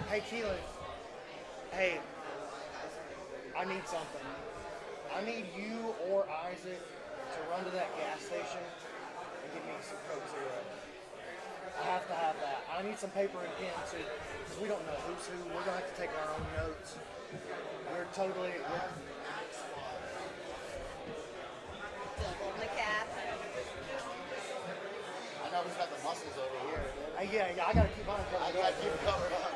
Hey, Keelan. Hey, I need something. I need you or Isaac to run to that gas station and give me some Coke Zero. I have to have that. I need some paper and pen too, because we don't know who's who. We're gonna have to take our own notes. We're totally. On the cap. I know who's got the muscles over here. Yeah. I gotta keep on I covered got up. to keep it covered up.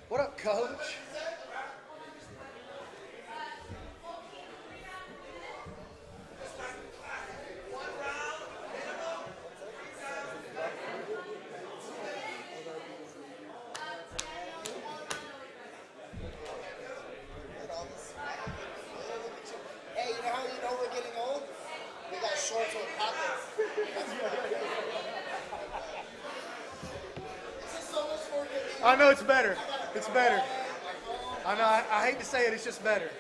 What up, Coach? Hey, you know how you know we're getting old? We got shorts with pockets. This is so much more convenient. I know it's better. It's better. I know. I hate to say it. It's just better.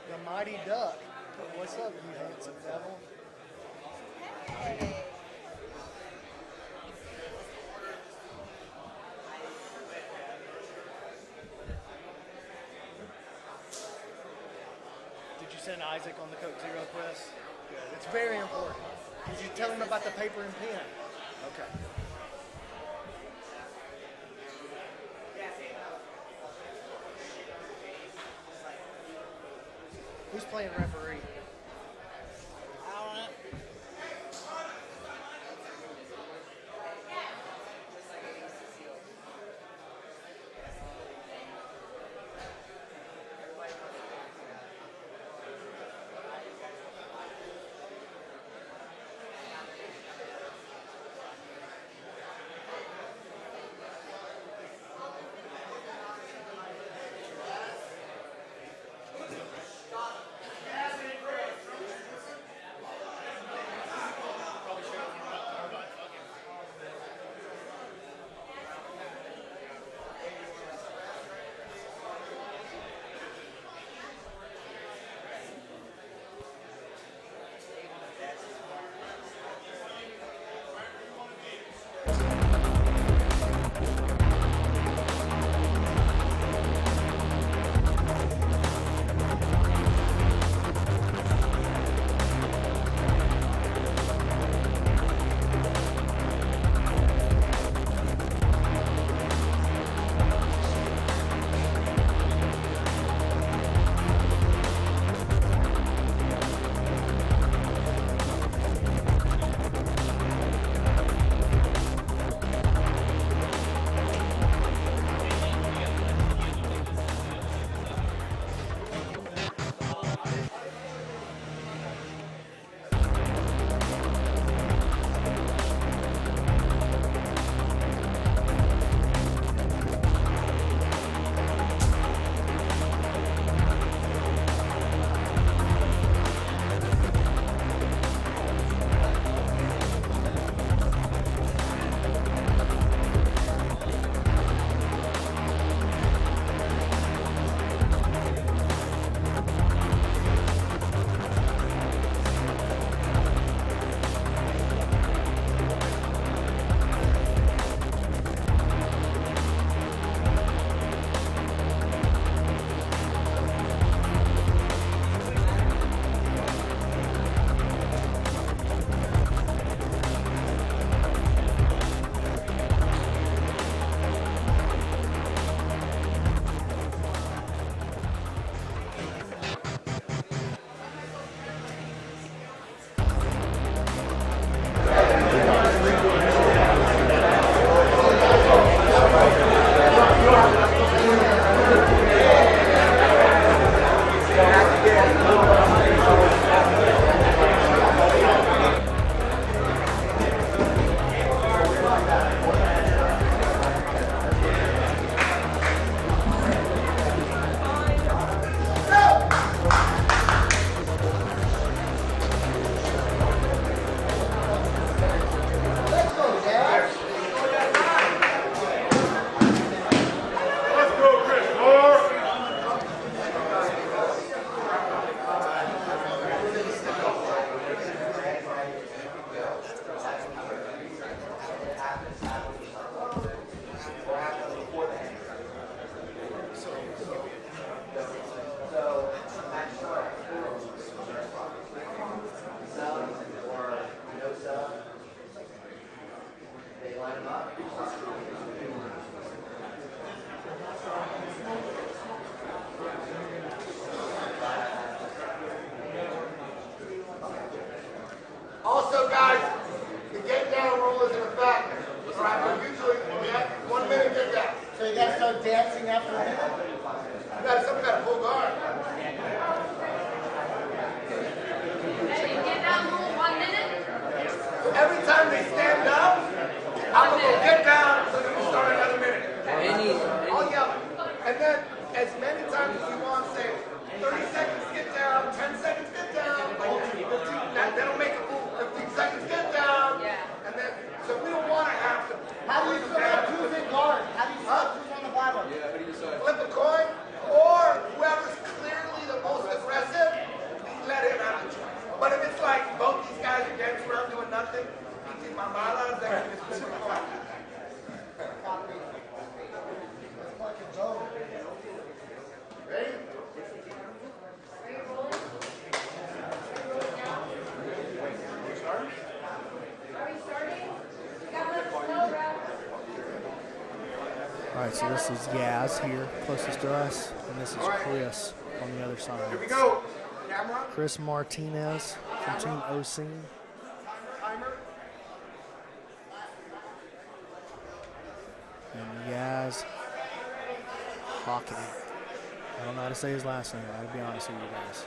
The mighty duck. What's up, you handsome devil? Hey. Did you send Isaac on the Coke Zero quest? Good. It's very important. Did you tell him about the paper and pen? Okay. Who's playing referee? I don't know. start dancing after a minute. Somebody got a full guard. So every time they stand up, I'm going to go get down, so then we'll start another minute. I'll yell. And then as many times as you want, say 30 seconds, get down, 10 seconds, get down, 15, that'll make a move, 15 seconds, get down. And then, so we don't want to have to. How do you feel about who's in guard? How do you feel about who's on the bottom? Flip a coin, or whoever's clearly the most aggressive, let him have the choice. But if it's like both these guys are dancing around doing nothing, eating my malas, that can just flip a coin. Ready? All right, so this is Yaz here, closest to us, and this is Chris on the other side. Here we go. Camera. Chris Martinez from Team OC. Timer. And Yaz Hockey. I don't know how to say his last name, I'll be honest with you guys.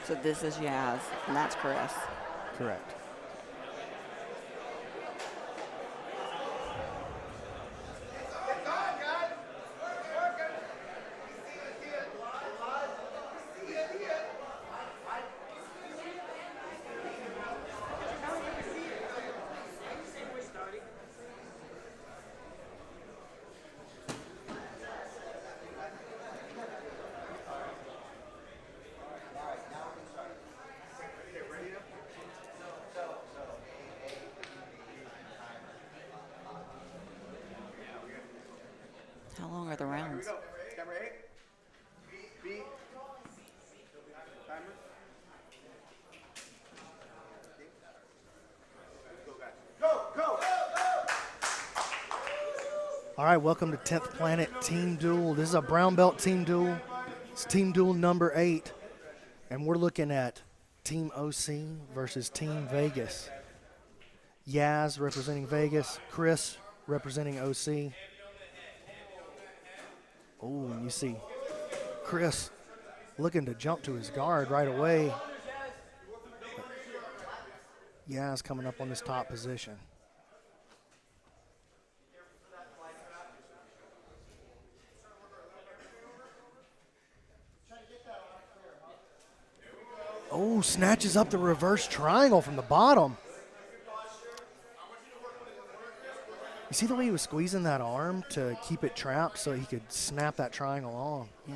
So this is Yaz, and that's Chris. Correct. How long are the rounds? Here we go. Camera A. B. Timer. Go. All right, welcome to 10th Planet Team Duel. This is a brown belt team duel. It's team duel number 8, and we're looking at Team OC versus Team Vegas. Yaz representing Vegas, Chris representing OC. Oh, and you see Chris looking to jump to his guard right away. Yaz coming up on this top position. Oh, snatches up the reverse triangle from the bottom. You see the way he was squeezing that arm to keep it trapped so he could snap that triangle on? Yeah.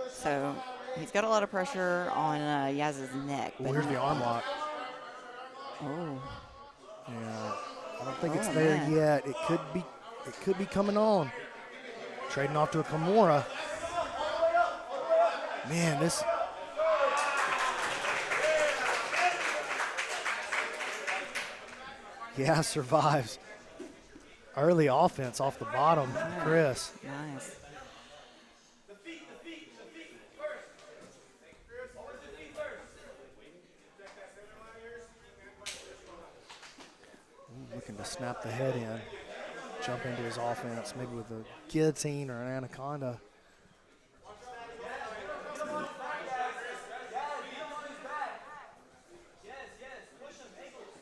So he's got a lot of pressure on Yaz's neck. Well, here's the arm lock. Oh. Yeah, I don't think it's there yet. It could be coming on. Trading off to a Kimura. Man, this. Yeah, survives. Early offense off the bottom, Chris. Nice. Looking to snap the head in, jump into his offense, maybe with a guillotine or an anaconda.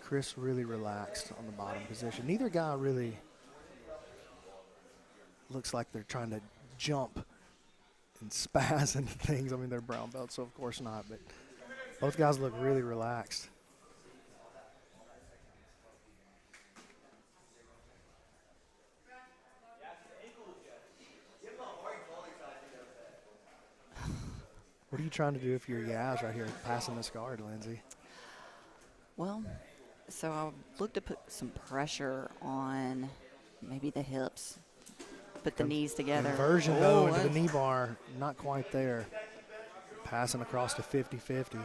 Chris really relaxed on the bottom position. Neither guy really looks like they're trying to jump and spaz and things. I mean, they're brown belts, so of course not, but both guys look really relaxed. What are you trying to do if you're Yaz right here passing this guard, Lindsay? Well, so I looked to put some pressure on maybe the hips, put the knees together. Inversion, though, into the knee bar, not quite there. Passing across to 50-50.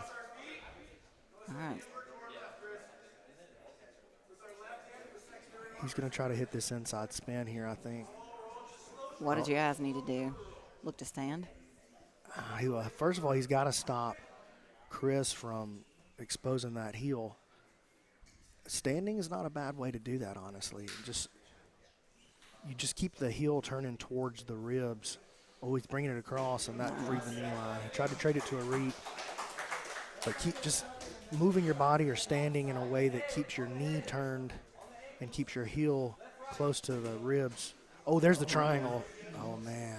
All right. He's going to try to hit this inside spin here, I think. What did Yaz need to do? Look to stand? First of all, he's got to stop Chris from exposing that heel. Standing is not a bad way to do that, honestly. You just keep the heel turning towards the ribs. Oh, he's bringing it across, and that freed the knee line. He tried to trade it to a reap. But keep just moving your body or standing in a way that keeps your knee turned and keeps your heel close to the ribs. Oh, there's the triangle. Oh, man.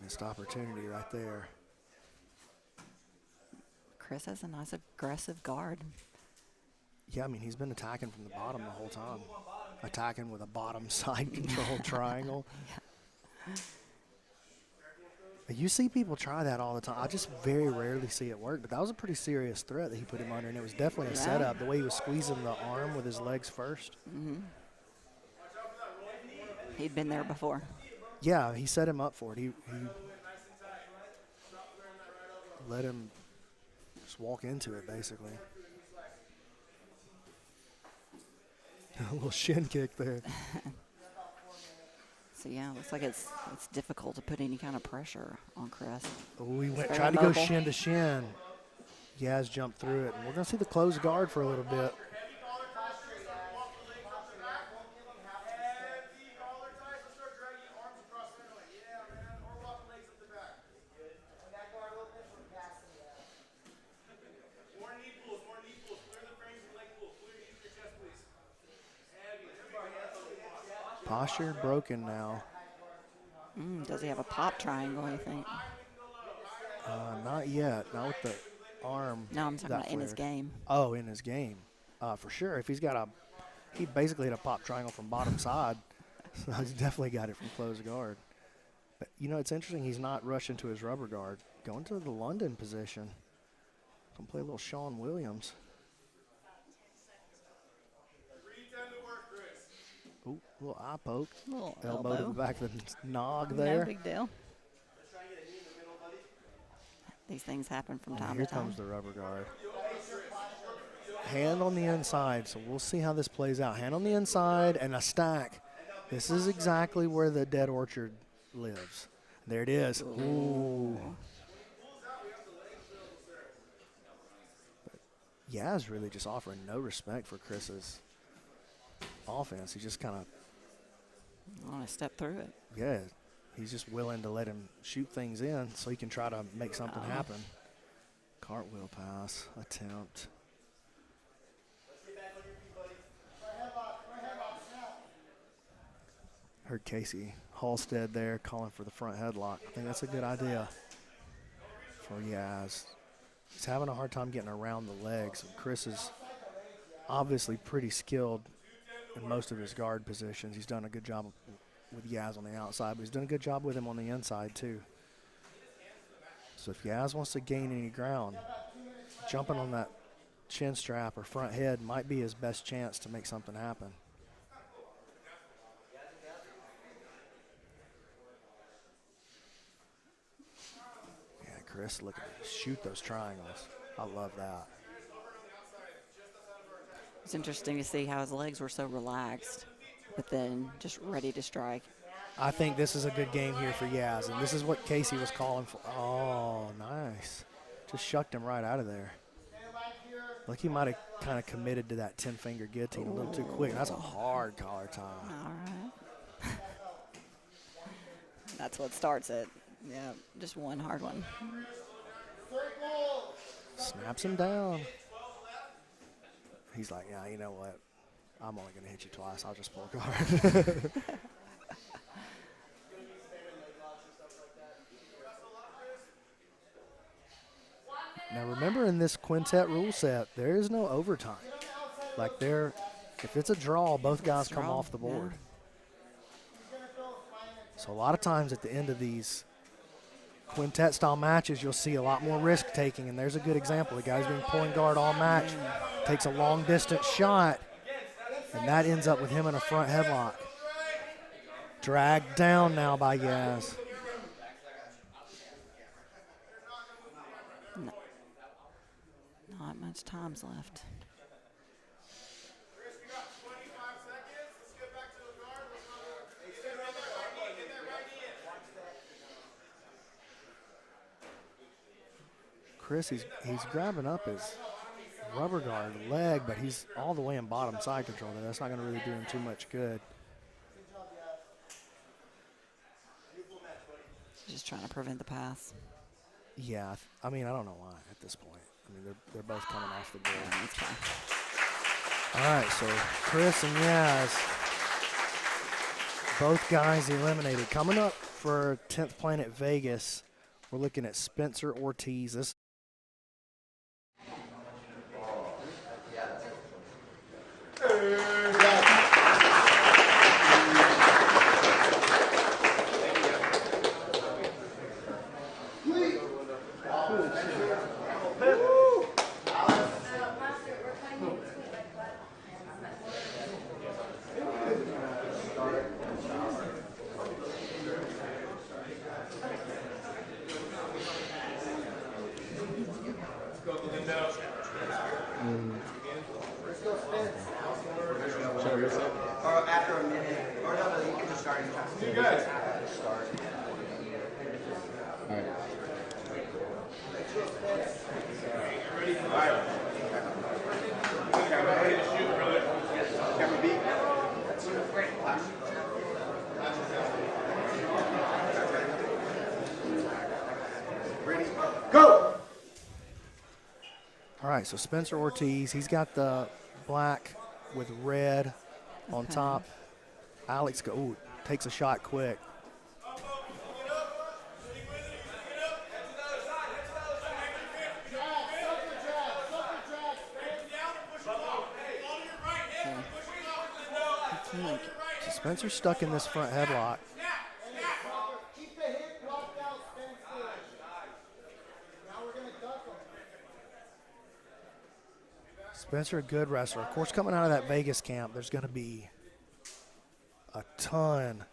Missed opportunity right there. Chris has a nice aggressive guard. Yeah, I mean, he's been attacking from the bottom the whole time. Attacking with a bottom side control triangle. Yeah. You see people try that all the time. I just very rarely see it work, but that was a pretty serious threat that he put him under, and it was definitely a setup, the way he was squeezing the arm with his legs first. Mm-hmm. He'd been there before. Yeah, he set him up for it. He let him just walk into it, basically. A little shin kick there. So, yeah, looks like it's difficult to put any kind of pressure on Chris. Oh, he very tried to go mobile. shin to shin. Yaz jumped through it. And we're going to see the closed guard for a little bit. Posture broken now. Does he have a pop triangle, you think? Not yet. Not with the arm. No, I'm talking that about in his flared. game. Oh, in his game. For sure. If he's got he basically hit a pop triangle from bottom side. So he's definitely got it from closed guard. But, you know, it's interesting he's not rushing to his rubber guard. Going to the London position. Gonna play a little Sean Williams. Ooh, little eye poke. Little Elbow to the back of the nog there. No big deal. These things happen from time Here to time. comes the rubber guard. Hand on the inside, so we'll see how this plays out. Hand on the inside and a stack. This is exactly where the dead orchard lives. There it is. Ooh. But Yaz really just offering no respect for Chris's offense. He just kind of, I want to step through it. yeah, he's just willing to let him shoot things in so he can try to make something happen. Cartwheel pass attempt. Heard Casey Halstead there calling for the front headlock. I think that's a good idea for Yaz. He's having a hard time getting around the legs. Chris is obviously pretty skilled in most of his guard positions. He's done a good job with Yaz on the outside, but he's done a good job with him on the inside too. So if Yaz wants to gain any ground, jumping on that chin strap or front head might be his best chance to make something happen. Yeah, Chris, look at him shoot those triangles. I love that. It's interesting to see how his legs were so relaxed, but then just ready to strike. I think this is a good game here for Yaz, and this is what Casey was calling for. Oh, nice. Just shucked him right out of there. Like he might have kind of committed to that 10-finger guillotine a little too quick. That's a hard collar tie. All right. That's what starts it. Yeah, just one hard one. Snaps him down. He's like, yeah, you know what? I'm only going to hit you twice. I'll just pull guard. Now, remember in this quintet rule set, there is no overtime. Like if it's a draw, both guys come off the board. Yeah. So a lot of times at the end of these quintet-style matches, you'll see a lot more risk-taking, and there's a good example. The guy's been pulling guard all match, takes a long-distance shot, and that ends up with him in a front headlock. Dragged down now by Yaz. No. Not much time's left. Chris, he's grabbing up his rubber guard leg, but he's all the way in bottom side control there. That's not going to really do him too much good. Just trying to prevent the pass. Yeah, I mean, I don't know why at this point. I mean, they're both coming off the board. Yeah, that's fine. All right, so Chris and Yaz, both guys eliminated. Coming up for 10th Planet Vegas, we're looking at Spencer Ortiz. This Or after a minute. Or no, you can just start anytime. You guys. Start. All right. Ready? All right. Camera ready to shoot, brother. Camera beat. Great. Ready? Go! All right, so Spencer Ortiz, he's got the black with red on top. Alex takes a shot quick. So Spencer's stuck in this front headlock. Keep the hip locked out, Spencer. Now we're going to duck him. Spencer, a good wrestler. Of course, coming out of that Vegas camp, there's going to be a ton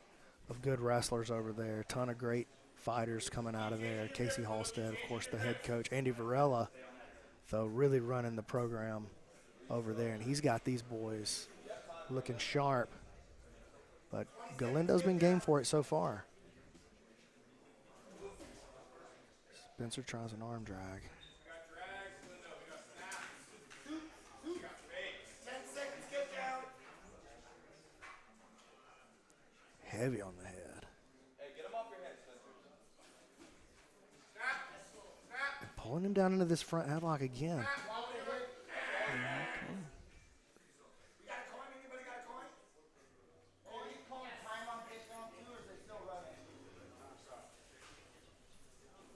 of good wrestlers over there, a ton of great fighters coming out of there. Casey Halstead, of course, the head coach. Andy Varela, though, really running the program over there, and he's got these boys looking sharp. But Galindo's been game for it so far. Spencer tries an arm drag. 10 seconds, get down. Heavy on the head. Hey, get him off your head, Spencer. And pulling him down into this front headlock again. We got a coin? Anybody got a coin? Oh, are you calling time on this one too, or is it still running?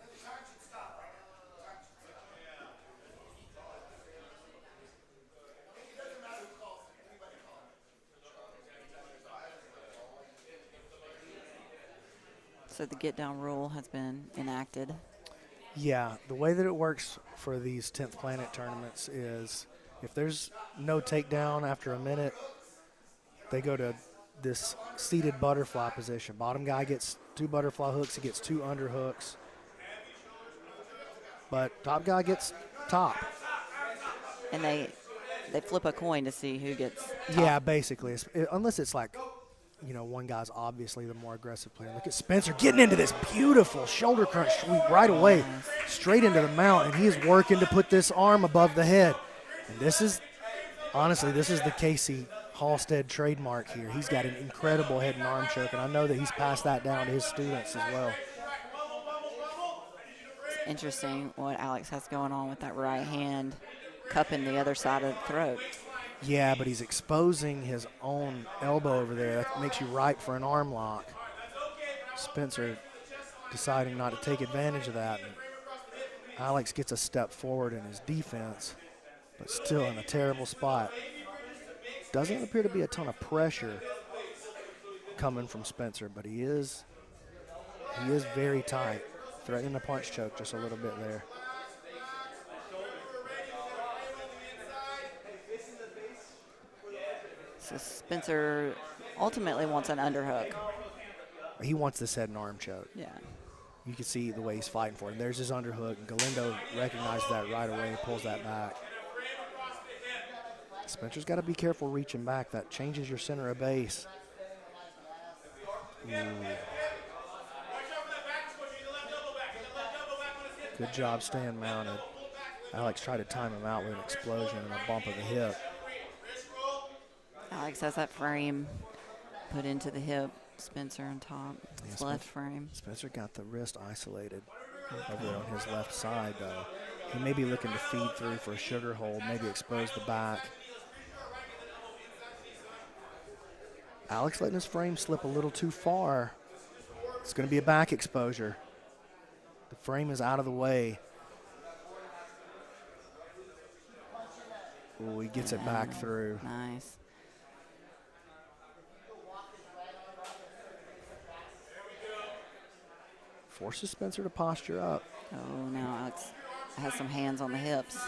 Then the time should stop right now. The time should stop. It doesn't matter who calls it. Anybody call it. So the get down rule has been enacted. Yeah, the way that it works for these 10th Planet tournaments is if there's no takedown after a minute, they go to this seated butterfly position. Bottom guy gets 2 butterfly hooks, he gets 2 underhooks. But top guy gets top. And they flip a coin to see who gets top. Yeah, basically. Unless it's like, one guy's obviously the more aggressive player. Look at Spencer getting into this beautiful shoulder crunch sweep right away, straight into the mount, and he is working to put this arm above the head. And this is the Casey Halstead trademark here. He's got an incredible head and arm choke, and I know that he's passed that down to his students as well. It's interesting what Alex has going on with that right hand cupping the other side of the throat. Yeah, but he's exposing his own elbow over there. That makes you ripe for an arm lock. Spencer deciding not to take advantage of that. And Alex gets a step forward in his defense, but still in a terrible spot. Doesn't appear to be a ton of pressure coming from Spencer, but he is very tight, threatening a punch choke just a little bit there. So Spencer ultimately wants an underhook. He wants this head and arm choke. Yeah. You can see the way he's fighting for it. And there's his underhook, and Galindo recognizes that right away and pulls that back. Spencer's got to be careful reaching back. That changes your center of base. Ooh. Good job staying mounted. Alex tried to time him out with an explosion and a bump of the hip. Alex has that frame put into the hip. Spencer on top. His left frame. Spencer got the wrist isolated over there on his left side, though. He may be looking to feed through for a sugar hold, maybe expose the back. Alex letting his frame slip a little too far. It's going to be a back exposure. The frame is out of the way. Ooh, he gets it back through. Nice. Forces Spencer to posture up. Oh, now Alex has some hands on the hips.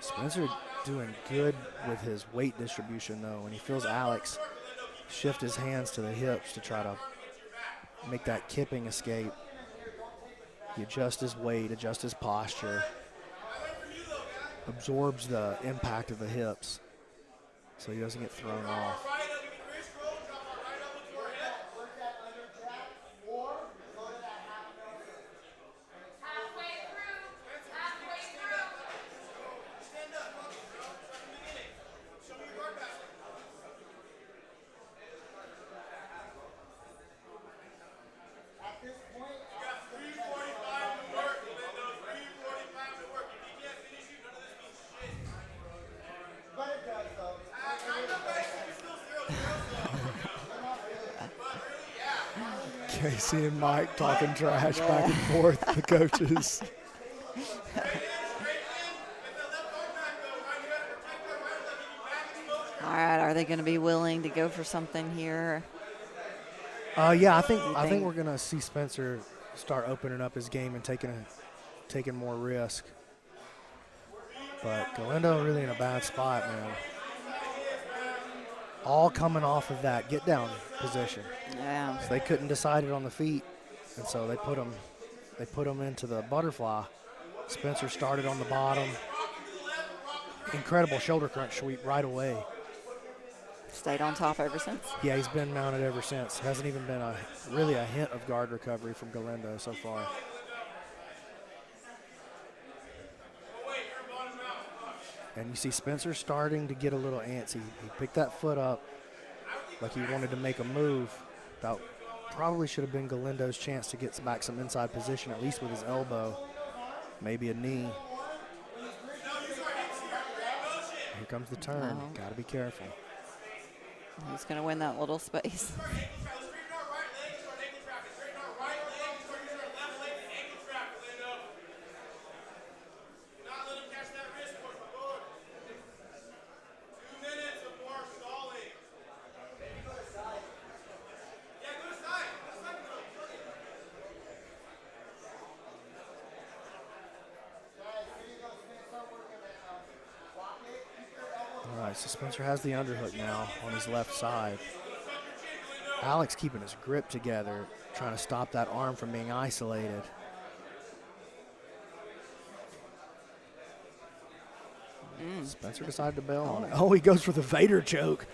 Spencer doing good with his weight distribution, though. When he feels Alex shift his hands to the hips to try to make that kipping escape, he adjusts his weight, adjusts his posture, absorbs the impact of the hips so he doesn't get thrown off. Casey and Mike talking trash back and forth, the coaches. All right, are they going to be willing to go for something here? Yeah, I think we're gonna see Spencer start opening up his game and taking more risk. But Galindo really in a bad spot, man. All coming off of that get down position. Yeah. So they couldn't decide it on the feet, and so they put him into the butterfly. Spencer started on the bottom. Incredible shoulder crunch sweep right away. Stayed on top ever since. Yeah, he's been mounted ever since. Hasn't even been really a hint of guard recovery from Galindo so far. And you see Spencer starting to get a little antsy. He picked that foot up like he wanted to make a move. That probably should have been Galindo's chance to get back some inside position, at least with his elbow, maybe a knee. Here comes the turn. Got to be careful. He's going to win that little space. So Spencer has the underhook now on his left side. Alex keeping his grip together, trying to stop that arm from being isolated. Spencer decided to bail on it. Oh, he goes for the Vader choke.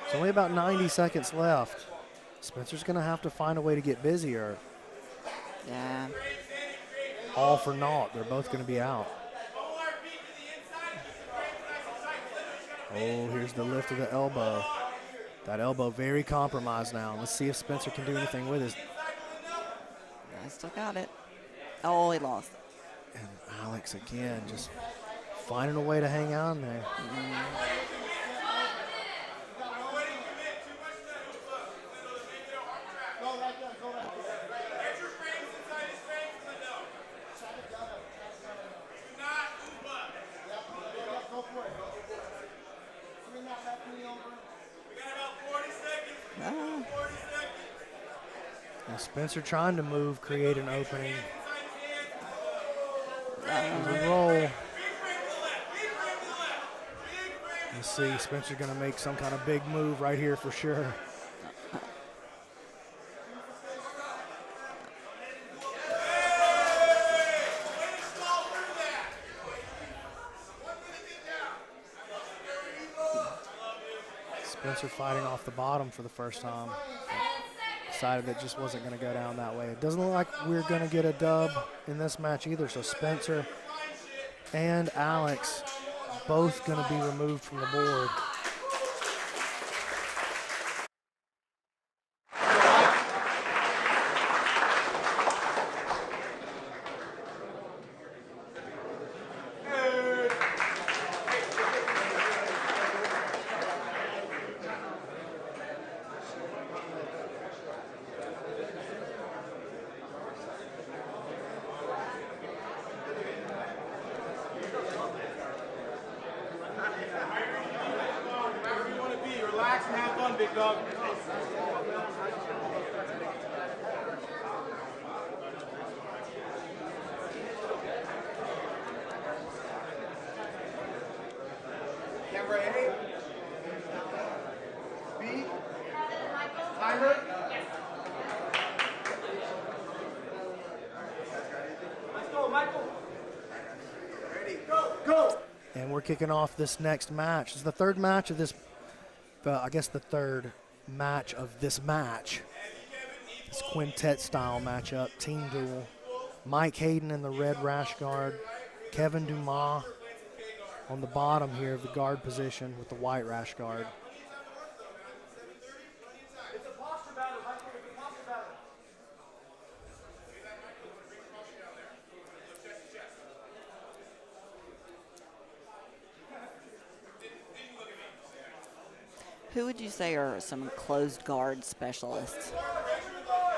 It's only about 90 seconds left. Spencer's going to have to find a way to get busier. Yeah. All for naught. They're both going to be out. Oh, here's the lift of the elbow. That elbow very compromised now. Let's see if Spencer can do anything with it. I still got it. Oh, he lost. And Alex again just finding a way to hang on there. Spencer trying to move, create an opening. Roll. Let's see, Spencer going to make some kind of big move right here for sure. Spencer fighting off the bottom for the first time. Decided that just wasn't going to go down that way. It doesn't look like we're going to get a dub in this match either. So Spencer and Alex both going to be removed from the board. And we're kicking off this next match. It's the third match of this, I guess the third match of this match. This quintet-style matchup, team duel. Mike Hayden in the red rash guard. Kevin Dumas on the bottom here of the guard position with the white rash guard. Who would you say are some closed guard specialists?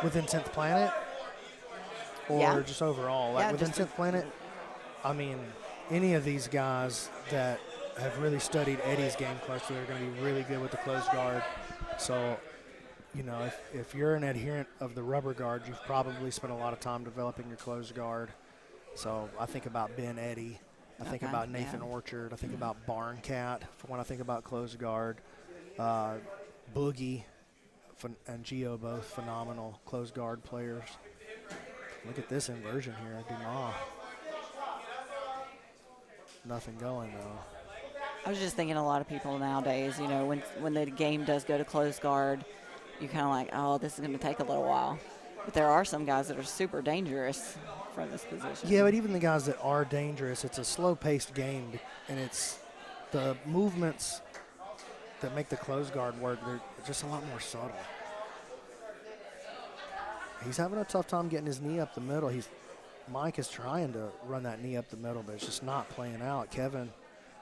Within 10th Planet? Or just overall? Like within 10th Planet, I mean, any of these guys that have really studied Eddie's game closely are going to be really good with the closed guard. So, you know, if you're an adherent of the rubber guard, you've probably spent a lot of time developing your closed guard. So I think about Ben Eddy. I think about Nathan Orchard. I think about Barncat for when I think about closed guard. Boogie and Gio, both phenomenal closed guard players. Look at this inversion here, Dumas. Nothing going though. I was just thinking a lot of people nowadays, you know, when the game does go to closed guard, you're kind of like, oh, this is going to take a little while. But there are some guys that are super dangerous from this position. Yeah, but even the guys that are dangerous, it's a slow-paced game, and it's the movements that make the closed guard work, they're just a lot more subtle. He's having a tough time getting his knee up the middle. Mike is trying to run that knee up the middle, but it's just not playing out. Kevin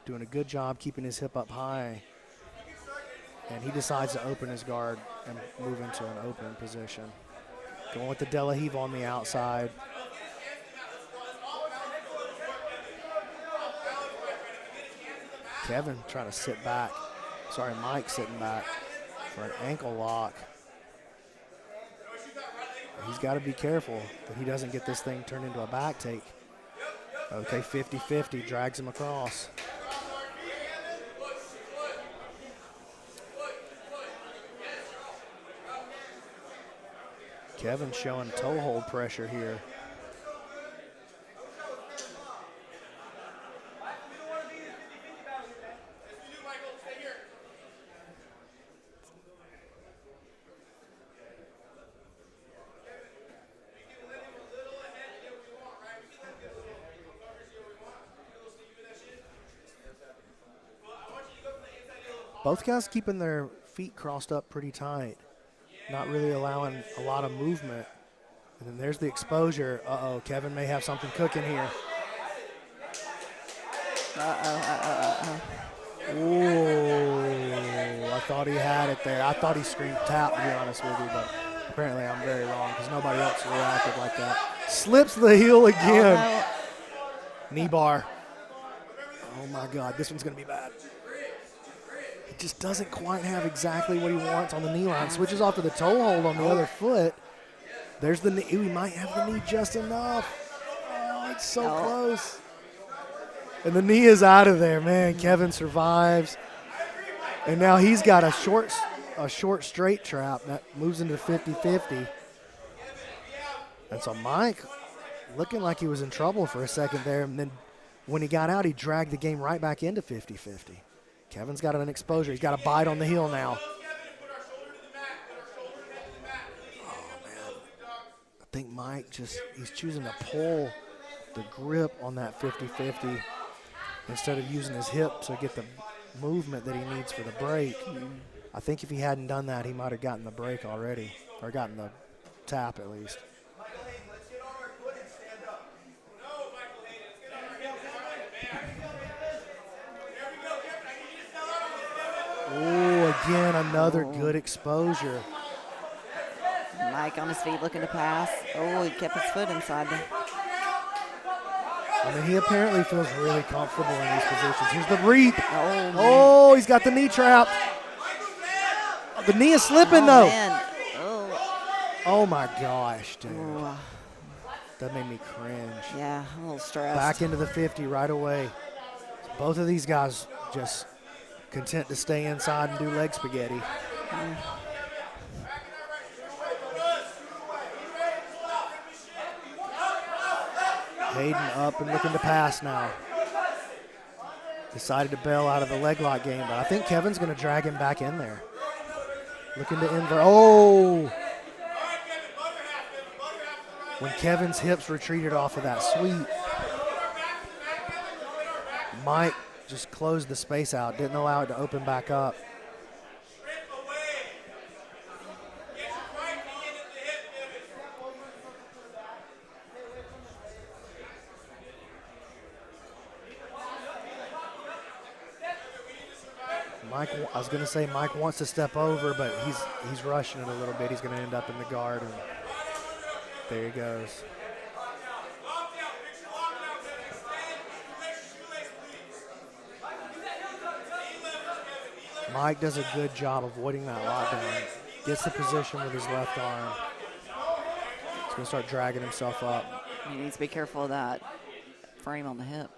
doing a good job keeping his hip up high, and he decides to open his guard and move into an open position. Going with the De La Riva on the outside. Kevin trying to sit back. Sorry, Mike sitting back for an ankle lock. He's got to be careful that he doesn't get this thing turned into a back take. Okay, 50-50, drags him across. Kevin showing toe hold pressure here. Both guys keeping their feet crossed up pretty tight, not really allowing a lot of movement. And then there's the exposure. Uh-oh, Kevin may have something cooking here. Ooh, I thought he had it there. I thought he screamed tap, to be honest with you, but apparently I'm very wrong because nobody else reacted like that. Slips the heel again. Knee bar. Oh, my God, this one's going to be bad. He just doesn't quite have exactly what he wants on the knee line. Switches off to the toe hold on the other foot. There's the knee. Ooh, he might have the knee just enough. Oh, it's so close. And the knee is out of there, man. Kevin survives. And now he's got a short straight trap that moves into 50-50. And so Mike looking like he was in trouble for a second there. And then when he got out, he dragged the game right back into 50-50. Kevin's got an exposure. He's got a bite on the heel now. Oh, man. I think Mike he's choosing to pull the grip on that 50-50 instead of using his hip to get the movement that he needs for the break. I think if he hadn't done that, he might have gotten the break already, or gotten the tap at least. Oh, again, another good exposure. Mike on his feet looking to pass. Oh, he kept his foot inside there. I mean, he apparently feels really comfortable in these positions. Here's the reap. Oh, He's got the knee trapped. The knee is slipping, though. Man. Oh, my gosh, dude. Ooh. That made me cringe. Yeah, I'm a little stressed. Back into the 50 right away. Both of these guys just content to stay inside and do leg spaghetti. Hayden up and looking to pass now. Decided to bail out of the leg lock game, but I think Kevin's going to drag him back in there. Looking to invert. Oh! When Kevin's hips retreated off of that sweep, Mike just closed the space out, didn't allow it to open back up. I was going to say Mike wants to step over, but he's rushing it a little bit. He's going to end up in the guard, and there he goes. Mike does a good job avoiding that lockdown. Gets the position with his left arm. He's going to start dragging himself up. He needs to be careful of that frame on the hip.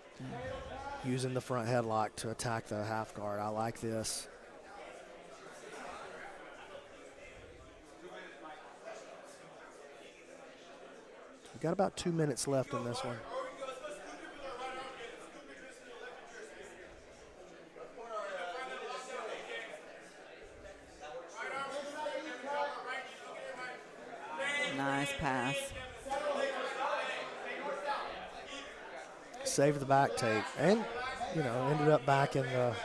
Using the front headlock to attack the half guard. I like this. We've got about 2 minutes left in this one. Nice pass. Saved the back take and, ended up back in the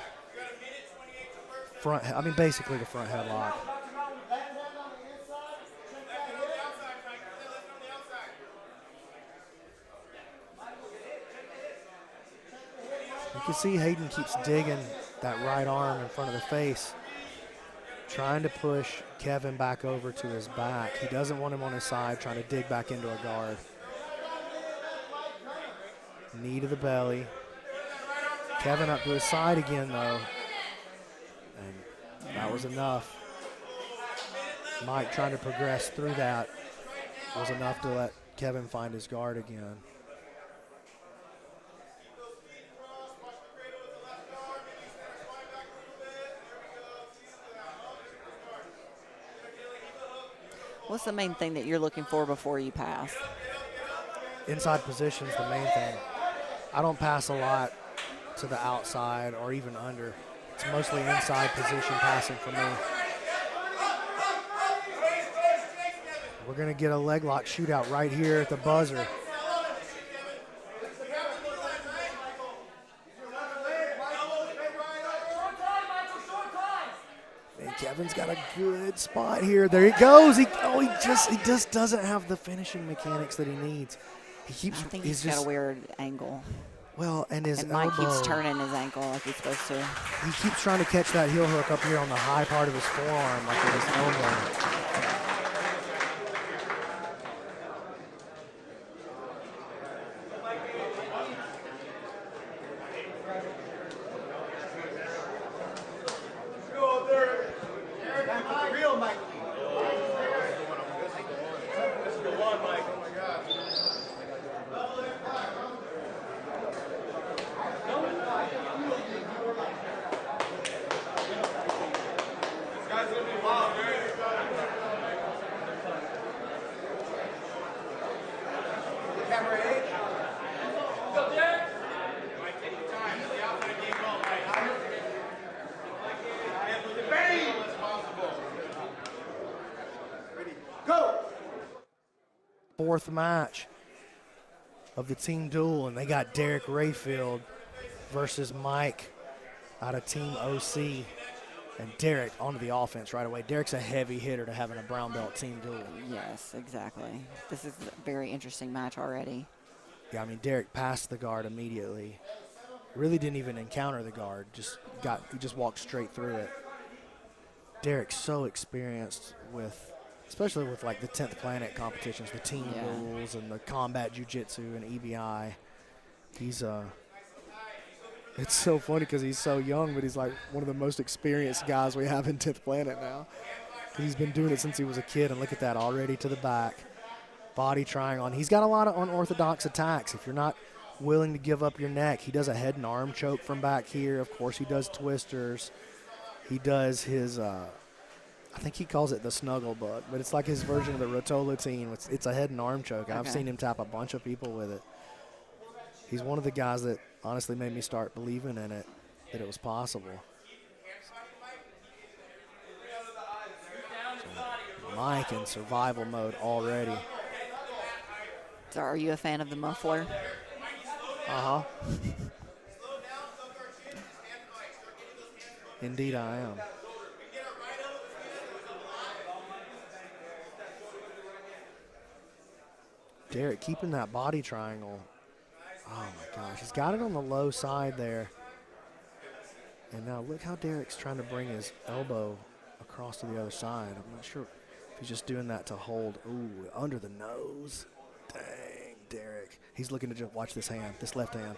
front, basically the front headlock. You can see Hayden keeps digging that right arm in front of the face, trying to push Kevin back over to his back. He doesn't want him on his side, trying to dig back into a guard. Knee to the belly. Kevin up to his side again, though. And that was enough. Mike trying to progress through that was enough to let Kevin find his guard again. What's the main thing that you're looking for before you pass? Inside position's the main thing. I don't pass a lot to the outside or even under. It's mostly inside position passing for me. We're going to get a leg lock shootout right here at the buzzer. And Kevin's got a good spot here. There he goes. He just doesn't have the finishing mechanics that he needs. I think he's got a weird angle. Well, and his Mike elbow. keeps turning his ankle like he's supposed to. He keeps trying to catch that heel hook up here on the high part of his forearm, like with his elbow. 4th match of the team duel, and they got Derek Rayfield versus Mike out of Team OC. And Derek onto the offense right away. Derek's a heavy hitter to having a brown belt team duel. Yes, exactly. This is a very interesting match already. Yeah, I mean, Derek passed the guard immediately. Really didn't even encounter the guard. He just walked straight through it. Derek's so experienced with, especially with like the 10th Planet competitions, the team duels and the combat jiu-jitsu and EBI. He's it's so funny because he's so young, but he's like one of the most experienced guys we have in 10th Planet now. He's been doing it since he was a kid, and look at that, already to the back. Body trying on. He's got a lot of unorthodox attacks. If you're not willing to give up your neck, he does a head and arm choke from back here. Of course, he does twisters. He does his, I think he calls it the snuggle bug, but it's like his version of the rotolotine. It's a head and arm choke. Okay. I've seen him tap a bunch of people with it. He's one of the guys that honestly made me start believing in it, that it was possible. So Mike in survival mode already. So are you a fan of the muffler? Uh-huh. Indeed I am. Derek keeping that body triangle. Oh my gosh, he's got it on the low side there. And now look how Derek's trying to bring his elbow across to the other side. I'm not sure if he's just doing that to hold. Ooh, under the nose. Dang, Derek. He's looking to just watch this hand, this left hand.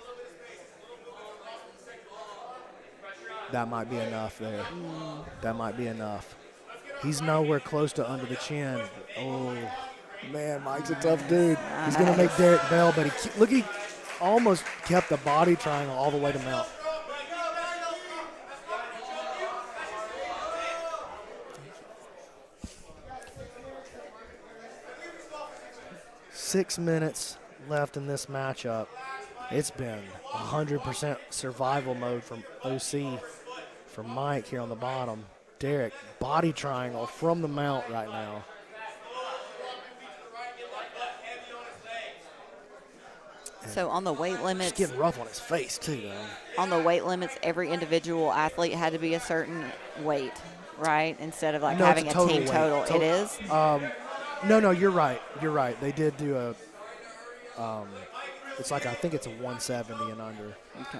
That might be enough there. That might be enough. He's nowhere close to under the chin. Oh, man, Mike's a tough dude. He's going to make Derek bail, but he almost kept the body triangle all the way to mount. Six minutes left in this matchup. It's been 100% survival mode from OC, from Mike here on the bottom. Derek, body triangle from the mount right now. So on the weight limits, it's getting rough on his face too, man. On the weight limits, every individual athlete had to be a certain weight, right? Instead of like having a team total. It is? No, you're right. You're right. They did do a, it's like, I think it's a 170 and under. Okay.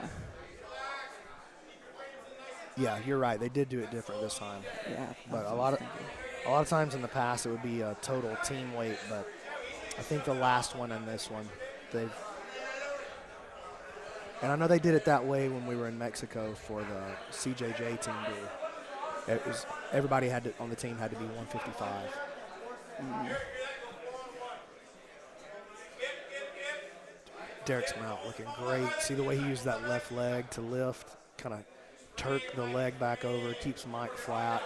Yeah, you're right. They did do it different this time. Yeah. But a lot of times in the past it would be a total team weight, but I think the last one and this one, and I know they did it that way when we were in Mexico for the CJJ team duel. It was, everybody on the team had to be 155. Derek's mount looking great. See the way he used that left leg to lift, kind of turk the leg back over, keeps Mike flat.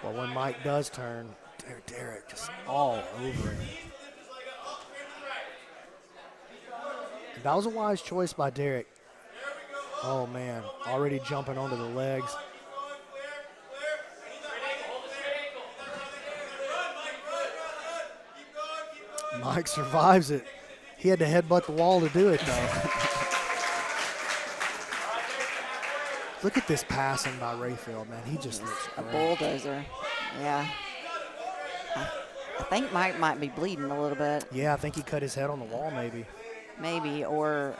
Well, when Mike does turn, Derek just all over him. That was a wise choice by Derek. Oh, man, already jumping onto the legs. Mike survives it. He had to headbutt the wall to do it, though. Look at this passing by Rayfield, man. He just looks a great. bulldozer. Yeah. I think Mike might be bleeding a little bit. Yeah, I think he cut his head on the wall, maybe. Maybe, or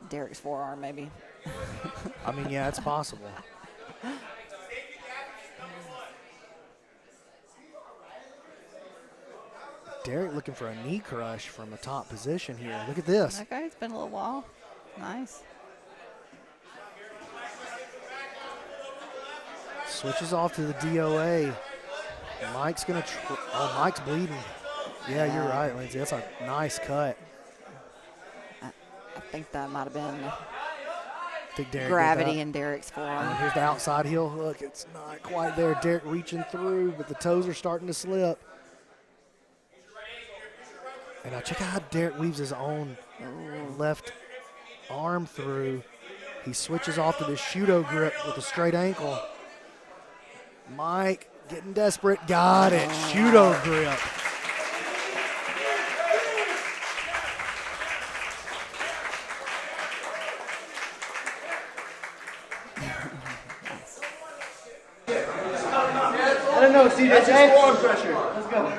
Derek's forearm, maybe. I mean, yeah, it's possible. Derek looking for a knee crush from the top position here. Look at this. Okay, it's been a little while. Nice. Switches off to the DOA. Mike's going to Mike's bleeding. Yeah, you're right, Lindsay. That's a nice cut. I think that might have been Derek gravity in Derek's forearm. And here's the outside heel hook. It's not quite there. Derek reaching through, but the toes are starting to slip. And now check out how Derek weaves his own left arm through. He switches off to the Shudo grip with a straight ankle. Mike getting desperate. Got it. Shudo grip. don't know, CJ. That's just forearm pressure. Let's go.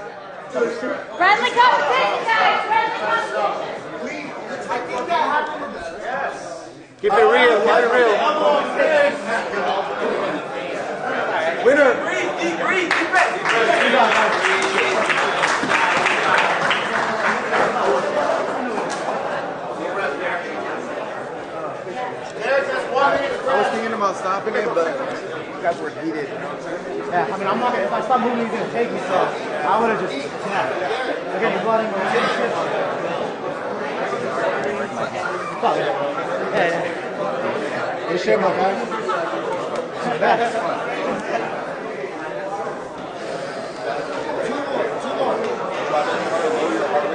Friendly competition, guys. Friendly competition. I think that happened in the Keep it real, keep it real. Winner. Breathe, keep it. I was thinking about stopping it, but you guys were heated. Yeah, I mean, I'm not gonna, if I stop moving, he's gonna take me, so I would have just, yeah. I get the blood in my hand. Hey, Good shit, my guy.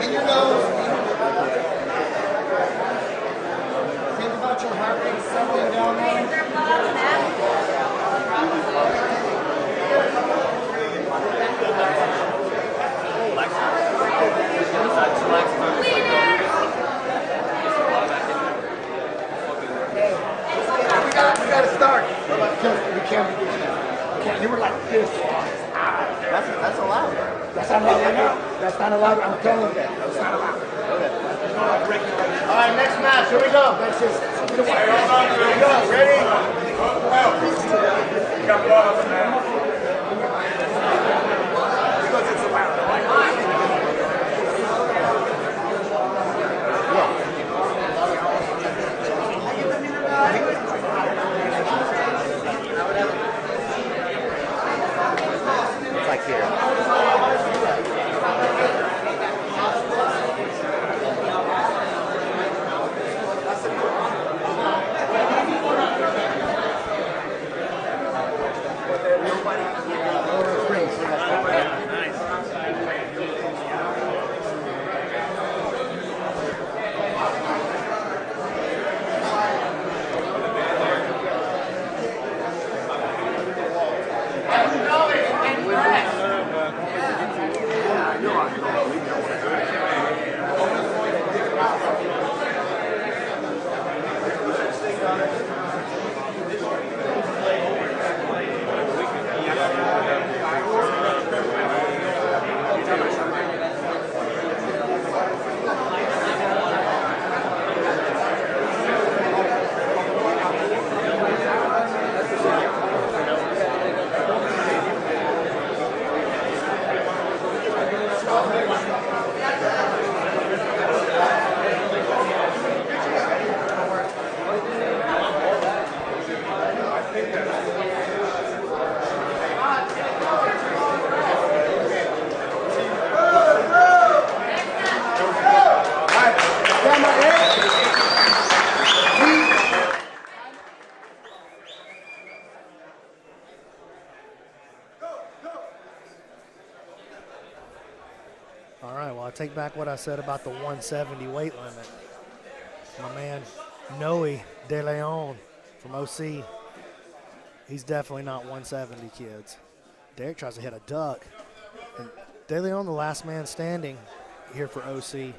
In your nose. Think about your heart rate settling down now. We gotta start. you were like this. That's allowed. That's not allowed. That's not allowed. I'm telling you that. That's not allowed. All right, next match. Here we go. Let's just get away. Here we go. Ready? You got balls, man. Because it's allowed. It's like here. All right, well, I take back what I said about the 170 weight limit. My man, Noe De Leon from OC, he's definitely not 170, kids. Derek tries to hit a duck. And De Leon, the last man standing here for OC.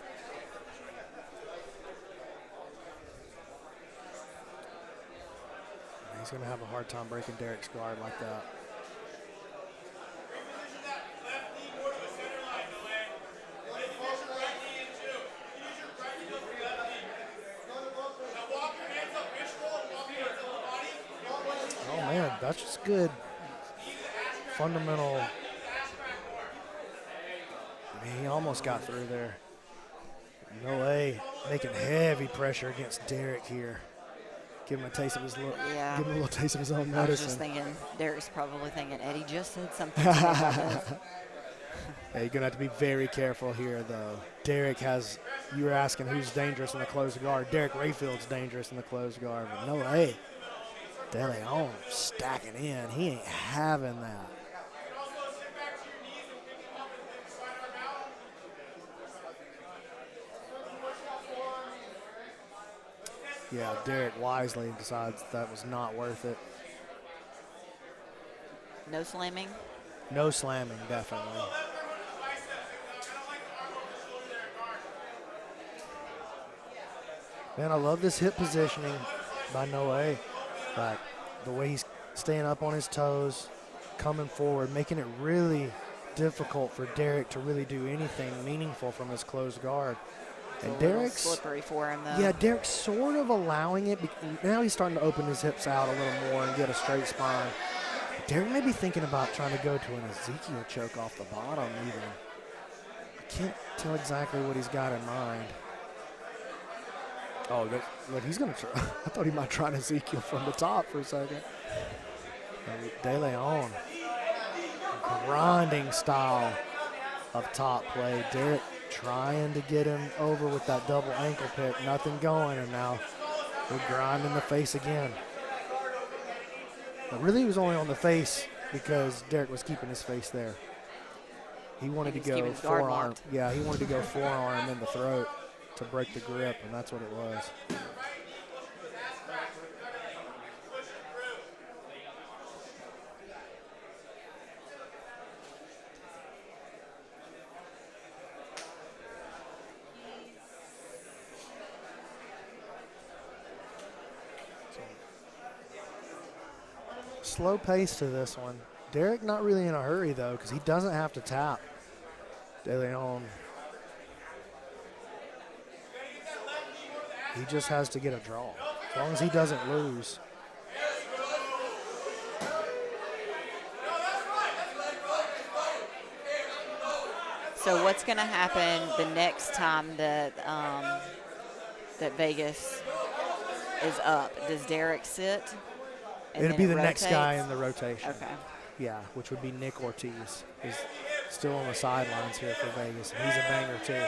He's going to have a hard time breaking Derek's guard like that. Oh, man, that's just good fundamental. I mean, he almost got through there. No way, making heavy pressure against Derek here. Give him a taste of his give him a little taste of his own medicine. I was just thinking, Derek's probably thinking, Eddie just said something to me about this. Yeah, you're gonna have to be very careful here, though. Derek has. You were asking who's dangerous in the closed guard. Derek Rayfield's dangerous in the closed guard, but no way. De Leon stacking in. He ain't having that. Yeah, Derek wisely decides that was not worth it. No slamming? No slamming, definitely. Man, I love this hip positioning by Noe. Like the way he's staying up on his toes, coming forward, making it really difficult for Derek to really do anything meaningful from his closed guard. And Derek's slippery for him, though. Yeah, Derek's sort of allowing it. Now he's starting to open his hips out a little more and get a straight spine. Derek may be thinking about trying to go to an Ezekiel choke off the bottom even. I can't tell exactly what he's got in mind. Oh, look, he's going to try. I thought he might try an Ezekiel from the top for a second. De Leon, grinding style of top play. Derek trying to get him over with that double ankle pick. Nothing going, and now we're grinding the face again. But really, he was only on the face because Derek was keeping his face there. He wanted to go forearm. Yeah, he wanted to go forearm in the throat to break the grip, and that's what it was. Slow pace to this one. Derek not really in a hurry, though, because he doesn't have to tap De Leon. He just has to get a draw, as long as he doesn't lose. So what's going to happen the next time that that Vegas is up? Does Derek sit? It'll be the next guy in the rotation. Okay. Yeah, which would be Nick Ortiz. He's still on the sidelines here for Vegas. And he's a banger, too.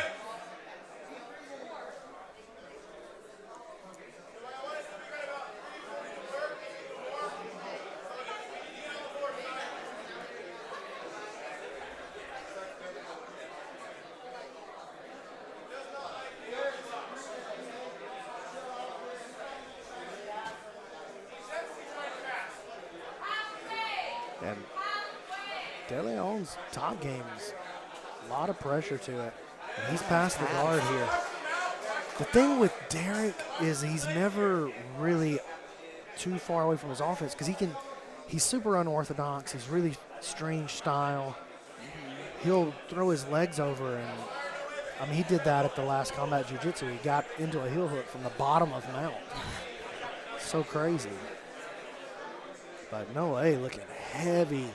And De Leon's top game is a lot of pressure to it. And he's past the guard here. The thing with Derek is he's never really too far away from his offense because he's super unorthodox. He's really strange style. He'll throw his legs over, and I mean, he did that at the last Combat Jiu-Jitsu. He got into a heel hook from the bottom of mount. So crazy. But no way, looking heavy,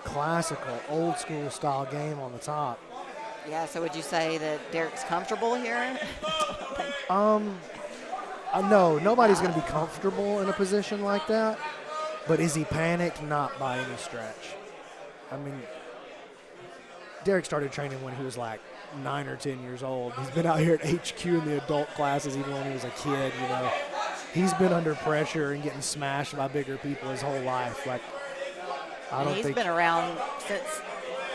classical, old school style game on the top. Yeah, so would you say that Derek's comfortable here? No, nobody's going to be comfortable in a position like that. But is he panicked? Not by any stretch. I mean, Derek started training when he was like 9 or 10 years old. He's been out here at HQ in the adult classes even when he was a kid, you know. He's been under pressure and getting smashed by bigger people his whole life. Like, I don't think he's been around since,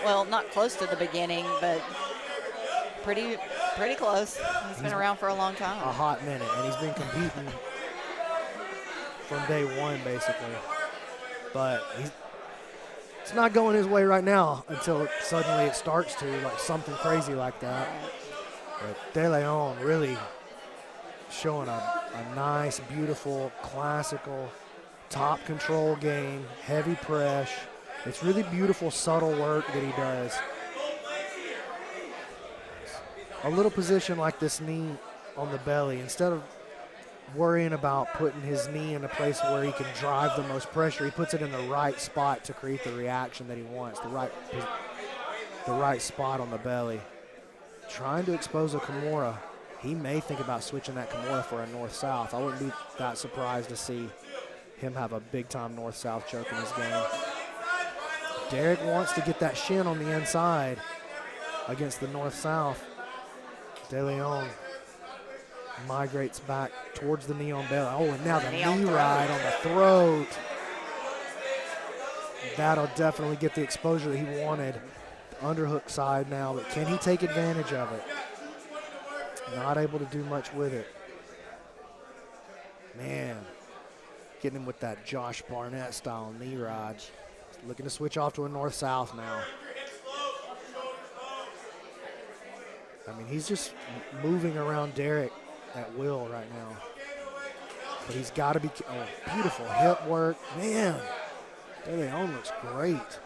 well, not close to the beginning, but pretty close. He's been around for a long time. A hot minute, and he's been competing from day one, basically. But it's not going his way right now until suddenly it starts to, like something crazy like that. But De Leon really showing a nice, beautiful, classical, top control game, heavy press. It's really beautiful, subtle work that he does. A little position like this knee on the belly, instead of worrying about putting his knee in a place where he can drive the most pressure, he puts it in the right spot to create the reaction that he wants, the right spot on the belly. Trying to expose a Kimura. He may think about switching that Kimura for a north-south. I wouldn't be that surprised to see him have a big-time north-south choke in his game. Derek wants to get that shin on the inside against the north-south. De Leon migrates back towards the knee on belly. Oh, and now the knee ride on the throat. That'll definitely get the exposure that he wanted. The underhook side now, but can he take advantage of it? Not able to do much with it. Man, getting him with that Josh Barnett style knee ride. Looking to switch off to a north-south now. I mean, he's just moving around Derek at will right now. But he's got to be, oh, beautiful hip work. Man, De Leon looks great.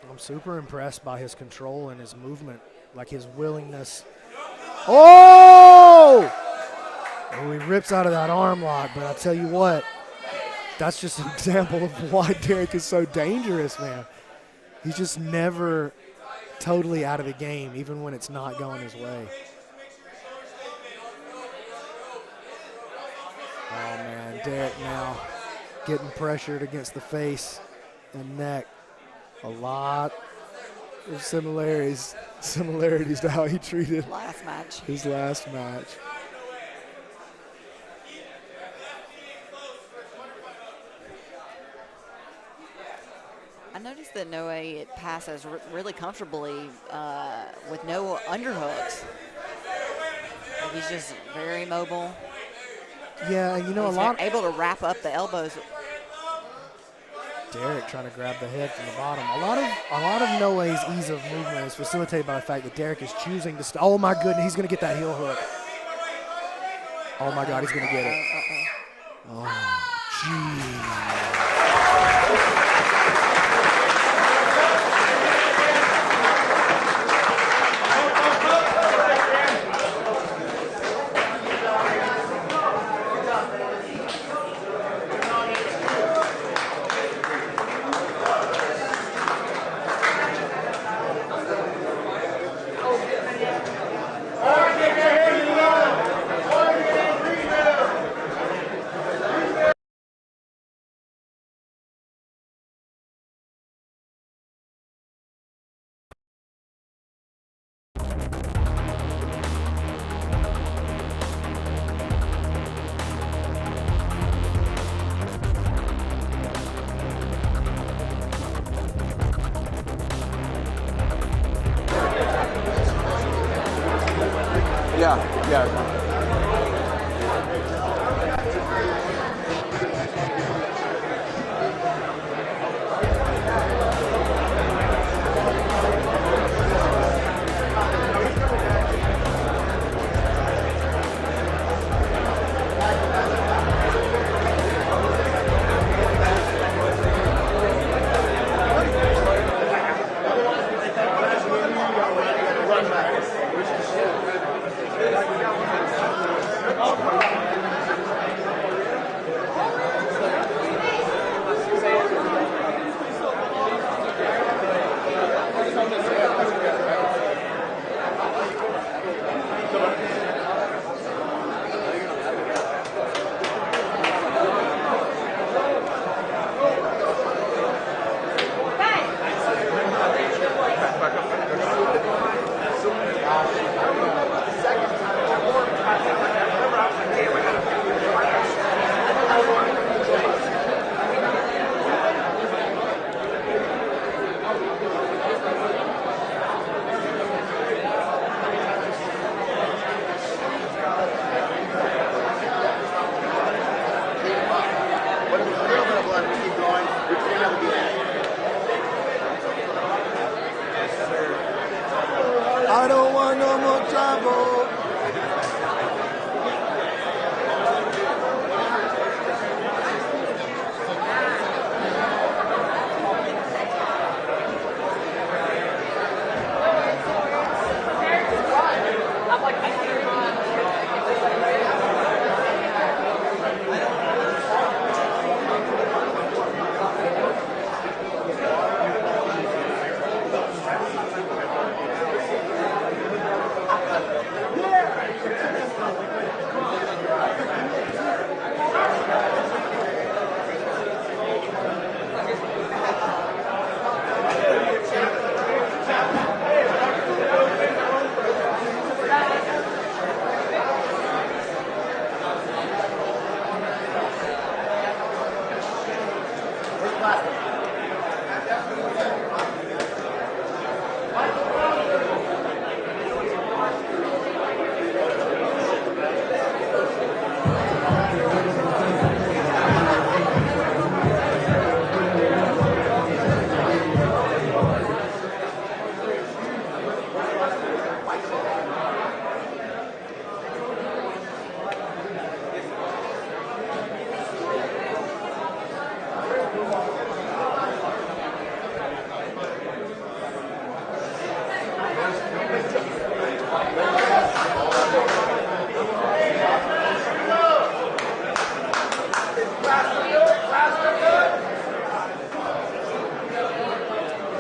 I'm super impressed by his control and his movement, like his willingness. Oh! Oh, he rips out of that arm lock, but I tell you what, that's just an example of why Derek is so dangerous, man. He's just never totally out of the game, even when it's not going his way. Oh, man, Derek now getting pressured against the face and neck. A lot of similarities to how he treated his last match. I noticed that Noe it passes really comfortably with no underhooks. Like he's just very mobile. Yeah, and you know, he's able to wrap up the elbows. Derek trying to grab the head from the bottom. A lot of Noe's ease of movement is facilitated by the fact that Derek is choosing to oh my goodness, he's going to get that heel hook. Oh my God, he's going to get it. Oh, geez.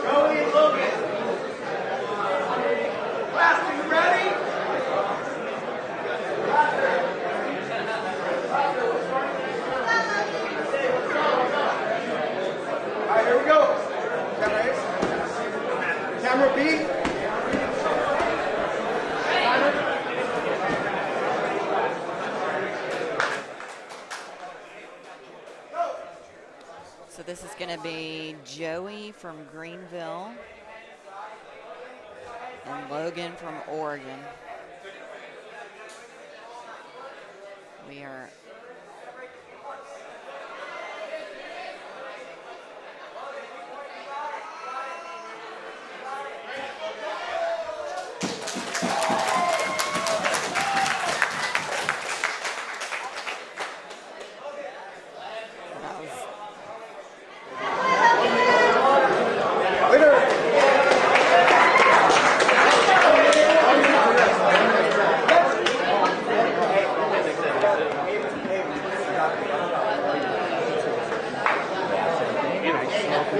Joey and Logan. Blaster, you ready? All right, here we go. Camera A. Camera B. So this is going to be Joey from Greenville and Logan from Oregon. We are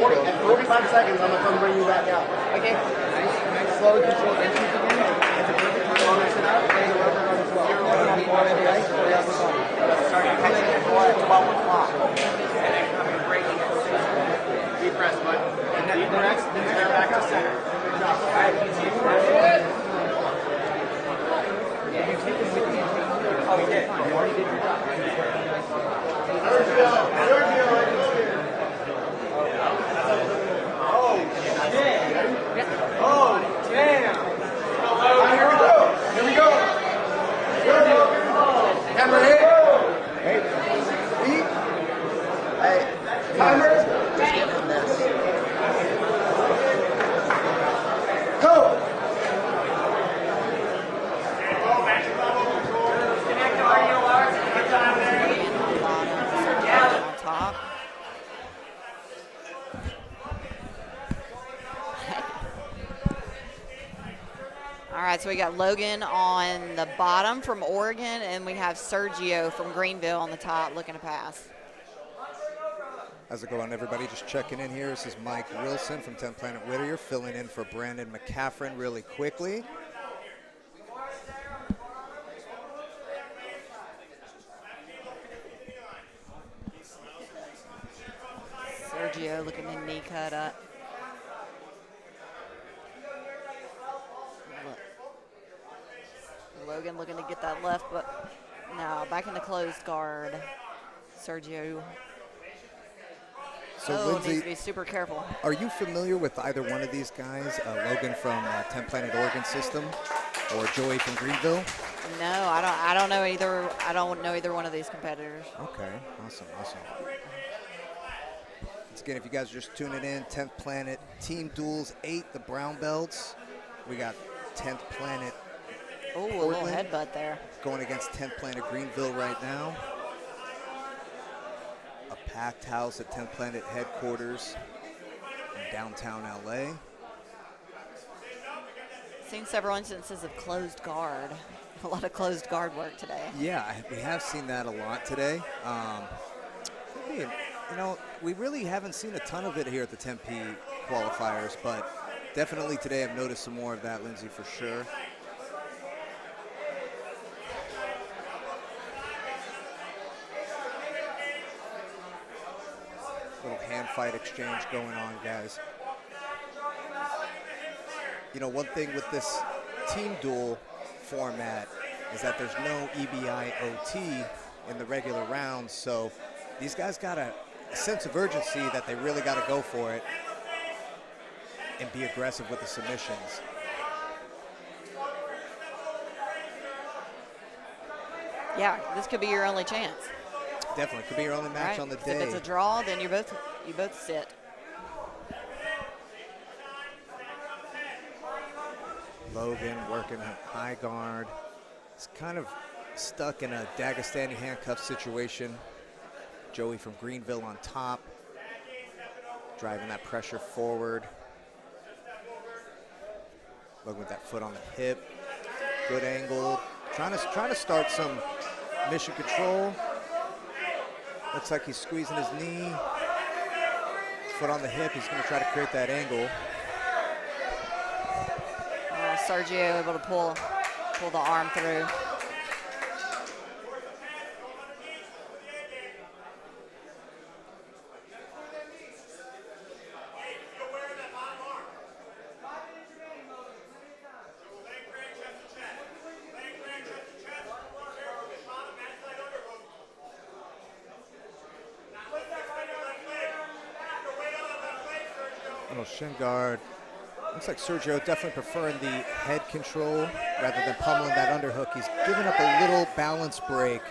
At 45 seconds, I'm gonna come bring you back out. Okay. Nice. Slow and control. And keep it in. It's a perfect time to mix it up. And the rubber on as well. Start catching it more at 12 o'clock. And then coming and breaking at 6. Deep press, bud. And then next, then turn back to center. Good job. All right. Deep press. Yeah, you take this with you. Oh, you did. You already did your job. Sergio. Oh, damn. All right, here we go. Here we go. Camera hit. Hey. Beat. Hey. Timer. Just give him this. Go. on top. All right, so we got Logan on the bottom from Oregon, and we have Sergio from Greenville on the top looking to pass. How's it going, everybody? Just checking in here. This is Mike Wilson from 10th Planet Whittier, filling in for Brandon McCaffrin really quickly. Sergio looking to knee cut up. Logan looking to get that left, but now back in the closed guard. Sergio. So Lindsay, Lindsay, needs to be super careful. Are you familiar with either one of these guys? Logan from 10th Planet Oregon System or Joey from Greenville? No, I don't know either. I don't know either one of these competitors. Okay, awesome. Once again, if you guys are just tuning in, 10th Planet Team Duels 8, the brown belts. We got 10th Planet Oh, a little headbutt there. Going against 10th Planet Greenville right now. A packed house at 10th Planet headquarters in downtown LA. Seen several instances of closed guard. A lot of closed guard work today. Yeah, we have seen that a lot today. You know, we really haven't seen a ton of it here at the Tempe qualifiers, but definitely today I've noticed some more of that, Lindsay, for sure. Little hand fight exchange going on, guys. You know, one thing with this team duel format is that there's no EBI OT in the regular rounds, so these guys got a sense of urgency that they really got to go for it and be aggressive with the submissions. Yeah, this could be your only chance. Definitely could be your only match on the day. If it's a draw, then you both sit. Logan working high guard. He's kind of stuck in a Dagestani handcuff situation. Joey from Greenville on top, driving that pressure forward. Logan with that foot on the hip. Good angle. Trying to start some mission control. Looks like he's squeezing his knee. Foot on the hip. He's going to try to create that angle. Sergio able to pull the arm through. Little shin guard. Looks like Sergio definitely preferring the head control rather than pummeling that underhook. He's giving up a little balance break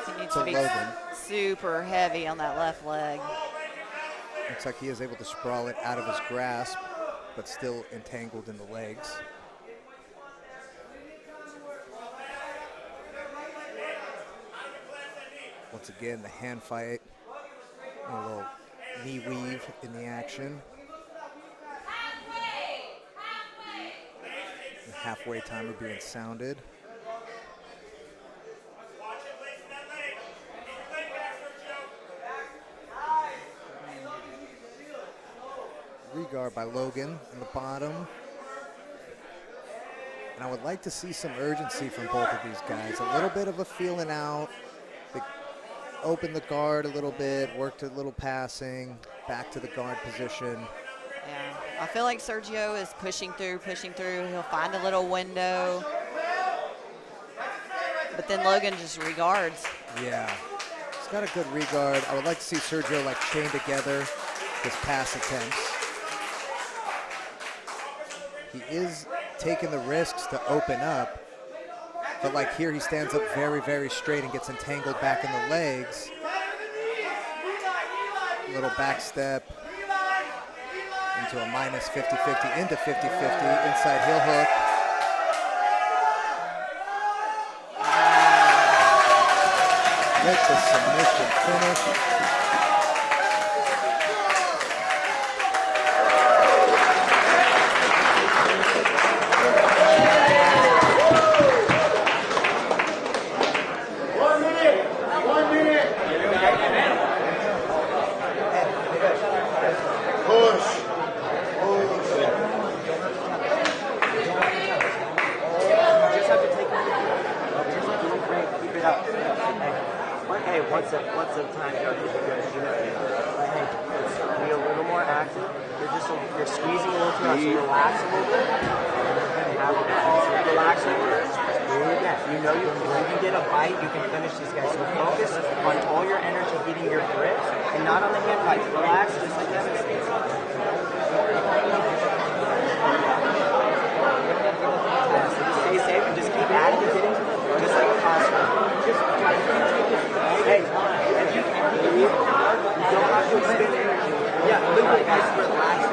He needs to to be Logan. super heavy on that left leg. Looks like he is able to sprawl it out of his grasp, but still entangled in the legs. Once again, the hand fight. A little knee weave in the action. The halfway timer being sounded. Regard by Logan in the bottom. And I would like to see some urgency from both of these guys. A little bit of a feeling out. They open the guard a little bit, worked a little passing, back to the guard position. Yeah, I feel like Sergio is pushing through. He'll find a little window. But then Logan just regards. Yeah, he's got a good regard. I would like to see Sergio like chain together his pass attempts. He is taking the risks to open up, but like here he stands up very, very straight and gets entangled back in the legs. Little back step into a minus 50-50, into 50-50, inside heel hook. Get the submission finish. Once the time goes, be a little more active. You're squeezing a little too much. So relax a little bit. Relax a little bit. You know you can get a bite. You can finish these guys. So focus on all your energy hitting your grip and not on the hand fight. Relax, just like that. Stay safe and just keep adding and hitting just like possible. Hey, and you don't have to expend energy. Yeah, literally, guys, relax.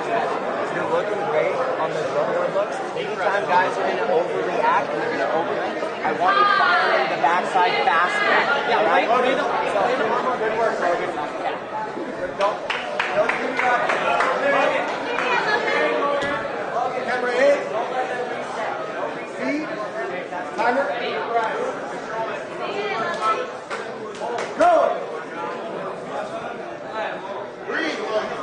You're looking great on the lower looks. Anytime guys are going to overreact and they're going to overthink, I want you firing the backside faster. Yeah, right? Good work, Logan. Camera 8. Feet. Timer. Go! Breathe, Logan.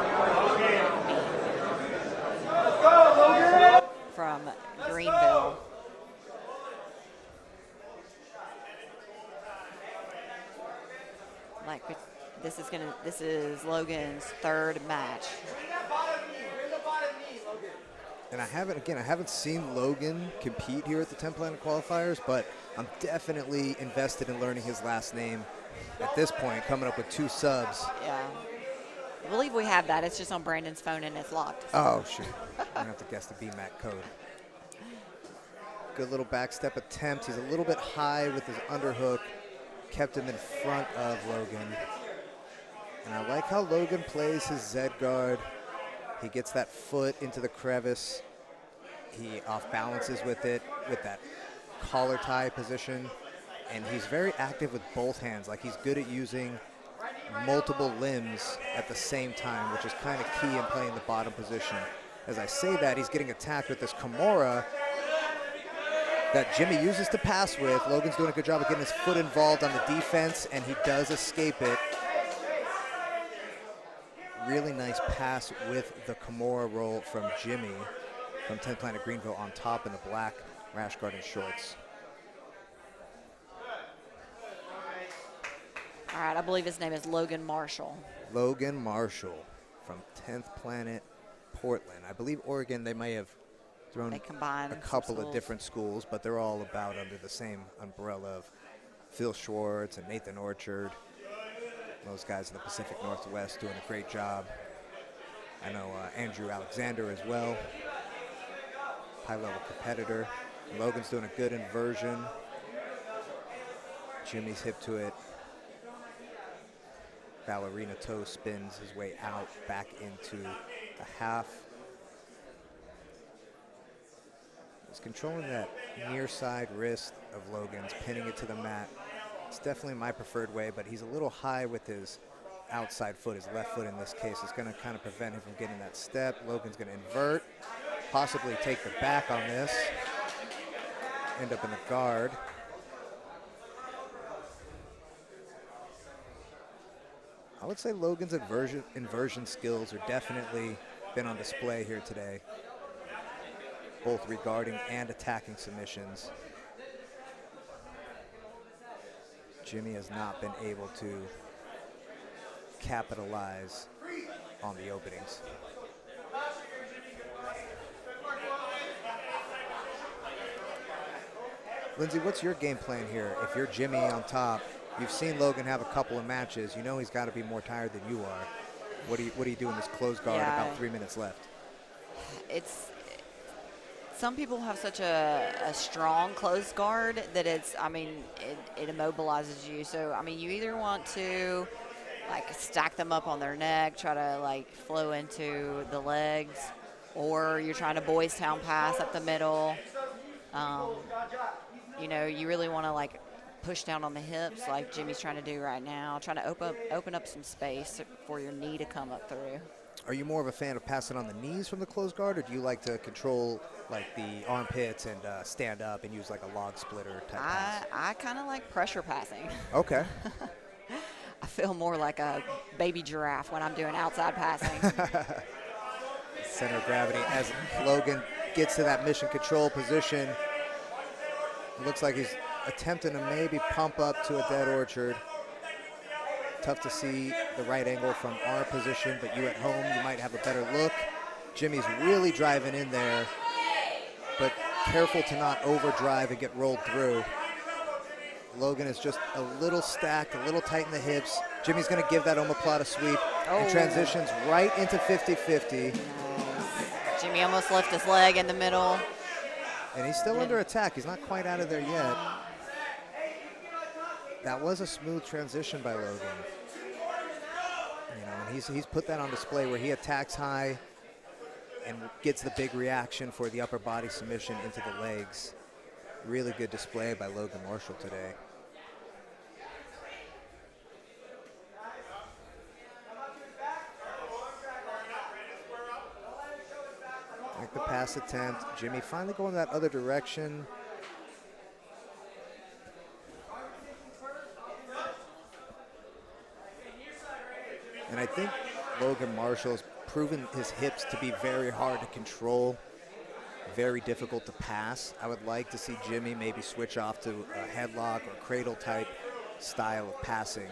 From Greenville. Like this is Logan's third match. And I haven't seen Logan compete here at the 10 Planet Qualifiers, but I'm definitely invested in learning his last name at this point, coming up with 2 subs. Yeah. I believe we have that. It's just on Brandon's phone and it's locked. Oh, shoot. I'm going to have to guess the BMAC code. Good little back step attempt. He's a little bit high with his underhook. Kept him in front of Logan. And I like how Logan plays his Z guard. He gets that foot into the crevice. He off balances with it, with that collar tie position. And he's very active with both hands. Like he's good at using multiple limbs at the same time, which is kind of key in playing the bottom position. As I say that, he's getting attacked with this Kimura that Jimmy uses to pass with. Logan's doing a good job of getting his foot involved on the defense, and he does escape it. really nice pass with the Kimura roll from Jimmy from 10th Planet Greenville on top in the black rash guard and shorts. All right, I believe his name is Logan Marshall. Logan Marshall from 10th Planet Portland. I believe Oregon, they may have thrown a couple of different schools, but they're all about under the same umbrella of Phil Schwartz and Nathan Orchard. Those guys in the Pacific Northwest doing a great job. I know Andrew Alexander as well, high-level competitor. Logan's doing a good inversion. Jimmy's hip to it. Ballerina toe spins his way out, back into the half. He's controlling that near side wrist of Logan's, pinning it to the mat. It's definitely my preferred way, but he's a little high with his outside foot, his left foot in this case. Is going to kind of prevent him from getting that step. Logan's going to invert, possibly take the back on this, end up in the guard. I would say Logan's inversion skills are definitely been on display here today, both regarding and attacking submissions. Jimmy has not been able to capitalize on the openings. Lindsay, what's your game plan here? If you're Jimmy on top, you've seen Logan have a couple of matches. You know he's got to be more tired than you are. What do you do in this closed guard about 3 minutes left? Some people have such a strong closed guard that it immobilizes you. So, I mean, you either want to, like, stack them up on their neck, try to, like, flow into the legs, or you're trying to Boys Town pass up the middle. You know, you really want to, like, push down on the hips like Jimmy's trying to do right now, trying to open up some space for your knee to come up through. Are you more of a fan of passing on the knees from the closed guard, or do you like to control like the armpits and stand up and use like a log splitter type pass? I kind of like pressure passing. Okay. I feel more like a baby giraffe when I'm doing outside passing. Center of gravity as Logan gets to that mission control position. It looks like he's attempting to maybe pump up to a dead Orchard. Tough to see the right angle from our position, but you at home, you might have a better look. Jimmy's really driving in there, but careful to not overdrive and get rolled through. Logan is just a little stacked, a little tight in the hips. Jimmy's going to give that omoplata sweep and transitions right into 50-50. Jimmy almost left his leg in the middle. And he's still under attack. He's not quite out of there yet. That was a smooth transition by Logan. You know, and he's put that on display where he attacks high and gets the big reaction for the upper body submission into the legs. Really good display by Logan Marshall today. Like the pass attempt. Jimmy finally going that other direction. And I think Logan Marshall has proven his hips to be very hard to control, very difficult to pass. I would like to see Jimmy maybe switch off to a headlock or cradle type style of passing,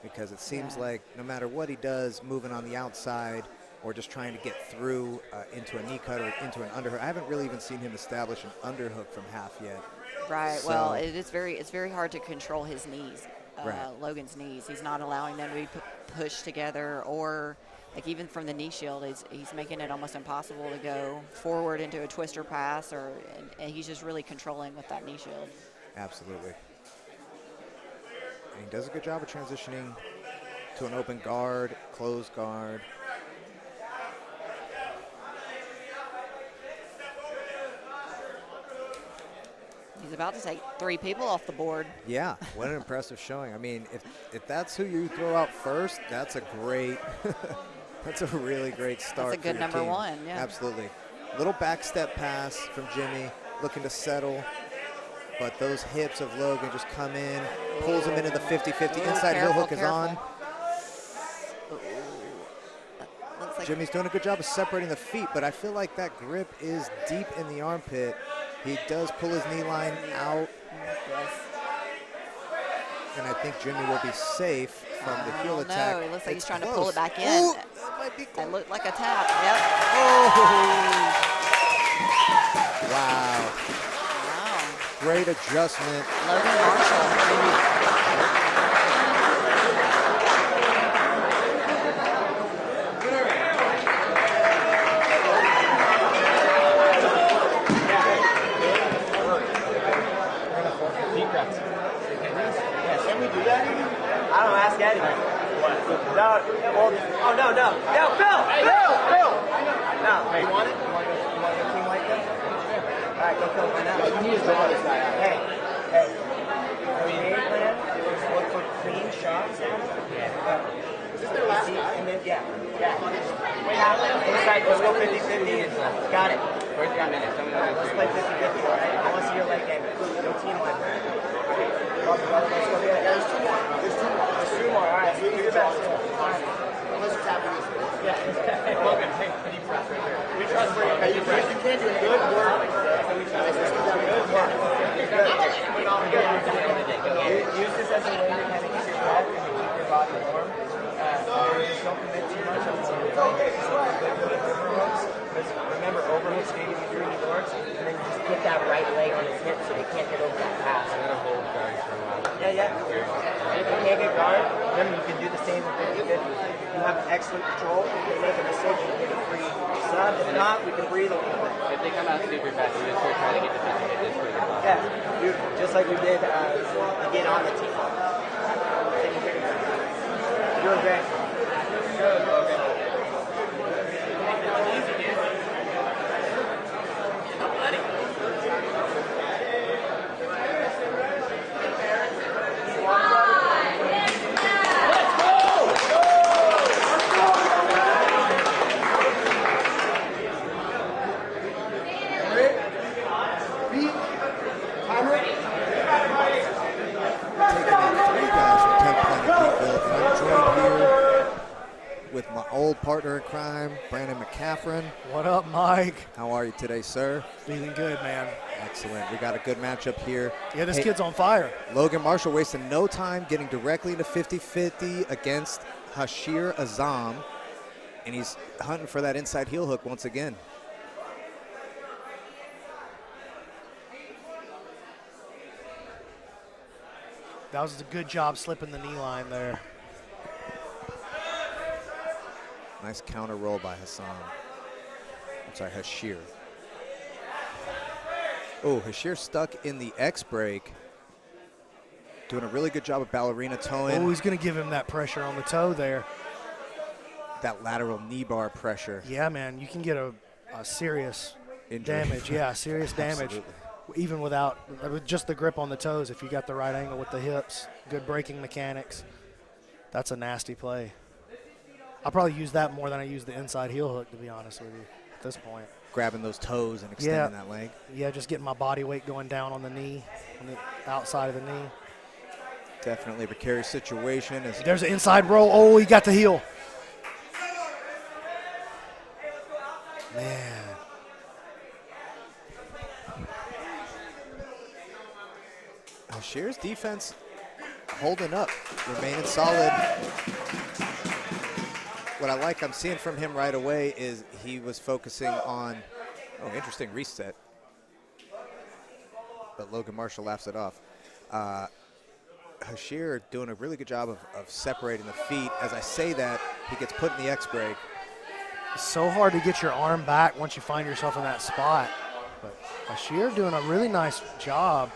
because it seems like no matter what he does, moving on the outside or just trying to get through into a knee cut or into an underhook. I haven't really even seen him establish an underhook from half yet. Right. So, well, it's very hard to control his knees. Logan's knees. He's not allowing them to be pushed together, or like even from the knee shield, he's making it almost impossible to go forward into a twister pass, and he's just really controlling with that knee shield. Absolutely. And he does a good job of transitioning to an open guard, closed guard. He's about to take 3 people off the board. Yeah, what an impressive showing. I mean, if that's who you throw out first, that's a great, that's a really great start. That's a good number team. 1, yeah. Absolutely. Little back step pass from Jimmy, looking to settle. But those hips of Logan just come in, pulls him into the 50-50. Inside heel hook is on. Jimmy's doing a good job of separating the feet, but I feel like that grip is deep in the armpit. He does pull his knee line out. Yes. And I think Jimmy will be safe from the heel attack. No, it looks like It's he's trying to close. pull it back in. Ooh, that might be It looked like a tap. Yep. Oh! Wow. Wow. Great adjustment. Logan Marshall. Can we do that? I don't ask Eddie. What? No, well, oh, no. No, Bill! No. Hey, you want it? You want to go team like this? All right, go kill it right now. You need to draw this guy out. Hey. Our game plan is look for clean shots. Is this their last guy? And then, yeah. Inside, let's go 50-50. Got it. Where's your minutes? Let's play 50-50, all right? I want to see your leg game. No team like that. Let's go get it. There's two more. All right. Do your best. Unless you're tapping this. Yeah. Logan, hey, deep breath right here. We trust for you. You can't do it. Good work. Good work. Use this as a way to kind of keep your breath and keep your body warm. Just don't commit too much on the overhooks. Because remember, overhooks can give you 3 knee works, and then you just put that right leg on his hip so they can't get over that pass. I'm going to hold guard for a while. Yeah. If you can't get guard, remember you can do the same with 50-50. You have excellent control. You can make a decision to get a free sub. If not, we can breathe a little bit. If they come out super fast, we just try to get the 50-50 as quick as possible. Yeah, beautiful. Just like we did again on the team. Doing great. Good, Logan. With my old partner in crime, Brandon McCaffrey. What up, Mike? How are you today, sir? Feeling good, man. Excellent. We got a good matchup here. Yeah, this kid's on fire. Logan Marshall wasting no time getting directly into 50-50 against Hashir Azam, and he's hunting for that inside heel hook once again. That was a good job slipping the knee line there. Nice counter roll by Hassan. I'm sorry, Hashir. Oh, Hashir stuck in the X break. Doing a really good job of ballerina toeing. Oh, he's going to give him that pressure on the toe there. That lateral knee bar pressure. Yeah, man, you can get a serious Injury. damage. Yeah, serious damage. Absolutely. Even without just the grip on the toes, if you got the right angle with the hips, good braking mechanics. That's a nasty play. I'll probably use that more than I use the inside heel hook, to be honest with you, at this point. Grabbing those toes and extending that leg. Yeah, just getting my body weight going down on the knee, on the outside of the knee. Definitely a precarious situation. There's an inside roll. Oh, he got the heel. Man. Hashir's defense holding up, remaining solid. What I like I'm seeing from him right away is he was focusing on, interesting reset. But Logan Marshall laughs it off. Hashir doing a really good job of separating the feet. As I say that, he gets put in the X break. It's so hard to get your arm back once you find yourself in that spot. But Hashir doing a really nice job.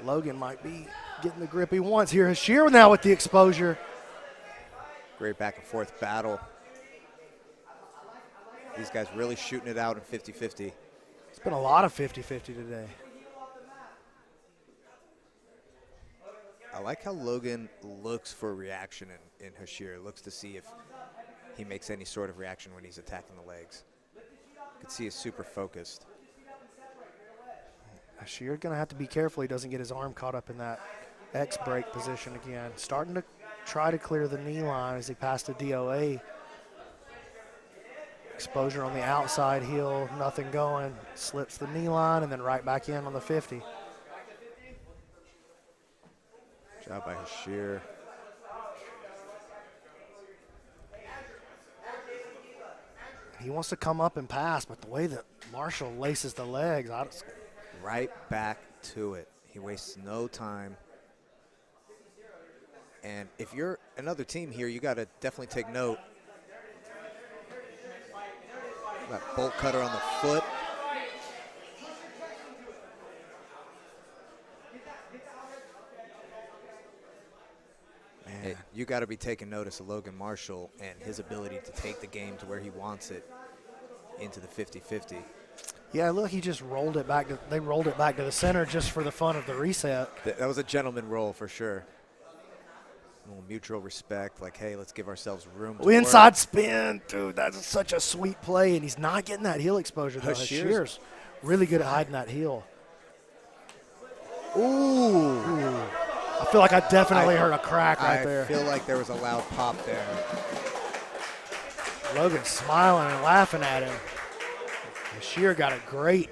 Logan might be getting the grip he wants here. Hashir now with the exposure. Great back and forth battle. These guys really shooting it out in 50-50. It's been a lot of 50-50 today. I like how Logan looks for reaction in Hashir. Looks to see if he makes any sort of reaction when he's attacking the legs. You can see he's super focused. Hashir going to have to be careful he doesn't get his arm caught up in that X break position again. Starting to try to clear the knee line as he passed the DOA. Exposure on the outside heel, nothing going. Slips the knee line and then right back in on the 50. Job by Hashir. He wants to come up and pass, but the way that Marshall laces the legs, Right back to it. He wastes no time. And if you're another team here, you got to definitely take note. That bolt cutter on the foot. Man, you got to be taking notice of Logan Marshall and his ability to take the game to where he wants it into the 50-50. Yeah, look, he just rolled it back. They rolled it back to the center just for the fun of the reset. That was a gentleman roll for sure. A little mutual respect, like, hey, let's give ourselves room to Inside work. spin, dude, that's such a sweet play, and he's not getting that heel exposure, though. Hashir's Hashir's really good at hiding that heel. Ooh. I feel like I definitely heard a crack right there. I feel like there was a loud pop there. Logan smiling and laughing at him. Hashir got a great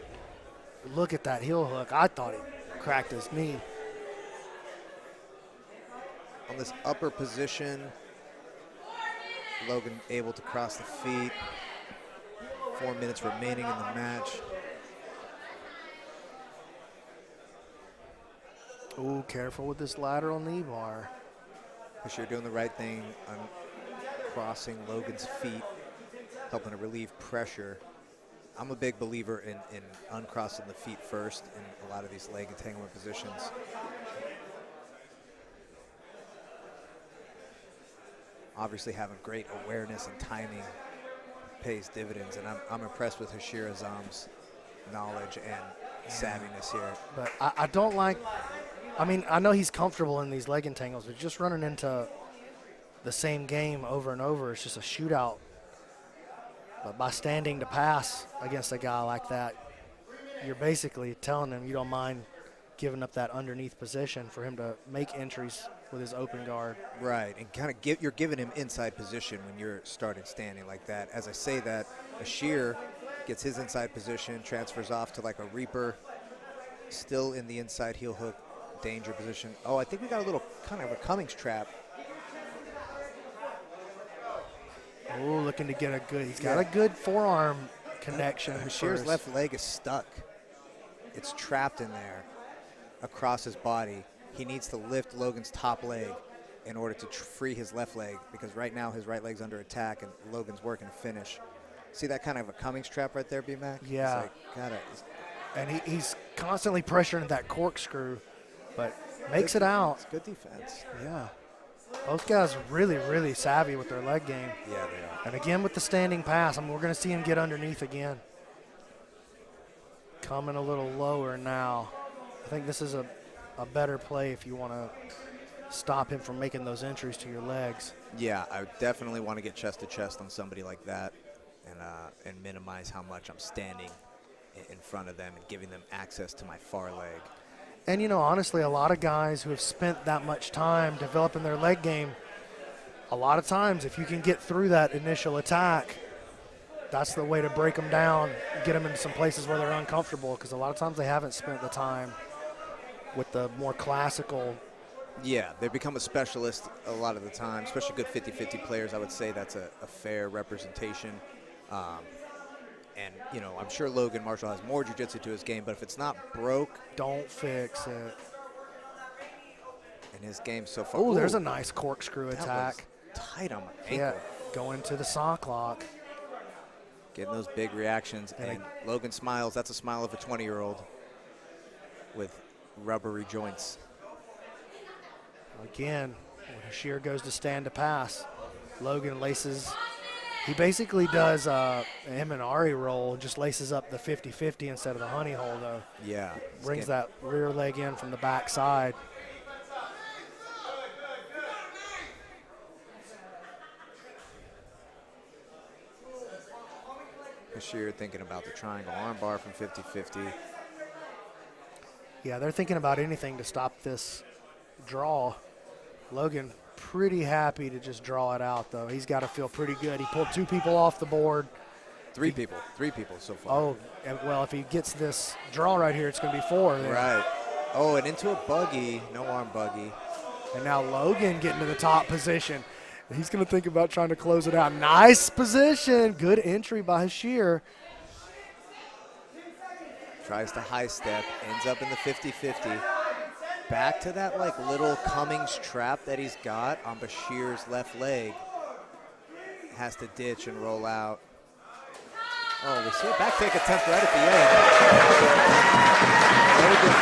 look at that heel hook. I thought he cracked his knee. On this upper position, Logan able to cross the feet. 4 minutes remaining in the match. Ooh, careful with this lateral knee bar. Hashir doing the right thing on crossing Logan's feet, helping to relieve pressure. I'm a big believer in uncrossing the feet first in a lot of these leg entanglement positions. Obviously having great awareness and timing pays dividends, and I'm impressed with Hashir Azam's knowledge and savviness here. But I don't like, I mean, I know he's comfortable in these leg entangles, but just running into the same game over and over, it's just a shootout. But by standing to pass against a guy like that, you're basically telling him you don't mind giving up that underneath position for him to make entries with his open guard. Right, and kind of you're giving him inside position when you're starting standing like that. As I say that, Hashir gets his inside position, transfers off to like a Reaper, still in the inside heel hook danger position. Oh, I think we got a little kind of a Cummings trap. Oh, looking to get a good, he's got a good forearm connection. Hashir's left leg is stuck. It's trapped in there across his body. He needs to lift Logan's top leg in order to free his left leg, because right now his right leg's under attack and Logan's working to finish. See that kind of a Cummings trap right there, B-Mac? Yeah. And he's constantly pressuring that corkscrew, but makes it out. It's good defense. Yeah. Both guys really, really savvy with their leg game. Yeah, they are. And again with the standing pass, I mean, we're going to see him get underneath again. Coming a little lower now. I think this is a better play if you want to stop him from making those entries to your legs. Yeah, I would definitely want to get chest to chest on somebody like that and minimize how much I'm standing in front of them and giving them access to my far leg. And, you know, honestly, a lot of guys who have spent that much time developing their leg game, a lot of times if you can get through that initial attack, that's the way to break them down, get them into some places where they're uncomfortable, because a lot of times they haven't spent the time with the more classical. Yeah, they become a specialist a lot of the time, especially good 50-50 players. I would say that's a fair representation. And, you know, I'm sure Logan Marshall has more jiu-jitsu to his game, but if it's not broke, don't fix it. And his game so far. Oh, there's a nice corkscrew attack. Tight on my ankle. Yeah, going to the sock lock. Getting those big reactions, and Logan smiles. That's a smile of a 20-year-old with rubbery joints. Again, when Hashir goes to stand to pass, Logan laces. He basically does him and Ari roll, just laces up the 50-50 instead of the honey hole, though. Yeah. Brings that rear leg in from the back side. Hashir thinking about the triangle armbar from 50-50. Yeah, they're thinking about anything to stop this draw. Logan pretty happy to just draw it out, though. He's got to feel pretty good. He pulled two people off the board, Three people so far. Oh, well, if he gets this draw right here, it's going to be 4. Then. Right. Oh, and into a buggy, no arm buggy. And now Logan getting to the top position. He's going to think about trying to close it out. Nice position. Good entry by Hashir. Tries to high step, ends up in the 50-50. Back to that like little Cummings trap that he's got on Bashir's left leg. Has to ditch and roll out. Oh, we see a back take attempt right at the end. Very good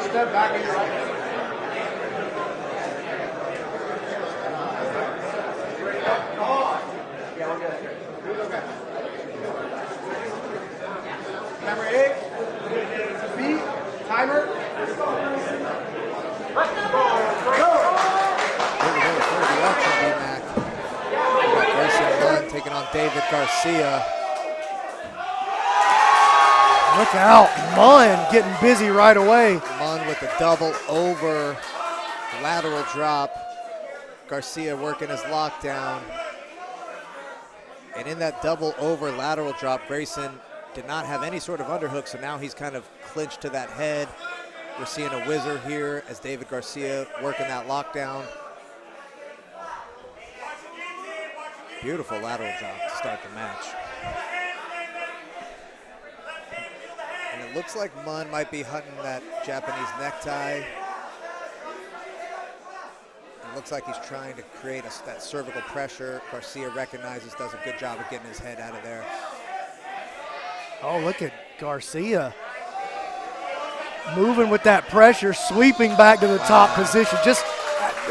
Step back and you're right. Yeah, we're good. Okay. Number 8. Beat. Timer. Grayson taking on David Garcia. Look out, Munn getting busy right away. Munn with the double over lateral drop. Garcia working his lockdown. And in that double over lateral drop, Grayson did not have any sort of underhook, so now he's kind of clinched to that head. We're seeing a whizzer here as David Garcia working that lockdown. Beautiful lateral drop to start the match. And it looks like Munn might be hunting that Japanese necktie. It looks like he's trying to create that cervical pressure. Garcia recognizes, does a good job of getting his head out of there. Oh, look at Garcia. Moving with that pressure, sweeping back to the top position. Just,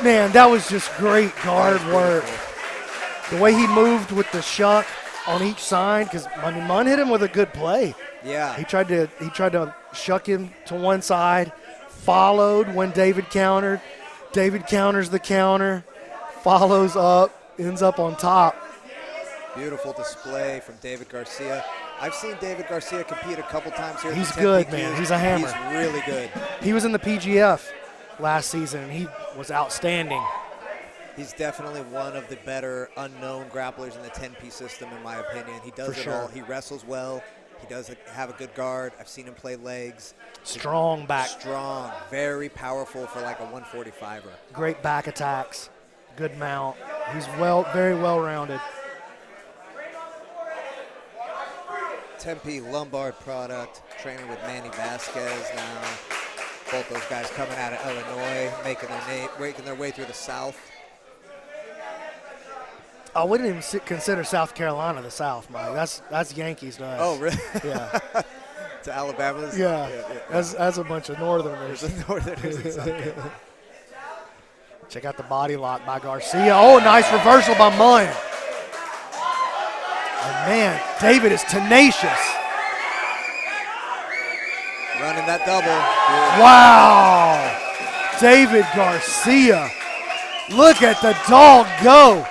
man, that was just great guard work. The way he moved with the shuck on each side, because Munn hit him with a good play. Yeah. He tried to shuck him to one side, followed when David countered. David counters the counter, follows up, ends up on top. Beautiful display from David Garcia. I've seen David Garcia compete a couple times here. He's good, man. He's a hammer. He's really good. He was in the PGF last season, and he was outstanding. He's definitely one of the better unknown grapplers in the 10-piece system, in my opinion. He does it all. He wrestles well. He does have a good guard. I've seen him play legs. Strong back. Strong. Very powerful for like a 145er. Great back attacks. Good mount. He's very well-rounded. Tempe Lombard product. Training with Manny Vasquez now. Both those guys coming out of Illinois, making their way through the South. I wouldn't even consider South Carolina the South, Mike. That's Yankees to us. Oh, really? Yeah. To Alabama's? Yeah. That's a bunch of Northerners. Northerners in South Carolina. Check out the body lock by Garcia. Oh, nice reversal by Munn. And man, David is tenacious. Running that double. Wow. David Garcia. Look at the dog go.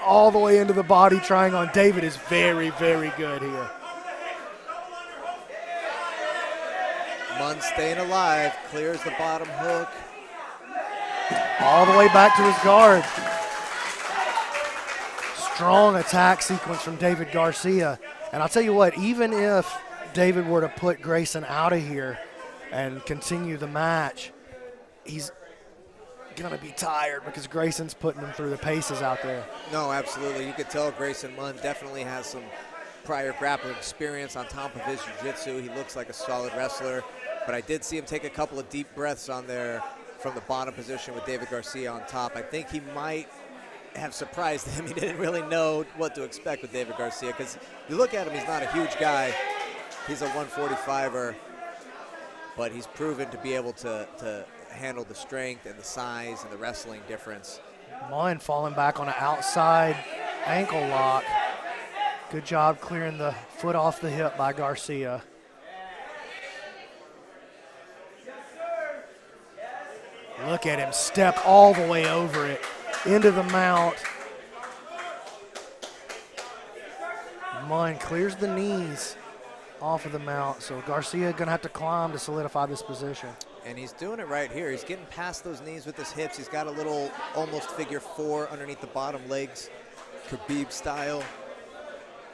All the way into the body, trying on David is very, very good here. Munn staying alive, clears the bottom hook. All the way back to his guard. Strong attack sequence from David Garcia. And I'll tell you what, even if David were to put Grayson out of here and continue the match, he's going to be tired because Grayson's putting him through the paces out there. No, absolutely. You could tell Grayson Munn definitely has some prior grappling experience on top of his jiu-jitsu. He looks like a solid wrestler, but I did see him take a couple of deep breaths on there from the bottom position with David Garcia on top. I think he might have surprised him. He didn't really know what to expect with David Garcia, because you look at him, he's not a huge guy. He's a 145er, but he's proven to be able to handle the strength and the size and the wrestling difference. Munn falling back on an outside ankle lock. Good job clearing the foot off the hip by Garcia. Look at him step all the way over it into the mount. Munn clears the knees off of the mount, so Garcia gonna have to climb to solidify this position. And he's doing it right here. He's getting past those knees with his hips. He's got a little almost figure 4 underneath the bottom legs, Khabib style.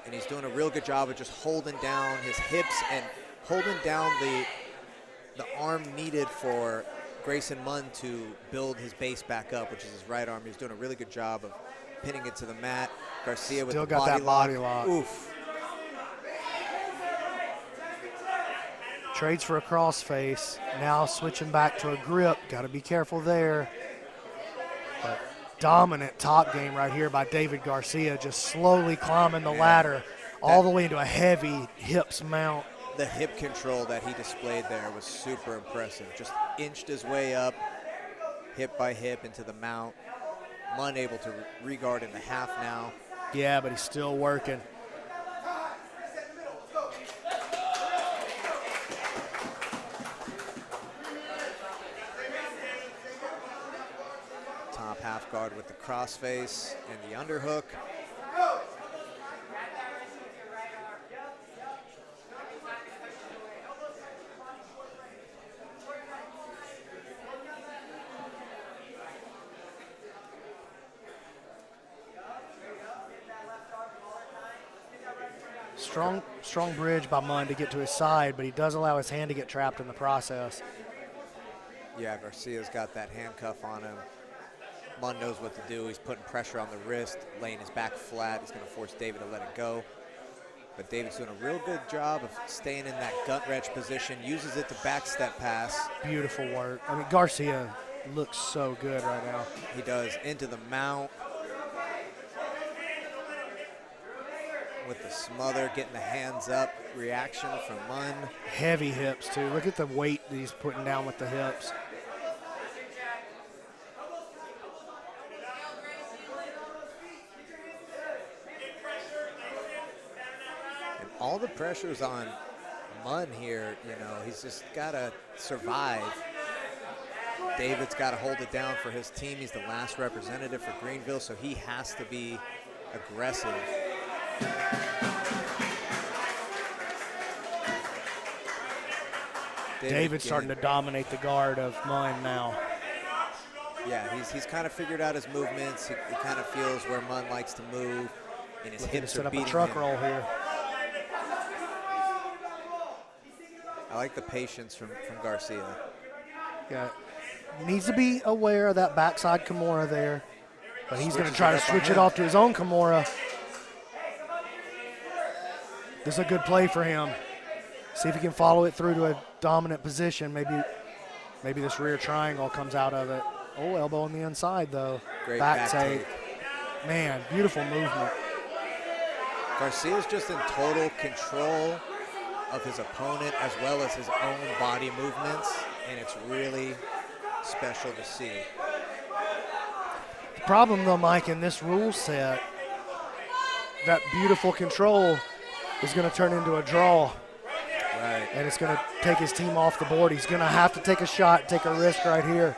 And he's doing a real good job of just holding down his hips and holding down the arm needed for Grayson Munn to build his base back up, which is his right arm. He's doing a really good job of pinning it to the mat. Garcia with Still the got body that body lock. Oof. Trades for a crossface. Now switching back to a grip. Got to be careful there. But dominant top game right here by David Garcia, just slowly climbing the ladder all the way into a heavy hips mount. The hip control that he displayed there was super impressive. Just inched his way up, hip by hip into the mount. Munn able to regard in the half now. Yeah, but he's still working. Top half guard with the crossface and the underhook. Strong bridge by Munn to get to his side, but he does allow his hand to get trapped in the process. Yeah, Garcia's got that handcuff on him. Munn knows what to do. He's putting pressure on the wrist, laying his back flat. He's going to force David to let it go. But David's doing a real good job of staying in that gut wrench position, uses it to backstep pass. Beautiful work. I mean, Garcia looks so good right now. He does. Into the mount. With the smother, getting the hands up, reaction from Munn. Heavy hips too. Look at the weight that he's putting down with the hips. And all the pressure's on Munn here, you know, he's just gotta survive. David's gotta hold it down for his team. He's the last representative for Greenville, so he has to be aggressive. David's starting to dominate the guard of Munn now. Yeah, he's kind of figured out his movements. He kind of feels where Munn likes to move, and his hips are beating him. Set up a truck roll here. I like the patience from Garcia. Yeah, needs to be aware of that backside Kimura there, but he's going to try to switch it off to his own Kimura. This is a good play for him. See if he can follow it through to a dominant position. Maybe this rear triangle comes out of it. Oh, elbow on the inside though. Great back take. Man, beautiful movement. Garcia's just in total control of his opponent as well as his own body movements, and it's really special to see. The problem though, Mike, in this rule set, that beautiful control is going to turn into a draw. Right. And it's going to take his team off the board. He's going to have to take a shot, take a risk right here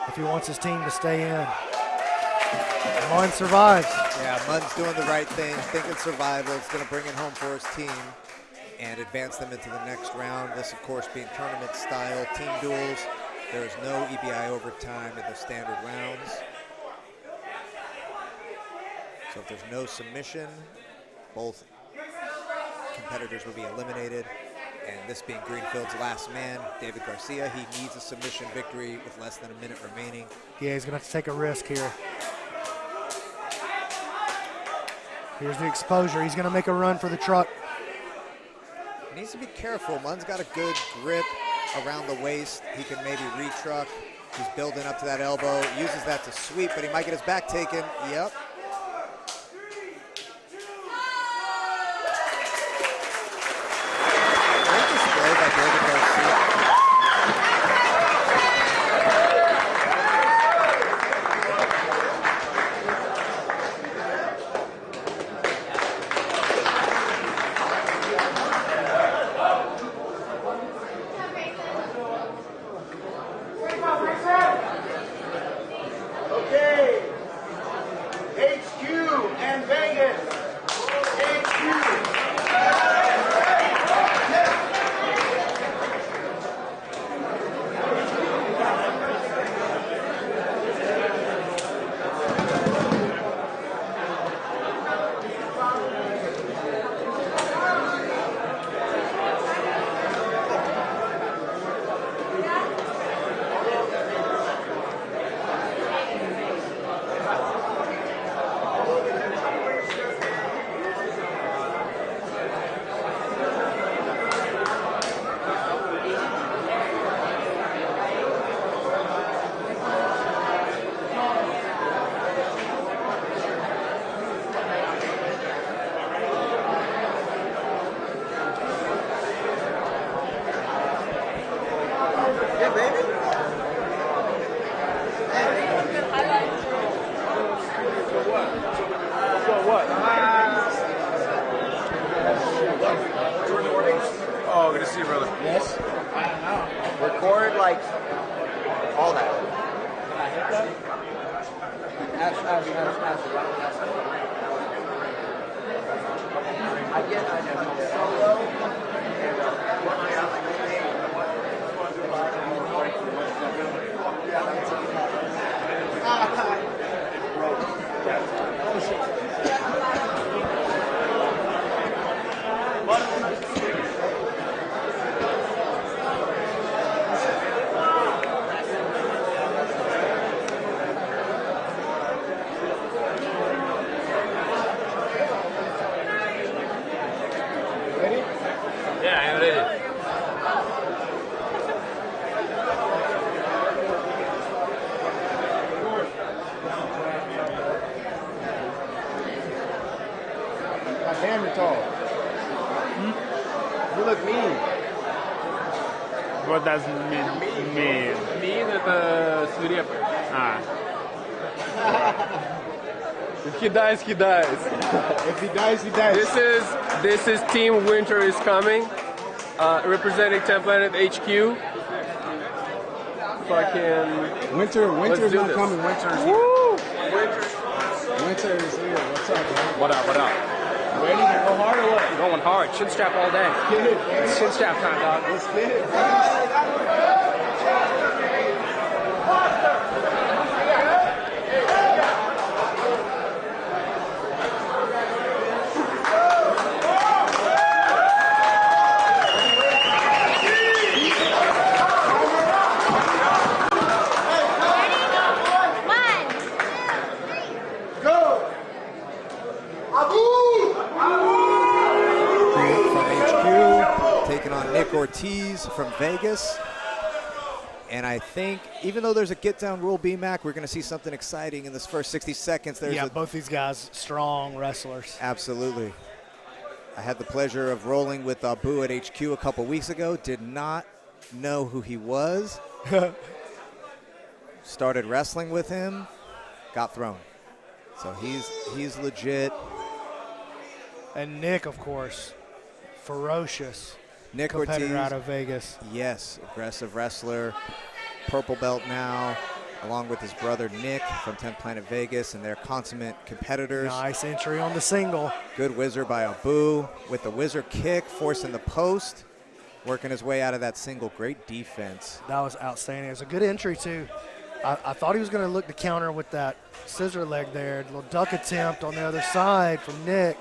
if he wants his team to stay in. Munn survives. Yeah, Munn's doing the right thing, thinking survival. It's going to bring it home for his team and advance them into the next round. This, of course, being tournament-style team duels. There is no EBI overtime in the standard rounds. So if there's no submission, both competitors will be eliminated. And this being Greenfield's last man, David Garcia, he needs a submission victory with less than a minute remaining. Yeah, he's going to have to take a risk here. Here's the exposure. He's going to make a run for the truck. He needs to be careful. Munn's got a good grip around the waist. He can maybe retruck He's building up to that elbow, uses that to sweep, but he might get his back taken. Yep. Great display by David Garcia. Oh, good to see you, brother. Yes? I don't know. Record, like, all that. Can I hit that? Ash. I get solo. Yeah, I'm ready. God damn, you're tall. You look mean. What does mean? Mean это свирепый. If he dies, he dies. If he dies, he dies. This is Team Winter is coming, representing 10 Planet HQ. Fucking Winter's do not this. coming. Winter's here. Woo! Winter is here. What's up, man? What up? Ready to go hard or what? Going hard. Chin strap all day. Get it, man. Chin strap time, dog. Let's get it. Ortiz from Vegas. And I think, even though there's a get-down rule, B-Mac, we're going to see something exciting in this first 60 seconds. Both these guys, strong wrestlers. Absolutely. I had the pleasure of rolling with Abu at HQ a couple weeks ago. Did not know who he was. Started wrestling with him. Got thrown. So he's legit. And Nick, of course, ferocious. Nick competitor Ortiz, out of Vegas. Yes, aggressive wrestler, purple belt now, along with his brother Nick from 10th Planet Vegas, and they're consummate competitors. Nice entry on the single. Good whizzer by Abu with the whizzer kick, forcing the post, working his way out of that single. Great defense. That was outstanding. It was a good entry, too. I thought he was going to look to counter with that scissor leg there. A little duck attempt on the other side from Nick.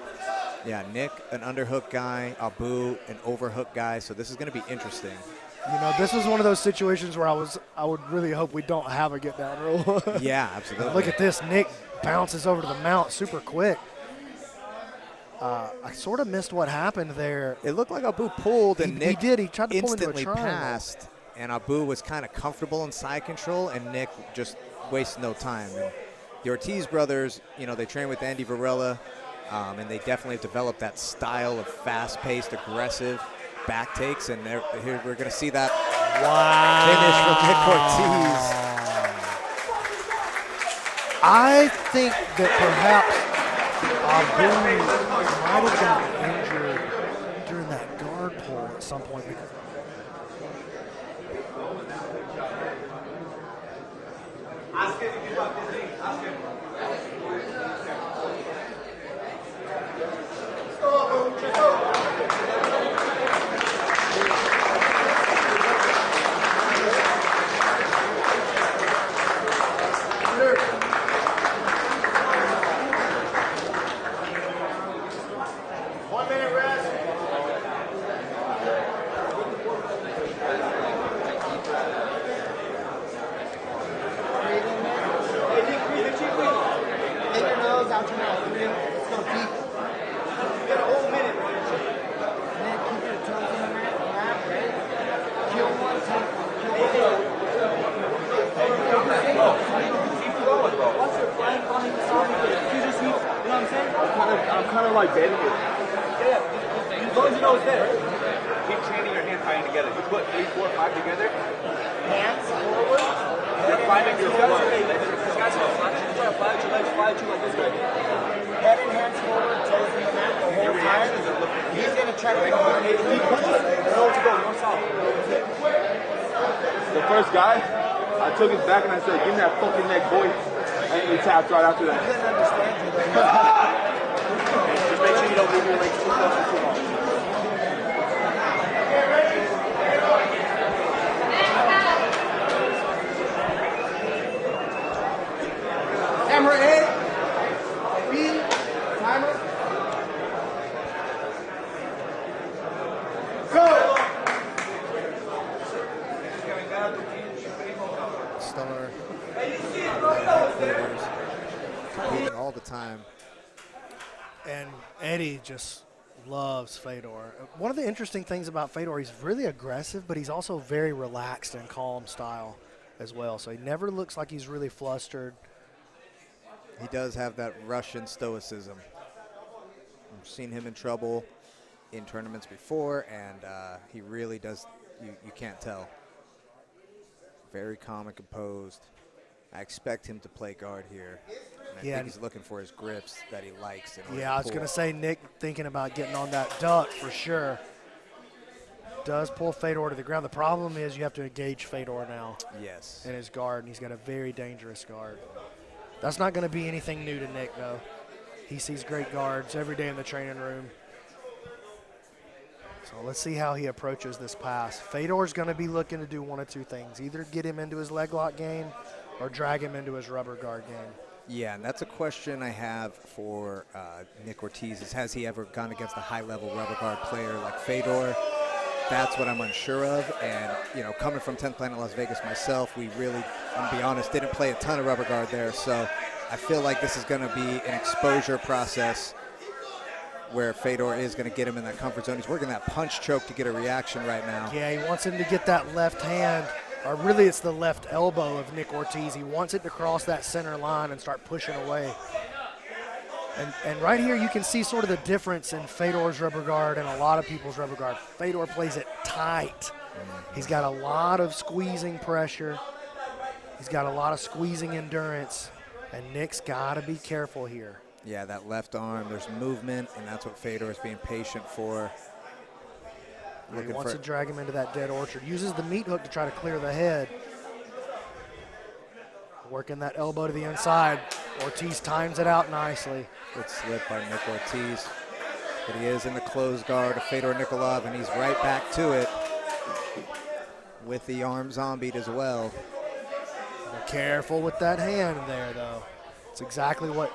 Yeah, Nick, an underhook guy, Abu, an overhook guy, so this is going to be interesting. You know, this was one of those situations where I would really hope we don't have a get-down rule. Yeah, absolutely. Look at this. Nick bounces over to the mount super quick. I sort of missed what happened there. It looked like Abu pulled, and Nick he did. He tried to pull into a instantly triangle. passed and Abu was kind of comfortable in side control, and Nick just wasted no time. And the Ortiz brothers, you know, they train with Andy Varela, and they definitely have developed that style of fast-paced, aggressive back takes, and here we're going to see that finish from Nick Ortiz. I think that perhaps Abu might have gotten injured during that guard pull at some point. I'm kind of like bending it. Yeah, as long as you know it's there. Keep training your hands tying together. You put 3, 4, 5 together. Hands forward. You're finding your foot. This guy's going to fly. You're trying to fly with your legs, fly with you like this guy. Head and hands forward, toes in the mat the whole time. He's going to try to make a move. If he pushes, you know where to go, north south. The first guy, I took his back and I said, give me that fucking neck, boy. And he tapped right after that. He doesn't understand you, just make sure you don't leave your legs too close or too long. Camera A, B, timer. Go! Star. Competing all the time. And Eddie just loves Fedor. One of the interesting things about Fedor, he's really aggressive, but he's also very relaxed and calm style as well. So he never looks like he's really flustered. He does have that Russian stoicism. I've seen him in trouble in tournaments before, and he really does, you can't tell. Very calm and composed. I expect him to play guard here. And I think he's looking for his grips that he likes. Yeah, I was going to say, Nick thinking about getting on that duck for sure. Does pull Fedor to the ground. The problem is you have to engage Fedor now. Yes. In his guard, and he's got a very dangerous guard. That's not going to be anything new to Nick, though. He sees great guards every day in the training room. So let's see how he approaches this pass. Fedor's going to be looking to do one of two things. Either get him into his leg lock game or drag him into his rubber guard game. Yeah, and that's a question I have for Nick Ortiz is, has he ever gone against a high-level rubber guard player like Fedor? That's what I'm unsure of. And, you know, coming from 10th Planet Las Vegas myself, we really, I'm going to be honest, didn't play a ton of rubber guard there. So I feel like this is going to be an exposure process where Fedor is going to get him in that comfort zone. He's working that punch choke to get a reaction right now. Yeah, he wants him to get that left hand, or really it's the left elbow of Nick Ortiz. He wants it to cross that center line and start pushing away. And right here you can see sort of the difference in Fedor's rubber guard and a lot of people's rubber guard. Fedor plays it tight. He's got a lot of squeezing pressure. He's got a lot of squeezing endurance. And Nick's got to be careful here. Yeah, that left arm, there's movement, and that's what Fedor is being patient for. He wants to drag him into that dead orchard. Uses the meat hook to try to clear the head. Working that elbow to the inside. Ortiz times it out nicely. Good slip by Nick Ortiz. But he is in the closed guard of Fedor Nikolov, and he's right back to it with the arm zombied as well. Be careful with that hand there, though. It's exactly what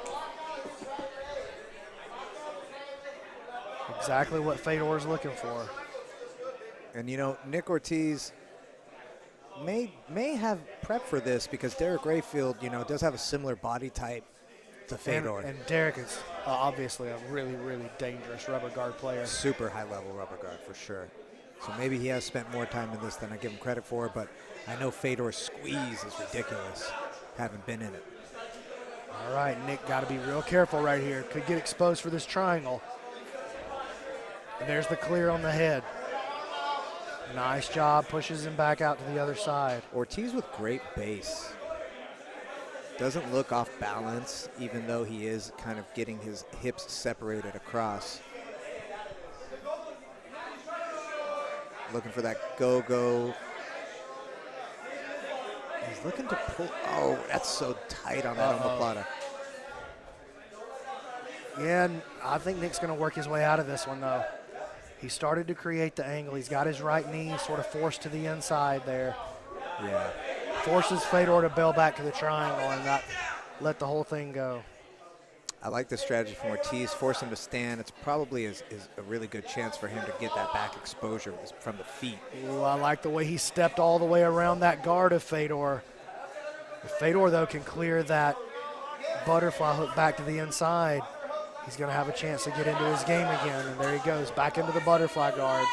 Fedor's looking for. And, you know, Nick Ortiz may have prepped for this because Derek Rayfield, you know, does have a similar body type to Fedor. And Derek is obviously a really, really dangerous rubber guard player. Super high-level rubber guard for sure. So maybe he has spent more time in this than I give him credit for, but I know Fedor's squeeze is ridiculous. Haven't been in it. All right, Nick got to be real careful right here. Could get exposed for this triangle. And there's the clear on the head. Nice job, pushes him back out to the other side. Ortiz with great base. Doesn't look off balance, even though he is kind of getting his hips separated across. Looking for that go-go. He's looking to pull. Oh, that's so tight on that omoplata. Yeah, and I think Nick's going to work his way out of this one, though. He started to create the angle. He's got his right knee sort of forced to the inside there. Yeah. Forces Fedor to bail back to the triangle and not let the whole thing go. I like the strategy from Ortiz. Force him to stand. It's probably is a really good chance for him to get that back exposure from the feet. Ooh, I like the way he stepped all the way around that guard of Fedor. If Fedor, though, can clear that butterfly hook back to the inside, he's going to have a chance to get into his game again. And there he goes, back into the butterfly guard.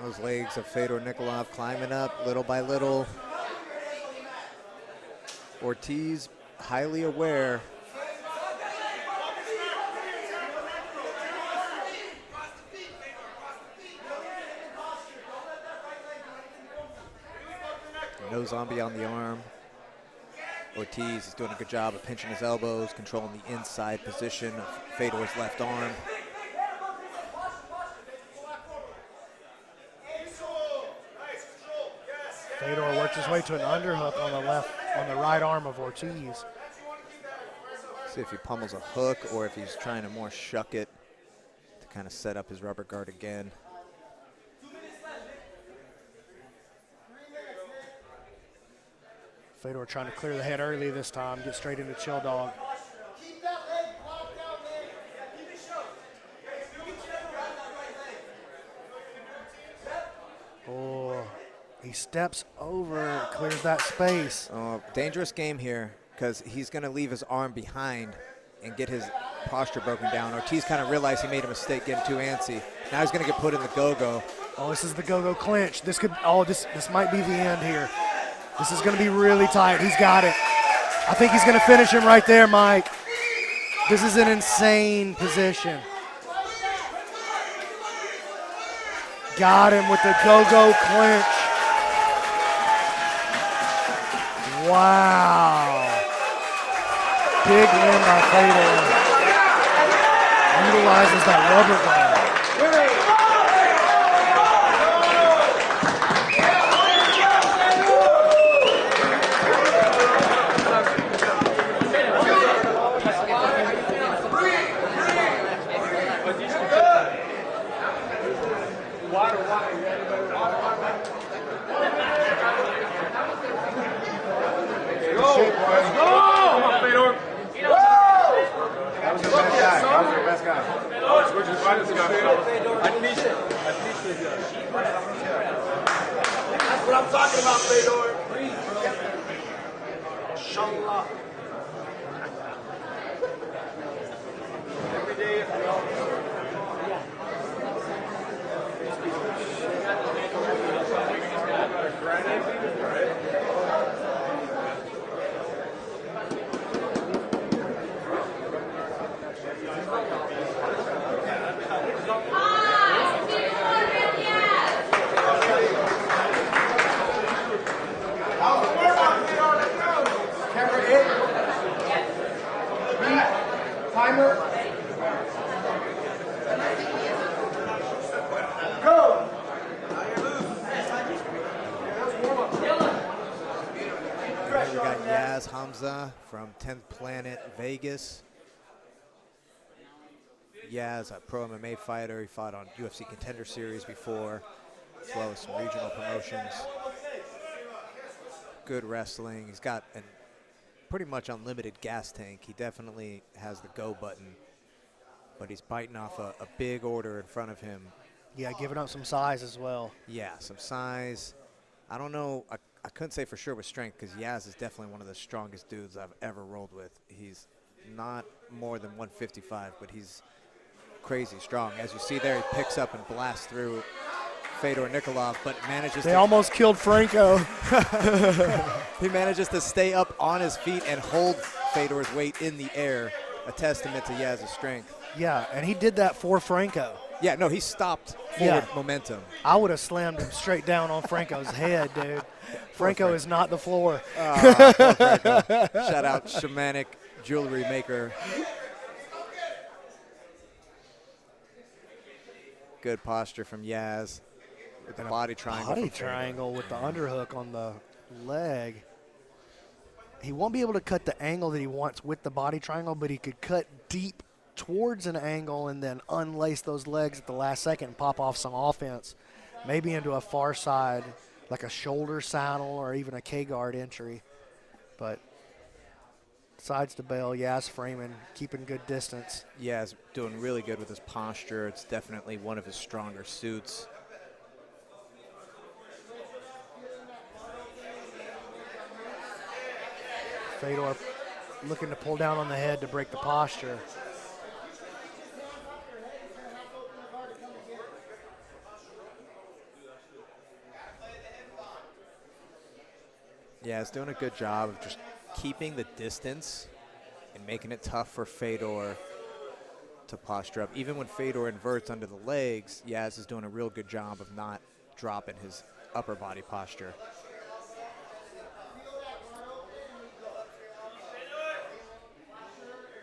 Those legs of Fedor Nikolov climbing up little by little. Ortiz highly aware. No zombie on the arm. Ortiz is doing a good job of pinching his elbows, controlling the inside position of Fedor's left arm. Fedor worked his way to an underhook on the right arm of Ortiz. See if he pummels a hook or if he's trying to more shuck it to kind of set up his rubber guard again. Fedor trying to clear the head early this time, get straight into chill dog. Oh, he steps over, clears that space. Oh, dangerous game here because he's going to leave his arm behind and get his posture broken down. Ortiz kind of realized he made a mistake getting too antsy. Now he's going to get put in the go-go. Oh, this is the go-go clinch. This might be the end here. This is going to be really tight. He's got it. I think he's going to finish him right there, Mike. This is an insane position. Got him with the go-go clinch. Wow. Big win by Fedor. Utilizes that rubber guard. That's what I'm talking about, Fedor. Inshallah. Every day, timer. Go. We got Yaz Hamza from 10th Planet Vegas. Yaz, a pro MMA fighter. He fought on UFC Contender Series before, as well as some regional promotions. Good wrestling. He's got an pretty much unlimited gas tank. He definitely has the go button, but he's biting off a big order in front of him. Yeah, giving up some size as well. Yeah, some size. I don't know. I couldn't say for sure with strength because Yaz is definitely one of the strongest dudes I've ever rolled with. He's not more than 155, but he's crazy strong. As you see there, he picks up and blasts through Fedor Nikolov, but manages They almost killed Franco. He manages to stay up on his feet and hold Fedor's weight in the air, a testament to Yaz's strength. Yeah, and he did that for Franco. Yeah, no, he stopped forward momentum. I would have slammed him straight down on Franco's head, dude. Franco is not the floor. Shout out Shamanic Jewelry Maker. Good posture from Yaz with the body triangle. Body triangle with the underhook on the leg. He won't be able to cut the angle that he wants with the body triangle, but he could cut deep towards an angle and then unlace those legs at the last second and pop off some offense, maybe into a far side, like a shoulder saddle or even a K-guard entry. But sides to bail, Yaz framing, keeping good distance. Yaz doing really good with his posture. It's definitely one of his stronger suits. Fedor looking to pull down on the head to break the posture. Yeah, it's doing a good job of just keeping the distance and making it tough for Fedor to posture up. Even when Fedor inverts under the legs, Yaz is doing a real good job of not dropping his upper body posture.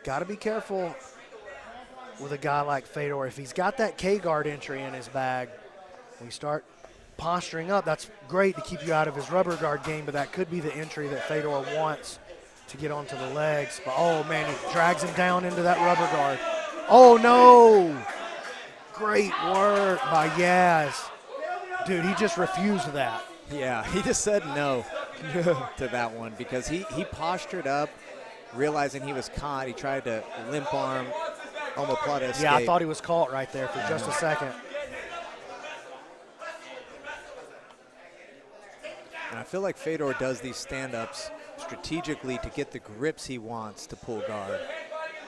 Got to be careful with a guy like Fedor. If he's got that K-guard entry in his bag, when you start posturing up, that's great to keep you out of his rubber guard game, but that could be the entry that Fedor wants to get onto the legs. But, oh, man, he drags him down into that rubber guard. Oh, no. Great work by Yaz. Dude, he just refused that. Yeah, he just said no to that one because he postured up, realizing he was caught. He tried to limp arm omoplata escape. Yeah, I thought he was caught right there for just a second. And I feel like Fedor does these stand-ups strategically to get the grips he wants to pull guard,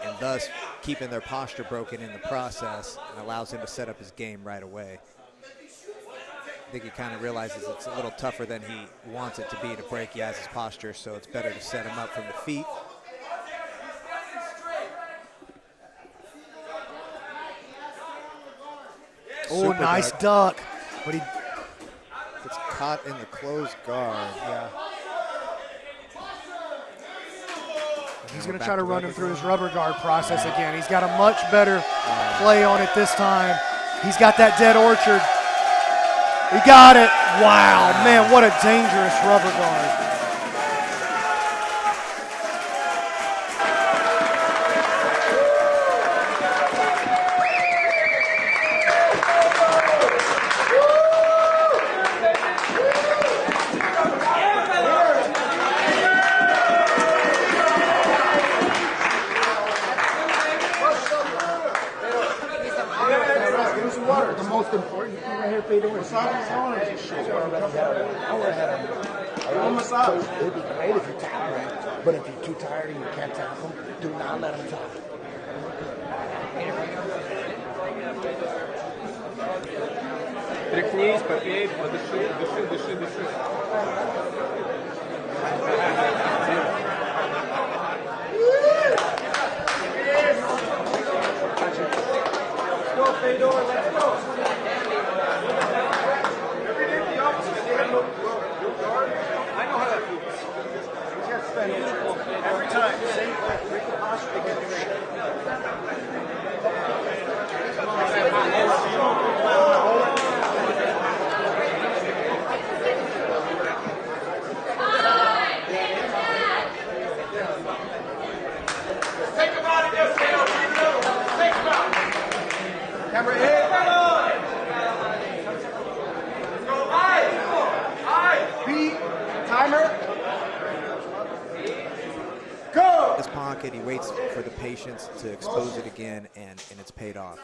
and thus keeping their posture broken in the process, and allows him to set up his game right away. I think he kind of realizes it's a little tougher than he wants it to be to break Yaz's posture, so it's better to set him up from the feet. Oh, nice duck. But he gets caught in the closed guard. Yeah. He's going to try to run him through his rubber guard process again. He's got a much better play on it this time. He's got that dead orchard. He got it. Wow, man, what a dangerous rubber guard. It'd be great if you tackle him, but if you're too tired and you can't tackle him, do not let him tackle. Тряхнись, попей, дыши, дыши. Let's go, Fedor, let's go. Every day the opposite, they have no guard. I know how that feels. You can't spend every time. Same way. Break the posture, they get Take him out of this, Dale. Take him out. Camera in. Timer. Go. His pocket, he waits for the patience to expose it again, and it's paid off.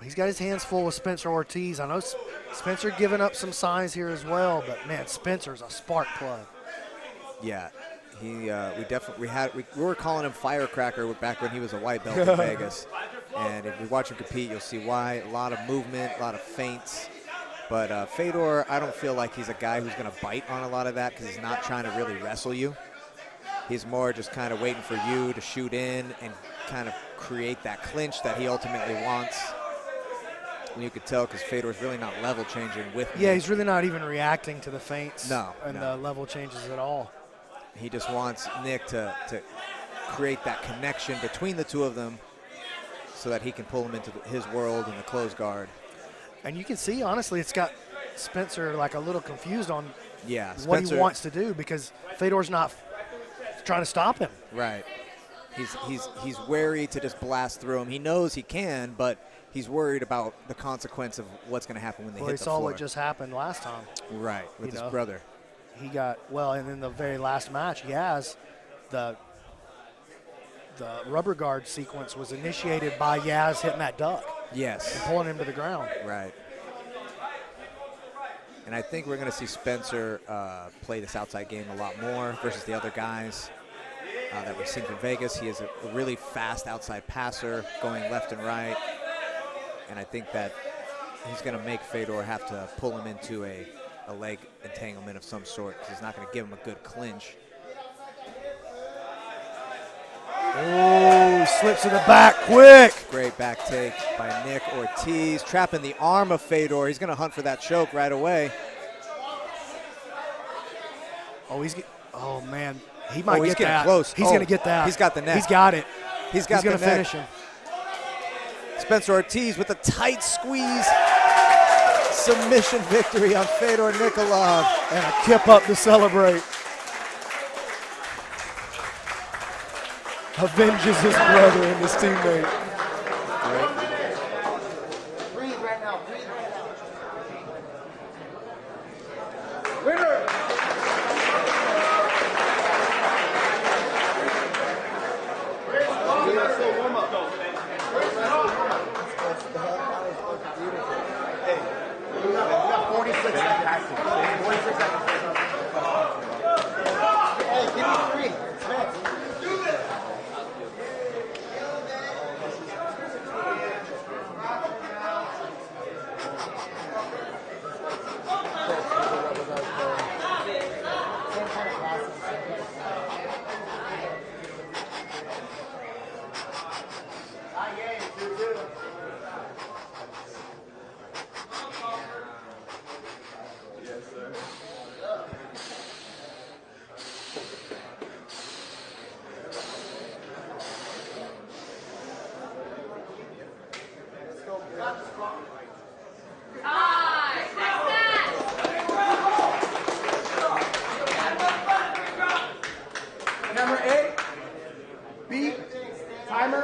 He's got his hands full with Spencer Ortiz. I know Spencer giving up some size here as well, but man, Spencer's a spark plug. Yeah, we were calling him Firecracker back when he was a white belt in Vegas. And if you watch him compete, you'll see why. A lot of movement, a lot of feints. But Fedor, I don't feel like he's a guy who's going to bite on a lot of that because he's not trying to really wrestle you. He's more just kind of waiting for you to shoot in and kind of create that clinch that he ultimately wants. And you could tell because Fedor's really not level changing with Yeah, Nick. he's really not even reacting to the feints and no. the level changes at all. He just wants Nick to create that connection between the two of them so that he can pull him into his world in the closed guard. And you can see, honestly, it's got Spencer like a little confused on what he wants to do because Fedor's not trying to stop him. Right. He's wary to just blast through him. He knows he can, but he's worried about the consequence of what's going to happen when they hit the floor. He saw what just happened last time. Right, with his brother. He got, and in the very last match, Yaz, the rubber guard sequence was initiated by Yaz hitting that duck. Yes. And pulling him to the ground. Right. And I think we're going to see Spencer play this outside game a lot more versus the other guys that we've seen from Vegas. He is a really fast outside passer going left and right. And I think that he's going to make Fedor have to pull him into a leg entanglement of some sort because he's not going to give him a good clinch. Oh, slips to the back quick. Great back take by Nick Ortiz, trapping the arm of Fedor. He's going to hunt for that choke right away. Oh man, he might he's get getting that. Close. He's going to get that. He's got the neck. He's got it. He's going to finish him. Spencer Ortiz with a tight squeeze. Submission victory on Fedor Nikolov. And a kip up to celebrate. Avenges his brother and his teammate. Breathe right now. Winner! Warm up. Hey, you got 46 seconds. 46 seconds. Hey, give me 3. It's next. Number 8. Beat. Timer.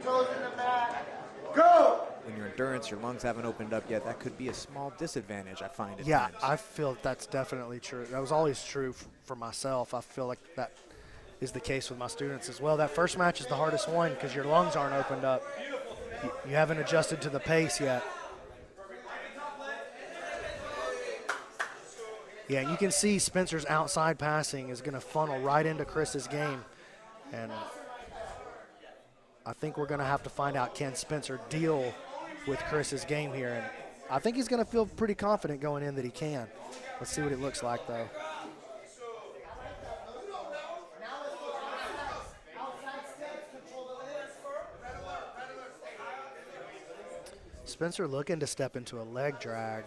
Toes in the back. Go! When your endurance, your lungs haven't opened up yet, that could be a small disadvantage, I find at Yeah, times. I feel that's definitely true. That was always true for myself. I feel like that is the case with my students as well. That first match is the hardest one because your lungs aren't opened up. You haven't adjusted to the pace yet. Yeah, you can see Spencer's outside passing is going to funnel right into Chris's game. And I think we're going to have to find out, can Spencer deal with Chris's game here? And I think he's going to feel pretty confident going in that he can. Let's see what it looks like, though. Spencer looking to step into a leg drag.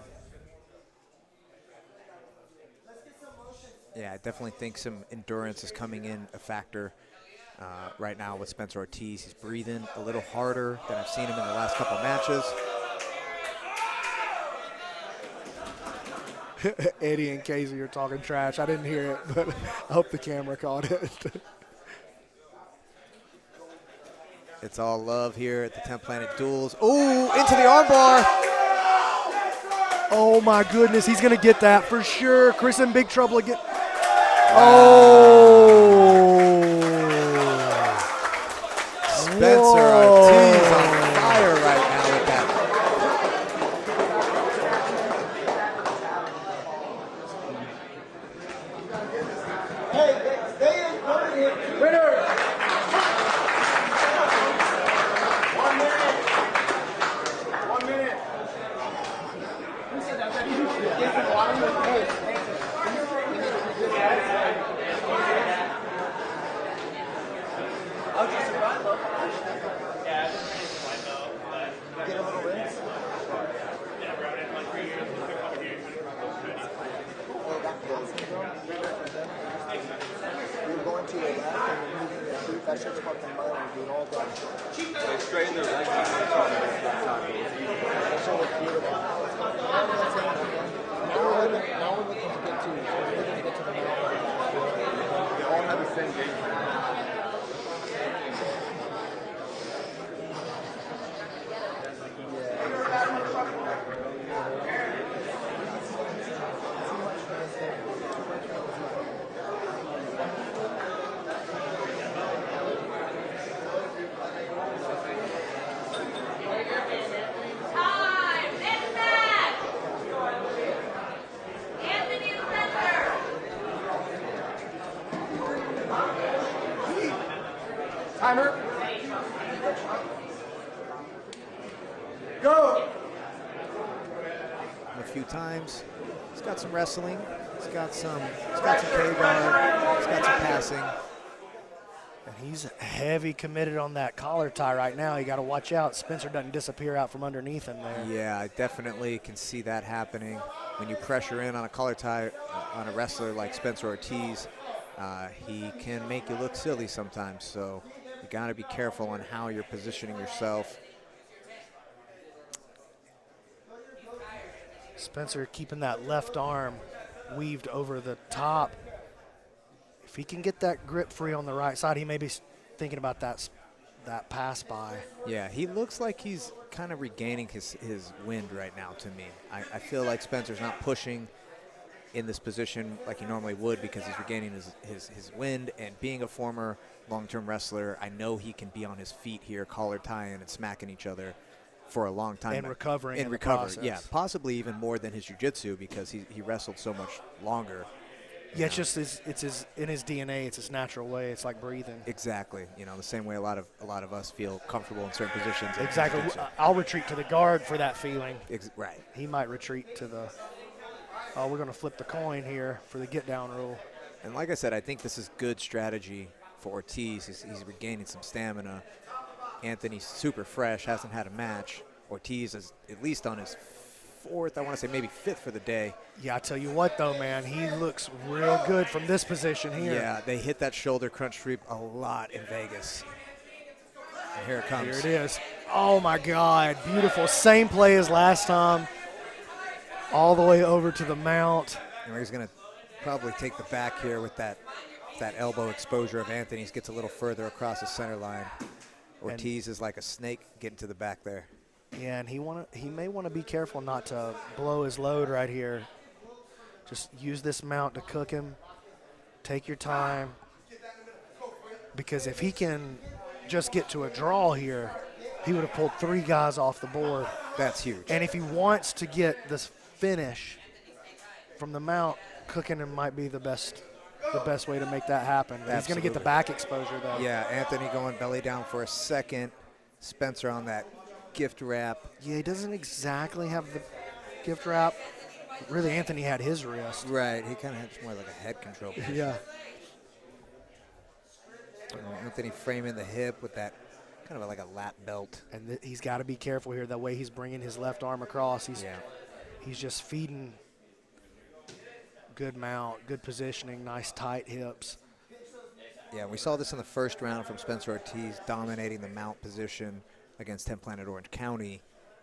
Yeah, I definitely think some endurance is coming in a factor right now with Spencer Ortiz. He's breathing a little harder than I've seen him in the last couple matches. Eddie and Casey are talking trash. I didn't hear it, but I hope the camera caught it. It's all love here at the 10 Planet Duels. Ooh, into the armbar. Oh my goodness, he's gonna get that for sure. Chris in big trouble again. Oh! Spencer Ortiz on Hey, stay in front of him. Winner! 1 minute. 1 minute. Who said that? Get some water. Hey. How'd you survive though? Yeah, it's pretty slight though, but Get a little rinse. yeah, bro, in like 3 years, it's a couple years. Oh, that passing though. You're going to your left and you're moving your feet. That shit's fucking violent, dude. All done. They straighten their legs out and try to make that time. That shit looks beautiful. Now we're looking to get to. So we're looking to get to the middle. They all have the same game plan. Time! Next match! Anthony in the center! Timer. Go. A few times. He's got some wrestling. He's got some K-guard. He's got some passing. And he's heavy committed on that collar tie right now. You got to watch out. Spencer doesn't disappear out from underneath him there. Yeah, I definitely can see that happening. When you pressure in on a collar tie on a wrestler like Spencer Ortiz, he can make you look silly sometimes. So you got to be careful on how you're positioning yourself. Spencer keeping that left arm weaved over the top. If he can get that grip free on the right side, he may be thinking about that pass by. Yeah, he looks like he's kind of regaining his wind right now to me. I feel like Spencer's not pushing in this position like he normally would because he's regaining his wind, and being a former long-term wrestler, I know he can be on his feet here, collar tying and smacking each other for a long time. And recovering in the recovery, process. yeah, possibly even more than his jiu-jitsu because he wrestled so much longer. Yeah, it's just in his DNA. It's his natural way. It's like breathing. Exactly. You know, the same way a lot of us feel comfortable in certain positions. Exactly. I'll retreat to the guard for that feeling. Right. He might retreat to the. Oh, we're going to flip the coin here for the get down rule. And like I said, I think this is good strategy for Ortiz. He's regaining some stamina. Anthony's super fresh, hasn't had a match. Ortiz is at least on his fourth, I want to say maybe fifth for the day. Yeah, I tell you what, though, man, he looks real good from this position here. Yeah, they hit that shoulder crunch sweep a lot in Vegas. And here it comes. Here it is. Oh, my God. Beautiful. Same play as last time. All the way over to the mount. And he's going to probably take the back here with that elbow exposure of Anthony's. Gets a little further across the center line. Ortiz is like a snake getting to the back there. Yeah, and he may want to be careful not to blow his load right here. Just use this mount to cook him. Take your time. Because if he can just get to a draw here, he would have pulled 3 guys off the board. That's huge. And if he wants to get this finish from the mount, cooking him might be the best way to make that happen. He's going to get the back exposure, though. Yeah, Anthony going belly down for a second. Spencer on that gift wrap. Yeah, he doesn't exactly have the gift wrap. Really, Anthony had his wrist. Right, he kind of had more like a head control position. Yeah. Anthony framing the hip with that kind of like a lap belt. And he's got to be careful here, the way he's bringing his left arm across. He's just feeding good mount, good positioning, nice tight hips. Yeah, we saw this in the first round from Spencer Ortiz dominating the mount position against 10 Planet Orange County.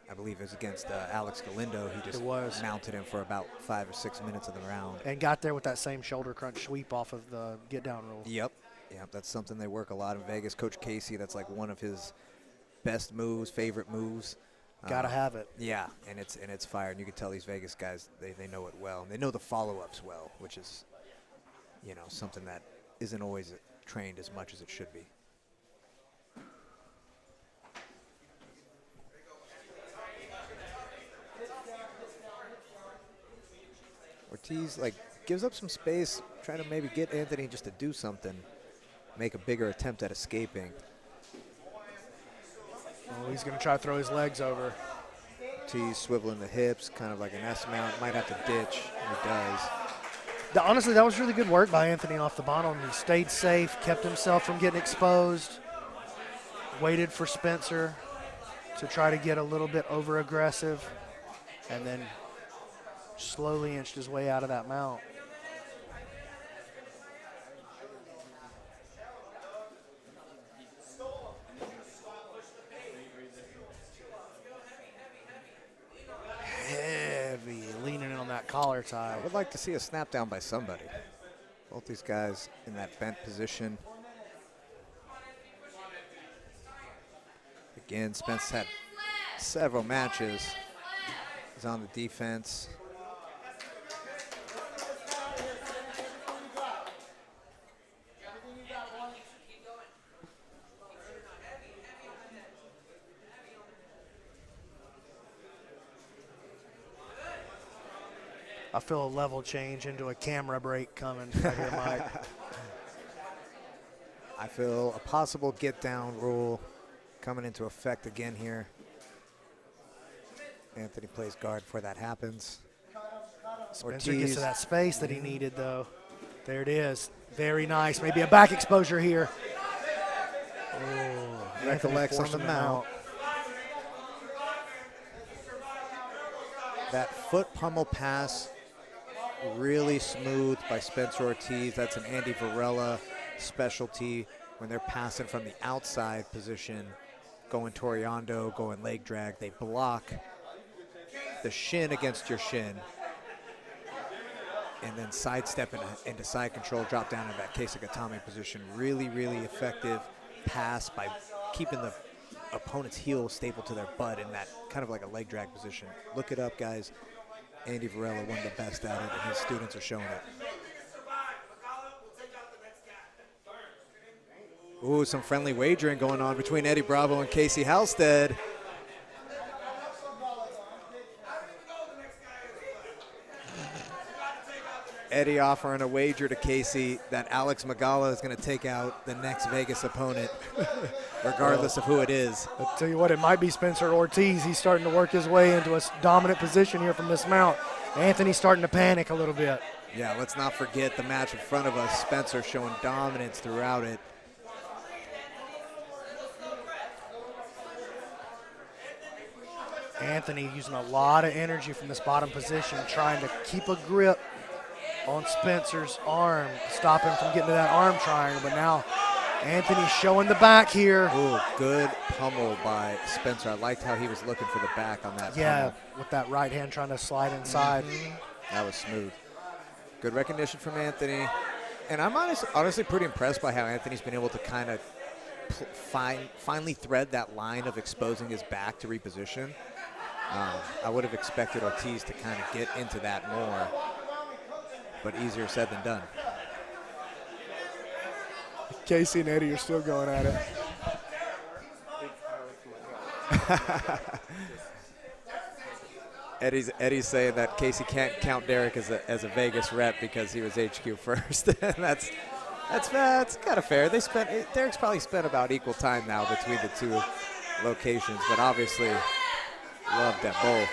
I believe it was against Alex Galindo. He just mounted him for about 5 or 6 minutes of the round. And got there with that same shoulder crunch sweep off of the get down rule. Yep, that's something they work a lot in Vegas. Coach Casey, that's like one of his best moves, favorite moves. Gotta have it. Yeah, and it's fire. And you can tell these Vegas guys, they know it well. And they know the follow-ups well, which is, something that isn't always trained as much as it should be. Ortiz, like, gives up some space, trying to maybe get Anthony just to do something, make a bigger attempt at escaping. Oh, he's going to try to throw his legs over. Ortiz swiveling the hips, kind of like an S mount. Might have to ditch, and he does. Honestly, that was really good work by Anthony off the bottom. He stayed safe, kept himself from getting exposed, waited for Spencer to try to get a little bit over-aggressive, and then slowly inched his way out of that mount. Heavy, leaning in on that collar tie. I would like to see a snap down by somebody. Both these guys in that bent position. Again, Spence had several matches. He's on the defense. I feel a level change into a camera break coming right here, Mike. I feel a possible get down rule coming into effect again here. Anthony plays guard before that happens. Spencer gets to that space that he needed, though. There it is. Very nice. Maybe a back exposure here. Oh, Recollects on the mount. That foot pummel pass, really smooth by Spencer Ortiz. That's an Andy Varela specialty when they're passing from the outside position, going Toriando, going leg drag. They block the shin against your shin and then sidestep into side control, drop down in that Keisugatame position. Really, really effective pass by keeping the opponent's heel stapled to their butt in that kind of like a leg drag position. Look it up, guys. Andy Varela, one of the best at it, and his students are showing it. Ooh, some friendly wagering going on between Eddie Bravo and Casey Halstead. Eddie offering a wager to Casey that Alex Magala is going to take out the next Vegas opponent, regardless of who it is. I'll tell you what, it might be Spencer Ortiz. He's starting to work his way into a dominant position here from this mount. Anthony's starting to panic a little bit. Yeah, let's not forget the match in front of us. Spencer showing dominance throughout it. Anthony using a lot of energy from this bottom position, trying to keep a grip on Spencer's arm, stop him from getting to that arm triangle, but now Anthony's showing the back here. Ooh, good pummel by Spencer. I liked how he was looking for the back on that pummel. With that right hand trying to slide inside. That was smooth. Good recognition from Anthony. And I'm honestly pretty impressed by how Anthony's been able to kind of finally thread that line of exposing his back to reposition. I would have expected Ortiz to kind of get into that more, but easier said than done. Casey and Eddie are still going at it. Eddie's saying that Casey can't count Derek as a Vegas rep because he was HQ first. And that's kind of fair. Derek's probably spent about equal time now between the two locations, but obviously loved at both.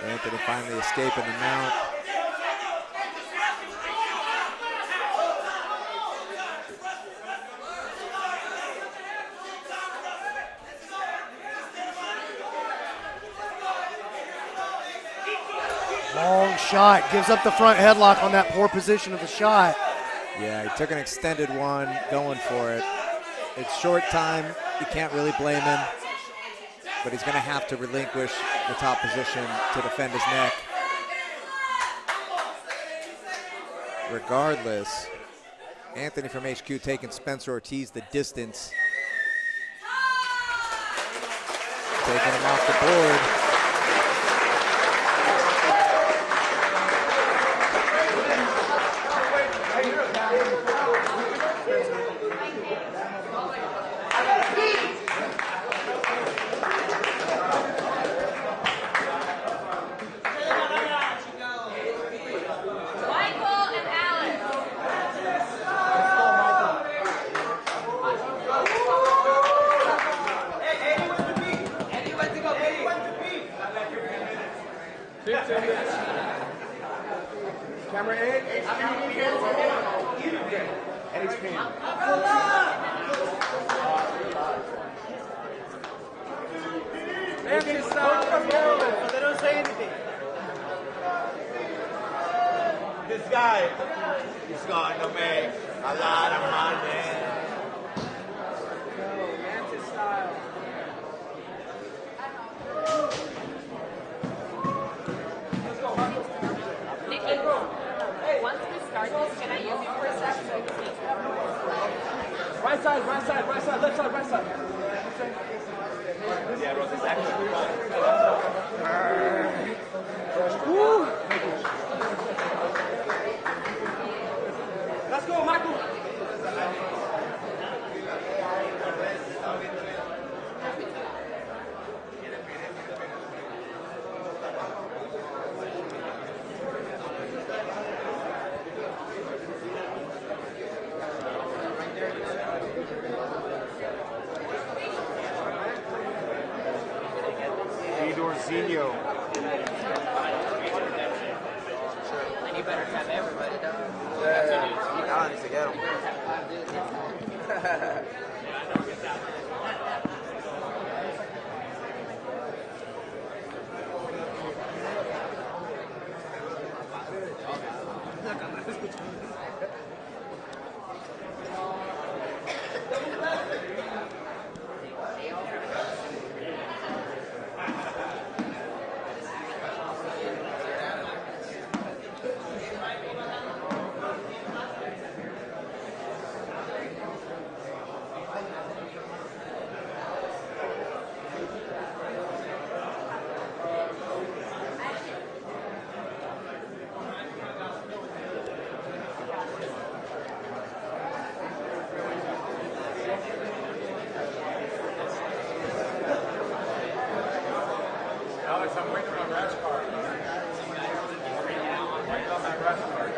Anthony finally escaping the mount. Long shot, gives up the front headlock on that poor position of the shot. Yeah, he took an extended one, going for it. It's short time, you can't really blame him, but he's gonna have to relinquish the top position to defend his neck. Regardless, Anthony from HQ taking Spencer Ortiz the distance. Taking him off the board. And he's pinned. Mantis style, so they don't say anything. This guy is going to make a lot of money. Mantis style. Nikki, once we start this, can I use you for a second? Right side, left side, right side. Yeah, Rose, exactly. Woo! Let's go, Michael. Dorzinho. And you better have everybody done. Yeah, I need to get him. Alex, I'm waiting on that card. Waiting on that rest card.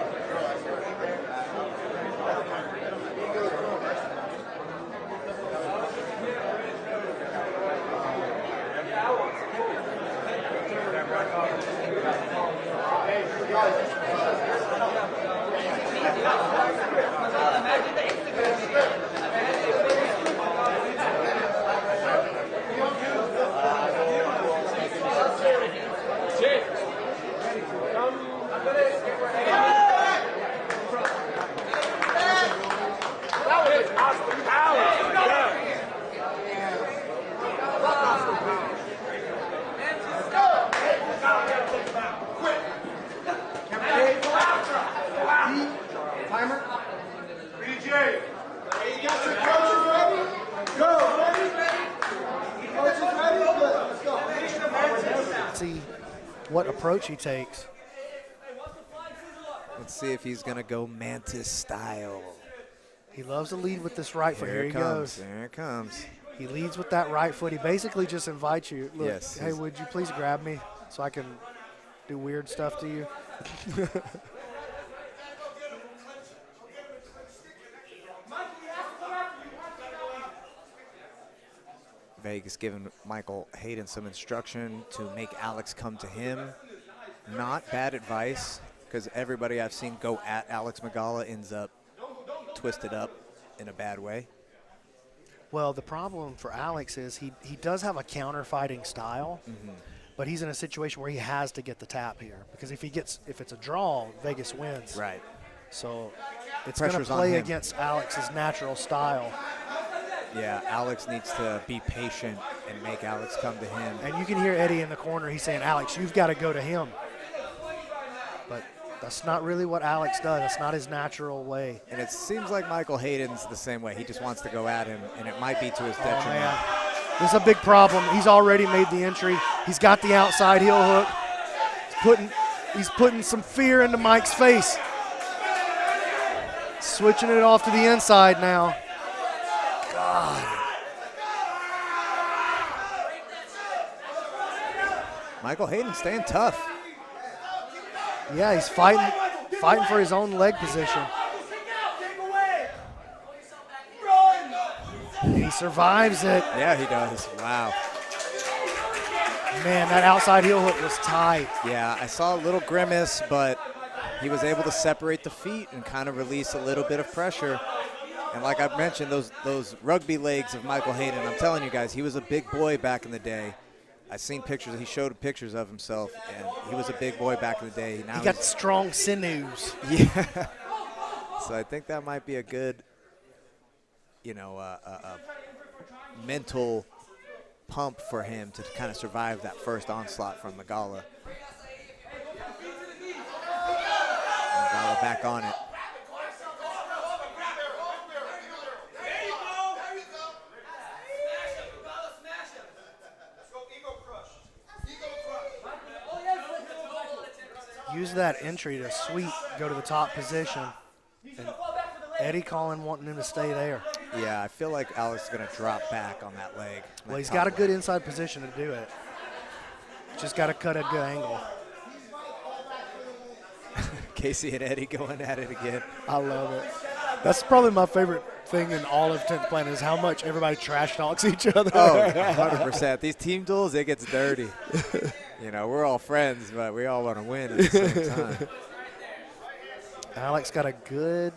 Timer. BJ! You got your coaches ready? Go. Ready? Coaches ready? Good. Let's go. See what approach he takes. Let's see if he's going to go Mantis style. He loves to lead with this right foot. Here he comes. goes. There it comes. He leads with that right foot. He basically just invites you. Look, Yes. hey, would you please grab me so I can do weird stuff to you? Vegas giving Michael Hayden some instruction to make Alex come to him. Not bad advice, because everybody I've seen go at Alex Magala ends up twisted up in a bad way. Well, the problem for Alex is he does have a counter-fighting style, but he's in a situation where he has to get the tap here, because if it's a draw, Vegas wins. Right. So it's going to Pressure's on play him. against Alex's natural style. Yeah, Alex needs to be patient and make Alex come to him. And you can hear Eddie in the corner. He's saying, Alex, you've got to go to him. But that's not really what Alex does. That's not his natural way. And it seems like Michael Hayden's the same way. He just wants to go at him, and it might be to his detriment. Oh, man. This is a big problem. He's already made the entry. He's got the outside heel hook. He's putting some fear into Mike's face. Switching it off to the inside now. God. Michael Hayden staying tough. Yeah, he's fighting for his own leg position. And he survives it. Yeah, he does. Wow. Man, that outside heel hook was tight. Yeah, I saw a little grimace, but he was able to separate the feet and kind of release a little bit of pressure. And like I mentioned, those rugby legs of Michael Hayden, I'm telling you guys, he was a big boy back in the day. I've seen pictures. He showed pictures of himself, and he was a big boy back in the day. Now he got strong sinews. Yeah. So I think that might be a good, you know, mental pump for him to kind of survive that first onslaught from Magala. Magala back on it. Use that entry to sweep, go to the top position. And Eddie Collin wanting him to stay there. Yeah, I feel like Alex is going to drop back on that leg. Well, he's got a good inside position to do it. Just got to cut a good angle. Casey and Eddie going at it again. I love it. That's probably my favorite thing in all of 10th Planet is how much everybody trash talks each other. Oh, 100%. These team duels, it gets dirty. You know, we're all friends, but we all want to win at the same time. Alex got a good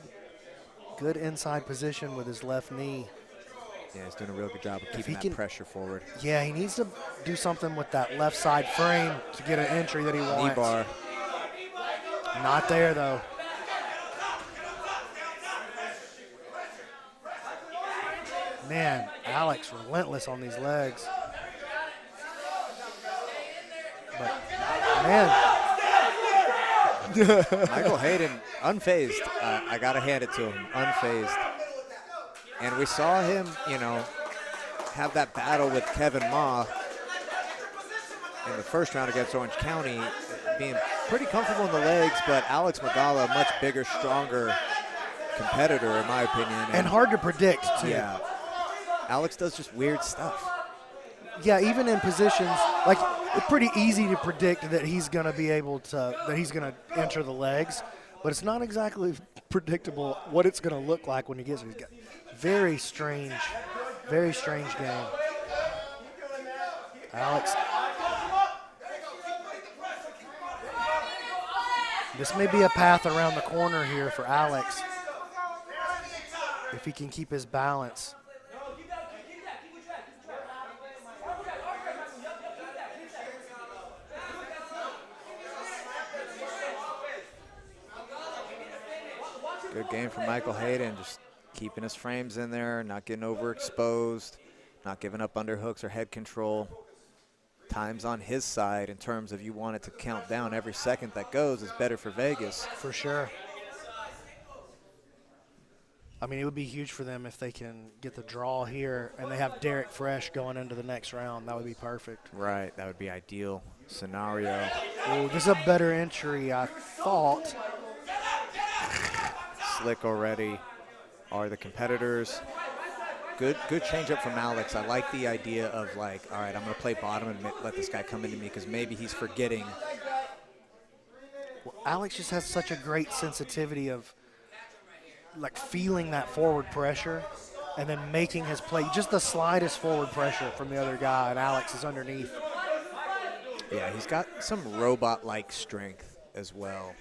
inside position with his left knee. Yeah, he's doing a real good job of keeping that pressure forward. Yeah, he needs to do something with that left side frame to get an entry that he wants. Knee bar. Not there, though. Man, Alex relentless on these legs. But, man. Michael Hayden, unfazed. I got to hand it to him, unfazed. And we saw him, you know, have that battle with Kevin Ma in the first round against Orange County, being pretty comfortable in the legs, but Alex Magala, a much bigger, stronger competitor, in my opinion. And hard to predict, too. Yeah. Alex does just weird stuff. Yeah, even in positions, like, it's pretty easy to predict that he's going to be able to, that he's going to enter the legs, but it's not exactly predictable what it's going to look like when he gets there. He's got very strange game. Alex. This may be a path around the corner here for Alex if he can keep his balance. Good game from Michael Hayden, just keeping his frames in there, not getting overexposed, not giving up underhooks or head control. Time's on his side in terms of you want it to count down. Every second that goes is better for Vegas. For sure. I mean, it would be huge for them if they can get the draw here and they have Derek Fresh going into the next round. That would be perfect. Right, that would be ideal scenario. Oh, this is a better entry, I thought. Slick already are the competitors. Good change-up from Alex. I like the idea of, like, all right, I'm going to play bottom and let this guy come into me because maybe he's forgetting. Well, Alex just has such a great sensitivity of, like, feeling that forward pressure and then making his play. Just the slightest forward pressure from the other guy, and Alex is underneath. Yeah, he's got some robot-like strength as well.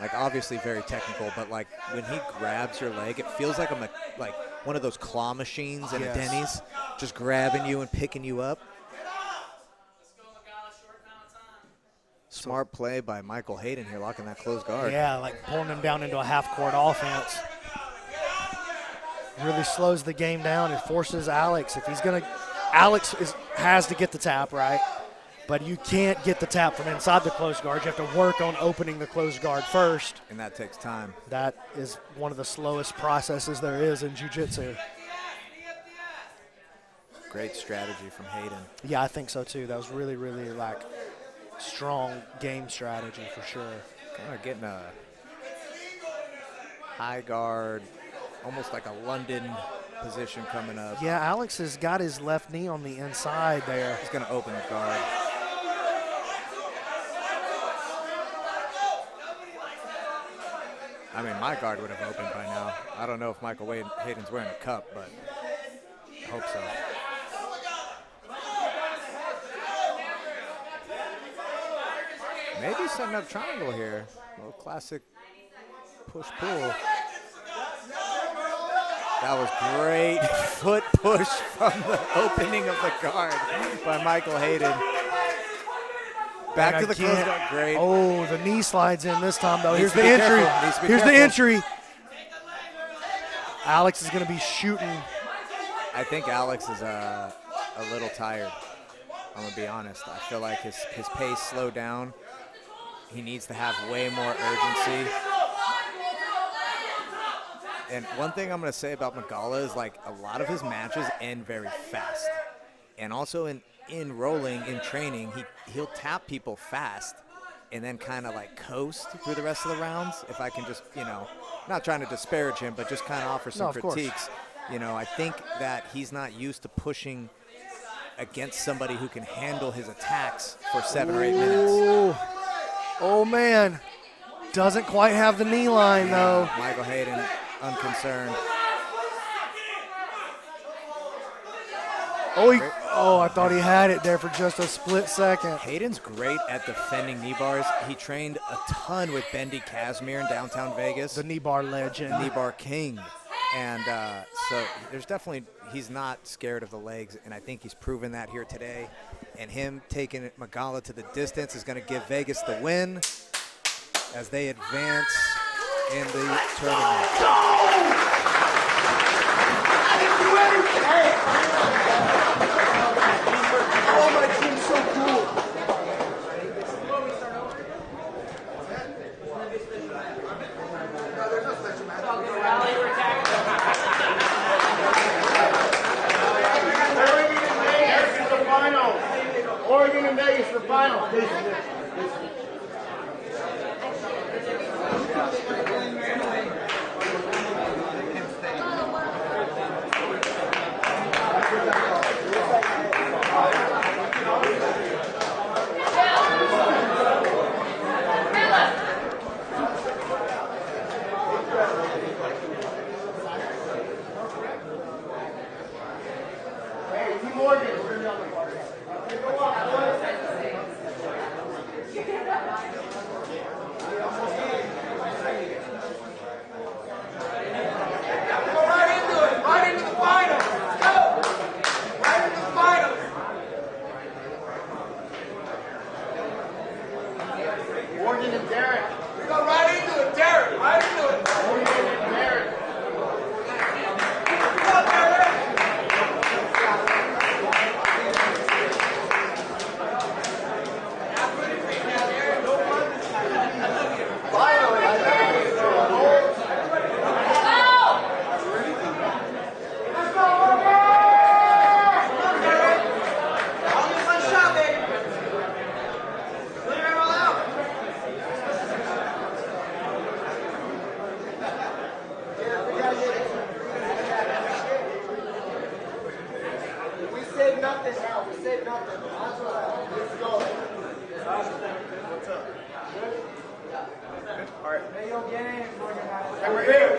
Like, obviously very technical, but, like, when he grabs your leg, it feels like like one of those claw machines in a Denny's, just grabbing you and picking you up. Smart play by Michael Hayden here, locking that closed guard. Yeah, like pulling him down into a half-court offense. Really slows the game down. It forces Alex. If he's going to – Alex has to get the tap, right? But you can't get the tap from inside the closed guard. You have to work on opening the closed guard first. And that takes time. That is one of the slowest processes there is in jiu-jitsu. Great strategy from Hayden. Yeah, I think so too. That was really, really, like, strong game strategy for sure. Kind of getting a high guard, almost like a London position coming up. Yeah, Alex has got his left knee on the inside there. He's going to open the guard. I mean, my guard would have opened by now. I don't know if Michael Hayden's wearing a cup, but I hope so. Maybe setting up triangle here. Oh, classic push-pull. That was great foot push from the opening of the guard by Michael Hayden. Back to the close guard, great. Oh, the knee slides in this time, though. Here's Needs the to be entry. careful. Needs to be Here's the careful. entry. Alex is going to be shooting. I think Alex is a little tired. I'm going to be honest. I feel like his pace slowed down. He needs to have way more urgency. And one thing I'm going to say about Magala is, like, a lot of his matches end very fast. And also in rolling, in training, he'll tap people fast and then kind of, like, coast through the rest of the rounds. If I can just, you know, not trying to disparage him, but just kind of offer some critiques. You know, I think that he's not used to pushing against somebody who can handle his attacks for 7 or 8 minutes. Oh, man. Doesn't quite have the knee line, though. Michael Hayden, unconcerned. Oh, I thought he had it there for just a split second. Hayden's great at defending knee bars. He trained a ton with Bendy Casimir in downtown Vegas. The knee bar legend. Knee bar king. And so there's definitely, he's not scared of the legs, and I think he's proven that here today. And him taking Magala to the distance is going to give Vegas the win as they advance in the tournament. Oh, my team's so cool. Oregon and Vegas for the final. Hey, Team Oregon, we're going to be on the party. Go on, boys. Morgan and Derek. We go right into it, Derek. Right into it. Morgan and Derek. Come on, Derek. Finally, I think it's a whole. Let's go, Morgan! Come on, Derek. I'll get my shot, baby. Clear it all out. We saved nothing now. We saved nothing. Let's go. What's up? Good? Good. All right. Hey, yo, game. Timer here.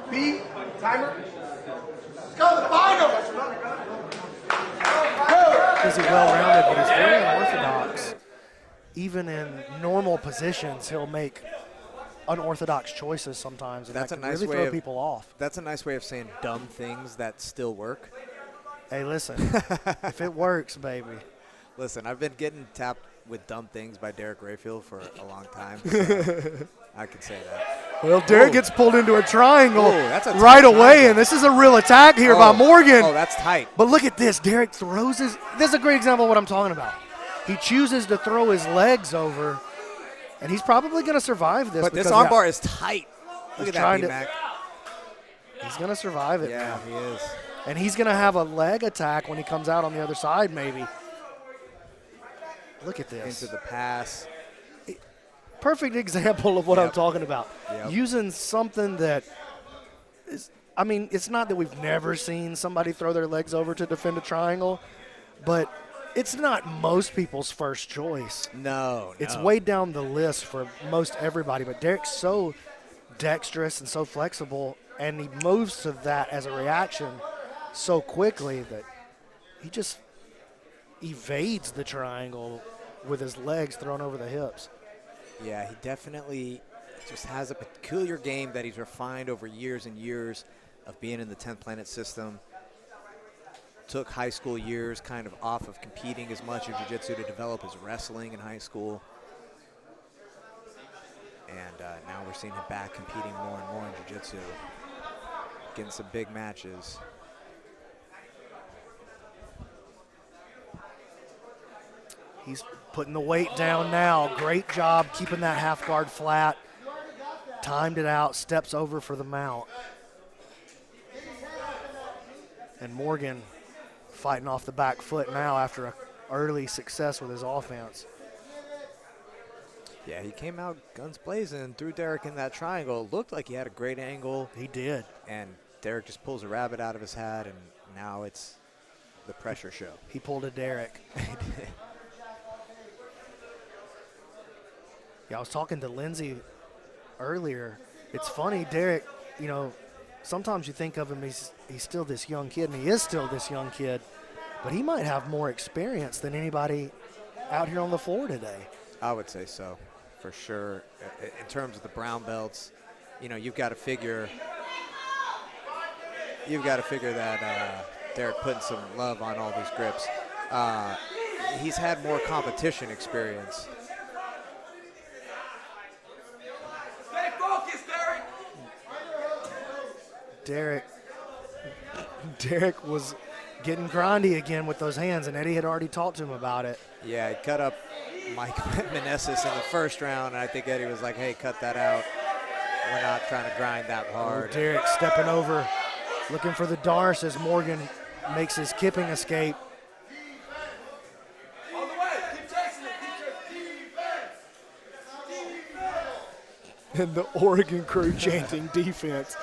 B. Timer. Let's go to the final. He's well-rounded, but he's very unorthodox. Even in normal positions, he'll make unorthodox choices sometimes, and That's that a can nice really way throw of people off. That's a nice way of saying dumb things that still work. Hey, listen, if it works, baby. Listen, I've been getting tapped with dumb things by Derek Rayfield for a long time. So I can say that. Well, Derek gets pulled into a triangle that's a right tight away, triangle. and this is a real attack here by Morgan. Oh, that's tight. But look at this. Derek throws his – this is a great example of what I'm talking about. He chooses to throw his legs over, and he's probably going to survive this. But this because, armbar is tight. Look at that, B-Mac. He's going to survive it, Yeah, man. he is. And he's going to have a leg attack when he comes out on the other side, maybe. Look at this. Into the pass. Perfect example of what I'm talking about. Yep. Using something that is, I mean, it's not that we've never seen somebody throw their legs over to defend a triangle, but it's not most people's first choice. No. It's way down the list for most everybody, but Derek's so dexterous and so flexible, and he moves to that as a reaction so quickly that he just evades the triangle with his legs thrown over the hips. Yeah, he definitely just has a peculiar game that he's refined over years and years of being in the 10th Planet system. Took high school years kind of off of competing as much in jiu-jitsu to develop his wrestling in high school. And now we're seeing him back competing more and more in jiu-jitsu, getting some big matches. He's putting the weight down now. Great job keeping that half guard flat. Timed it out, steps over for the mount. And Morgan fighting off the back foot now after an early success with his offense. Yeah, he came out guns blazing, threw Derek in that triangle. Looked like he had a great angle. He did. And Derek just pulls a rabbit out of his hat, and now it's the pressure show. He pulled a Derek. Yeah, I was talking to Lindsay earlier. It's funny, Derek, you know, sometimes you think of him, he's still this young kid, and he is still this young kid, but he might have more experience than anybody out here on the floor today. I would say so, for sure. In terms of the brown belts, you know, you've got to figure that Derek putting some love on all these grips. He's had more competition experience. Stay focused, Derek. Derek was getting grindy again with those hands, and Eddie had already talked to him about it. Yeah, he cut up Mike Meneses in the first round, and I think Eddie was like, hey, cut that out. We're not trying to grind that hard. Oh, Derek stepping over, looking for the Darce as Morgan makes his kipping escape. All the way. Keep chasing it. Keep defense. And the Oregon crew chanting defense.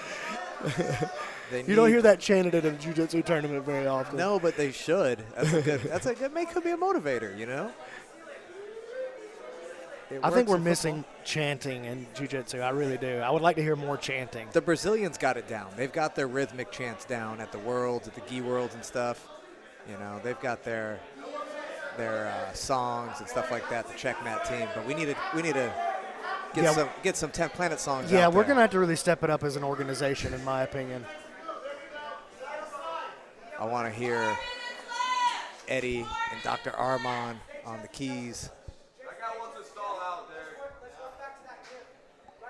You don't hear that chanted at a jiu-jitsu tournament very often. No, but they should. That could be a motivator, you know? I think we're missing chanting in jiu-jitsu. I really do. I would like to hear more chanting. The Brazilians got it down. They've got their rhythmic chants down at the Worlds, at the Gi Worlds and stuff. You know, they've got their songs and stuff like that, the Checkmat team. But we need to get some 10th Planet songs out there. Yeah, we're going to have to really step it up as an organization, in my opinion. I want to hear Eddie and Dr. Armand on the keys. That guy wants to stall out there.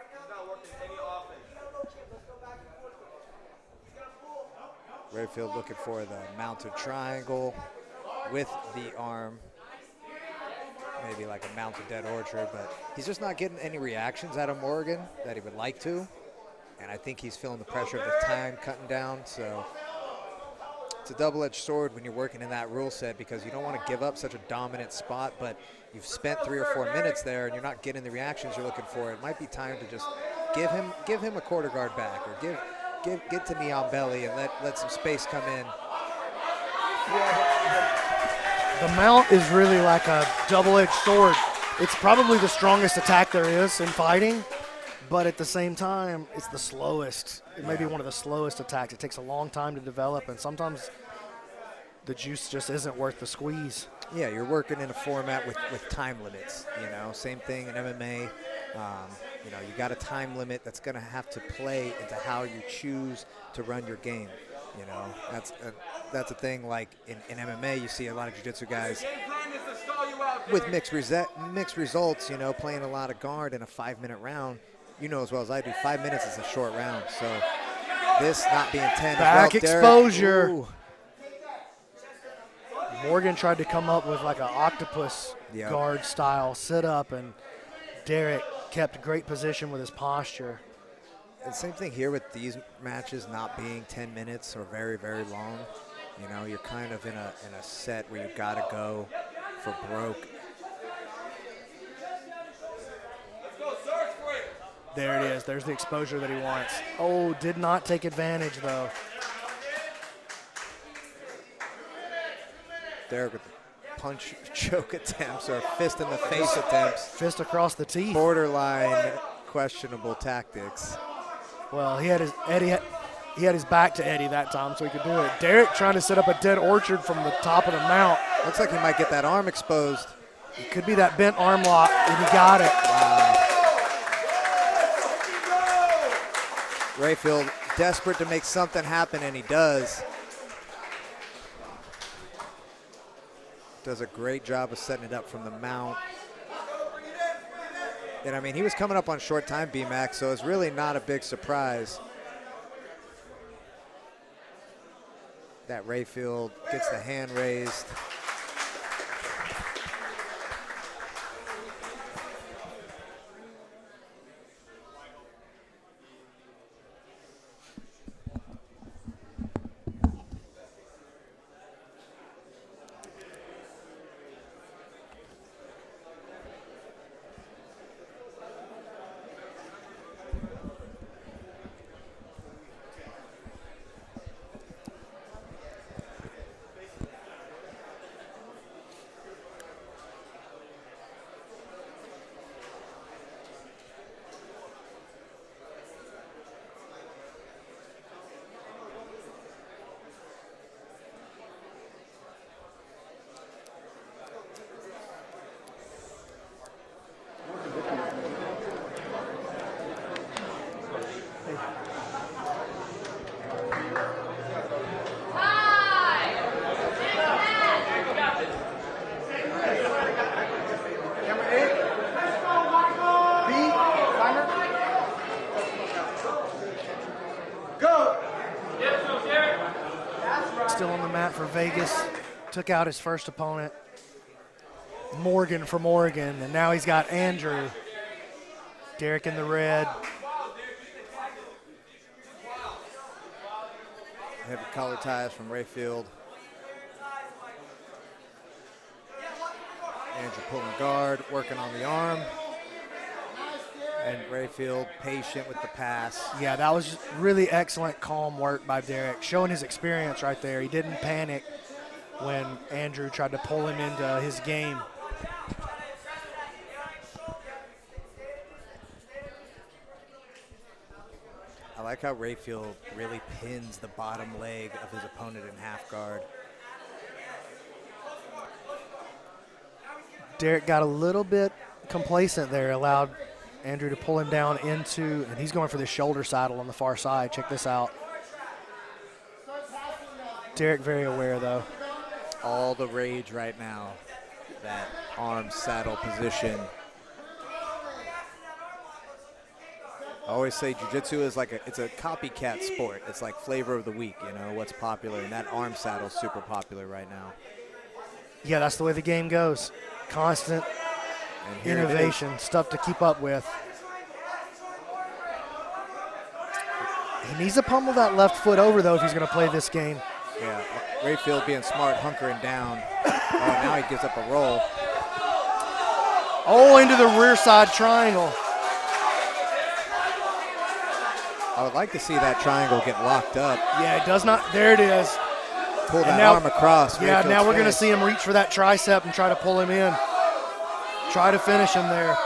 He's not working any offense. Redfield looking for the mounted triangle with the arm. Maybe like a mounted dead orchard, but he's just not getting any reactions out of Morgan that he would like to. And I think he's feeling the pressure of the time cutting down, so it's a double-edged sword when you're working in that rule set because you don't want to give up such a dominant spot, but you've spent 3 or 4 minutes there and you're not getting the reactions you're looking for. It might be time to just give him a quarter guard back, or get to knee on belly and let some space come in. The mount is really like a double-edged sword. It's probably the strongest attack there is in fighting, but at the same time, it's the slowest. It may be one of the slowest attacks. It takes a long time to develop, and sometimes the juice just isn't worth the squeeze. Yeah, you're working in a format with time limits, you know. Same thing in MMA. You know, you got a time limit that's going to have to play into how you choose to run your game. You know, that's a thing. Like in MMA, you see a lot of jiu-jitsu guys with mixed results. You know, playing a lot of guard in a 5-minute round. You know as well as I do, 5 minutes is a short round. So this not being 10. Back exposure. Morgan tried to come up with like an octopus guard style sit up, and Derek kept great position with his posture. And same thing here with these matches not being 10 minutes or very, very long. You know, you're kind of in a set where you've got to go for broke. There it is. There's the exposure that he wants. Oh, did not take advantage, though. Derek with the punch choke attempts or fist in the face attempts. Fist across the teeth. Borderline questionable tactics. Well, he had his back to Eddie that time, so he could do it. Derek trying to set up a dead orchard from the top of the mount. Looks like he might get that arm exposed. It could be that bent arm lock, and he got it. Wow. Rayfield desperate to make something happen, and he does. Does a great job of setting it up from the mount. And I mean, he was coming up on short time, B-Max, so it's really not a big surprise that Rayfield gets the hand raised. Still on the mat for Vegas. Took out his first opponent, Morgan from Oregon, and now he's got Andrew. Derek in the red. Heavy collar ties from Rayfield. Andrew pulling guard, working on the arm. And Rayfield patient with the pass. Yeah, that was really excellent, calm work by Derek, showing his experience right there. He didn't panic when Andrew tried to pull him into his game. I like how Rayfield really pins the bottom leg of his opponent in half guard. Derek got a little bit complacent there, allowed Andrew to pull him down into, and he's going for the shoulder saddle on the far side. Check this out. Derek very aware, though. All the rage right now, that arm saddle position. I always say jiu-jitsu is like it's a copycat sport. It's like flavor of the week, you know, what's popular, and that arm saddle is super popular right now. Yeah, that's the way the game goes. Constant innovation, stuff to keep up with. He needs to pummel that left foot over, though, if he's going to play this game. Yeah, Rayfield being smart, hunkering down. Oh, now he gives up a roll. Oh, into the rear side triangle. I would like to see that triangle get locked up. Yeah, it does not. There it is. Pull that arm across. Yeah, Rayfield's now we're going to face. see him reach for that tricep and try to pull him in. Try to finish him there.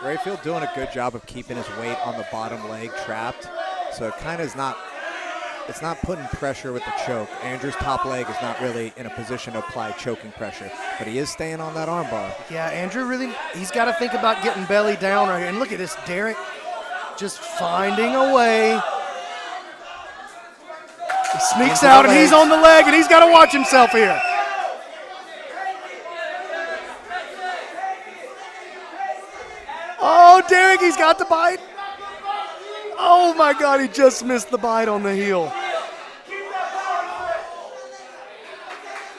Rayfield doing a good job of keeping his weight on the bottom leg trapped. So it kind of is not, it's not putting pressure with the choke. Andrew's top leg is not really in a position to apply choking pressure, but he is staying on that arm bar. Yeah, Andrew really, he's got to think about getting belly down right here. And look at this, Derek just finding a way. He sneaks out and he's on the leg and he's got to watch himself here. Oh, Derek, he's got the bite. Oh my God, he just missed the bite on the heel.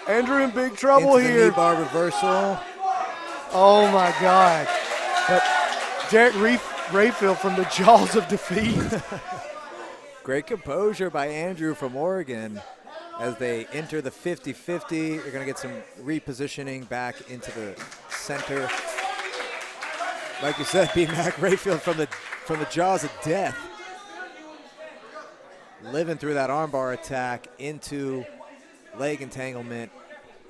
Andrew in big trouble Into the here. knee bar reversal. Oh my God. But Derek Rayfield from the jaws of defeat. Great composure by Andrew from Oregon as they enter the 50-50. They're going to get some repositioning back into the center. Like you said, B-Mac, Rayfield from the jaws of death. Living through that armbar attack into leg entanglement.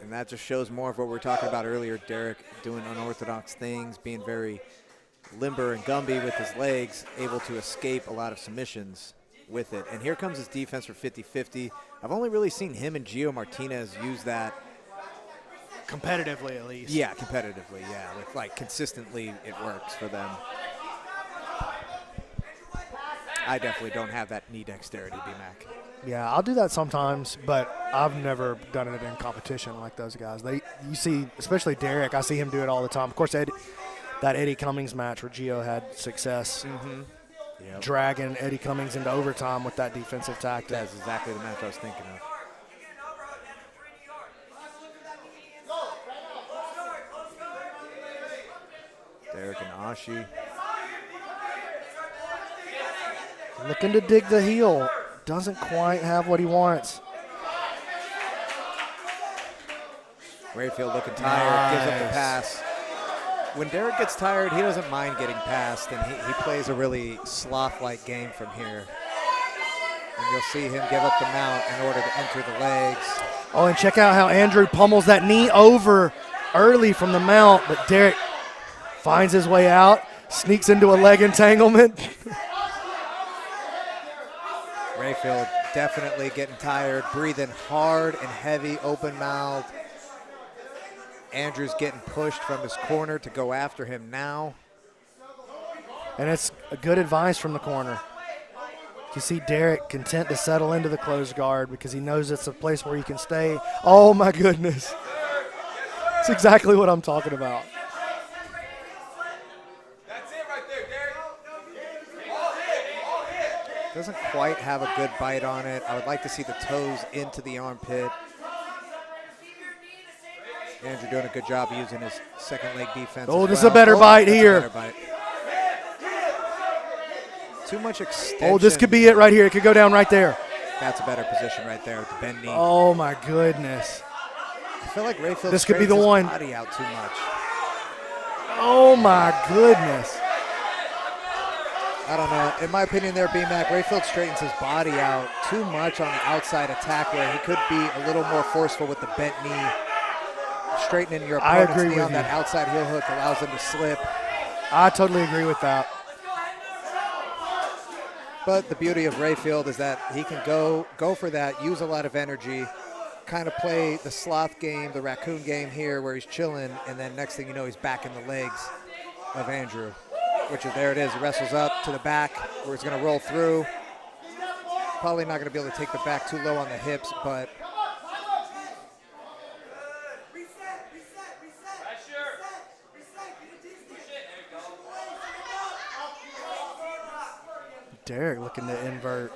And that just shows more of what we were talking about earlier. Derek doing unorthodox things, being very limber and Gumby with his legs, able to escape a lot of submissions with it. And here comes his defense for 50-50. I've only really seen him and Gio Martinez use that. Competitively, at least. Yeah, competitively, yeah. Like consistently it works for them. I definitely don't have that knee dexterity, B-Mac. Yeah, I'll do that sometimes, but I've never done it in competition like those guys. You see, especially Derek, I see him do it all the time. Of course, that Eddie Cummings match where Gio had success dragging Eddie Cummings into overtime with that defensive tactic. That's exactly the match I was thinking of. Derek and Ashi. Looking to dig the heel. Doesn't quite have what he wants. Rayfield looking tired, gives up the pass. When Derek gets tired, he doesn't mind getting passed, and he plays a really sloth-like game from here. And you'll see him give up the mount in order to enter the legs. Oh, and check out how Andrew pummels that knee over early from the mount, but Derek finds his way out, sneaks into a leg entanglement. Rayfield definitely getting tired, breathing hard and heavy, open mouth. Andrew's getting pushed from his corner to go after him now. And it's a good advice from the corner. You see Derek content to settle into the closed guard because he knows it's a place where he can stay. Oh, my goodness. That's exactly what I'm talking about. Doesn't quite have a good bite on it. I would like to see the toes into the armpit. Andrew doing a good job using his second leg defense. Oh, this is a better bite here. Better bite. Too much extension. Oh, this could be it right here. It could go down right there. That's a better position right there with the bend knee. Oh, my goodness. I feel like Rayfield this could be the his one. Body out too much. Oh, my goodness. I don't know. In my opinion there, B-Mac, Rayfield straightens his body out too much on the outside attack where he could be a little more forceful with the bent knee. Straightening your opponent's knee on that outside heel hook allows him to slip. I totally agree with that. But the beauty of Rayfield is that he can go for that, use a lot of energy, kind of play the sloth game, the raccoon game here where he's chilling, and then next thing you know, he's back in the legs of Andrew. Which is, there it is, wrestles up to the back where he's going to roll through. Probably not going to be able to take the back too low on the hips, but Derek looking to invert.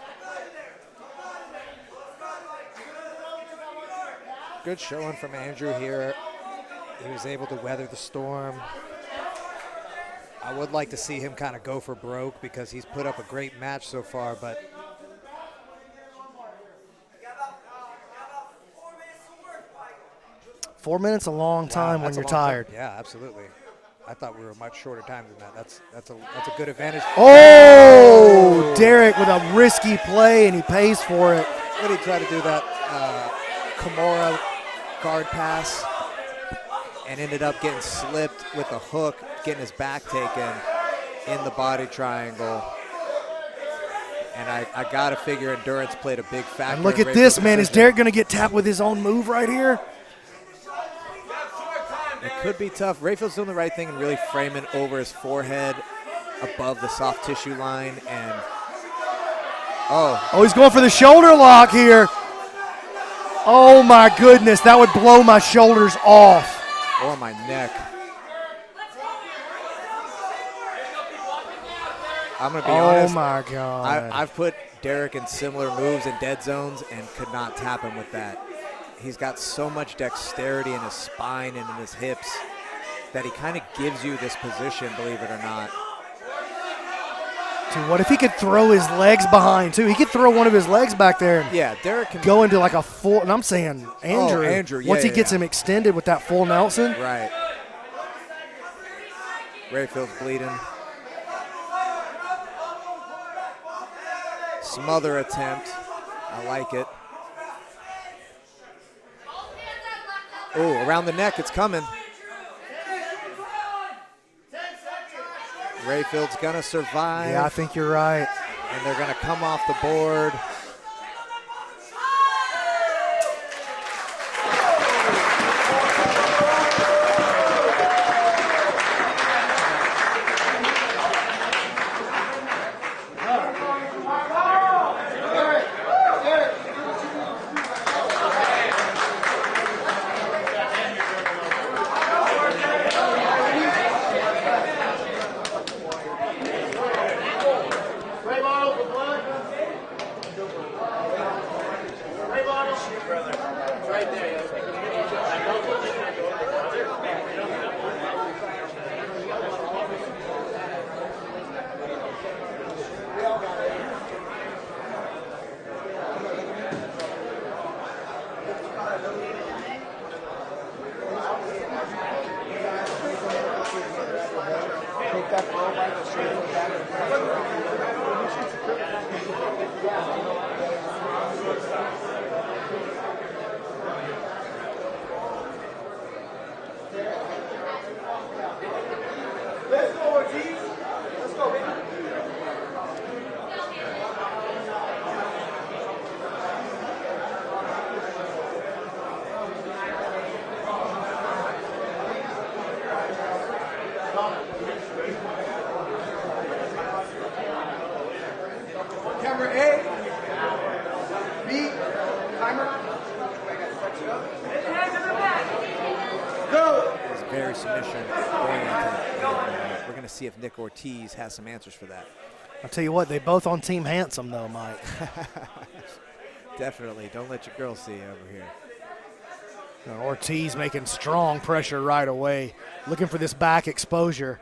Good showing from Andrew here. He was able to weather the storm. I would like to see him kind of go for broke because he's put up a great match so far, but Four minutes a long time when you're tired. Yeah, absolutely. I thought we were a much shorter time than that. That's a good advantage. Oh, Derek with a risky play, and he pays for it. What did he try to do, that Kimura guard pass, and ended up getting slipped with a hook, getting his back taken in the body triangle. And I got to figure endurance played a big factor. And look at this, man. Is Derek going to get tapped with his own move right here? It could be tough. Rayfield's doing the right thing and really framing over his forehead above the soft tissue line. And oh, he's going for the shoulder lock here. Oh, my goodness. That would blow my shoulders off. Or my neck. I'm going to be honest. Oh, my God. I've put Derek in similar moves in dead zones and could not tap him with that. He's got so much dexterity in his spine and in his hips that he kind of gives you this position, believe it or not. Dude, what if he could throw his legs behind, too? He could throw one of his legs back there. And yeah, Derek can go into like a full, and I'm saying Andrew. Oh, Andrew, yeah, once he gets him extended with that full Nelson. Right. Rayfield's bleeding. Smother attempt. I like it. Oh, around the neck, it's coming. Rayfield's gonna survive. Yeah, I think you're right. And they're gonna come off the board. make that throw right straight like that. Let's go, Ortiz. Let's go, baby. Camera A, B, timer. Go. It's very submission oriented. We're going to see if Nick Ortiz has some answers for that. I'll tell you what, they both on Team Handsome, though, Mike. Definitely. Don't let your girl see you over here. Now, Ortiz making strong pressure right away, looking for this back exposure.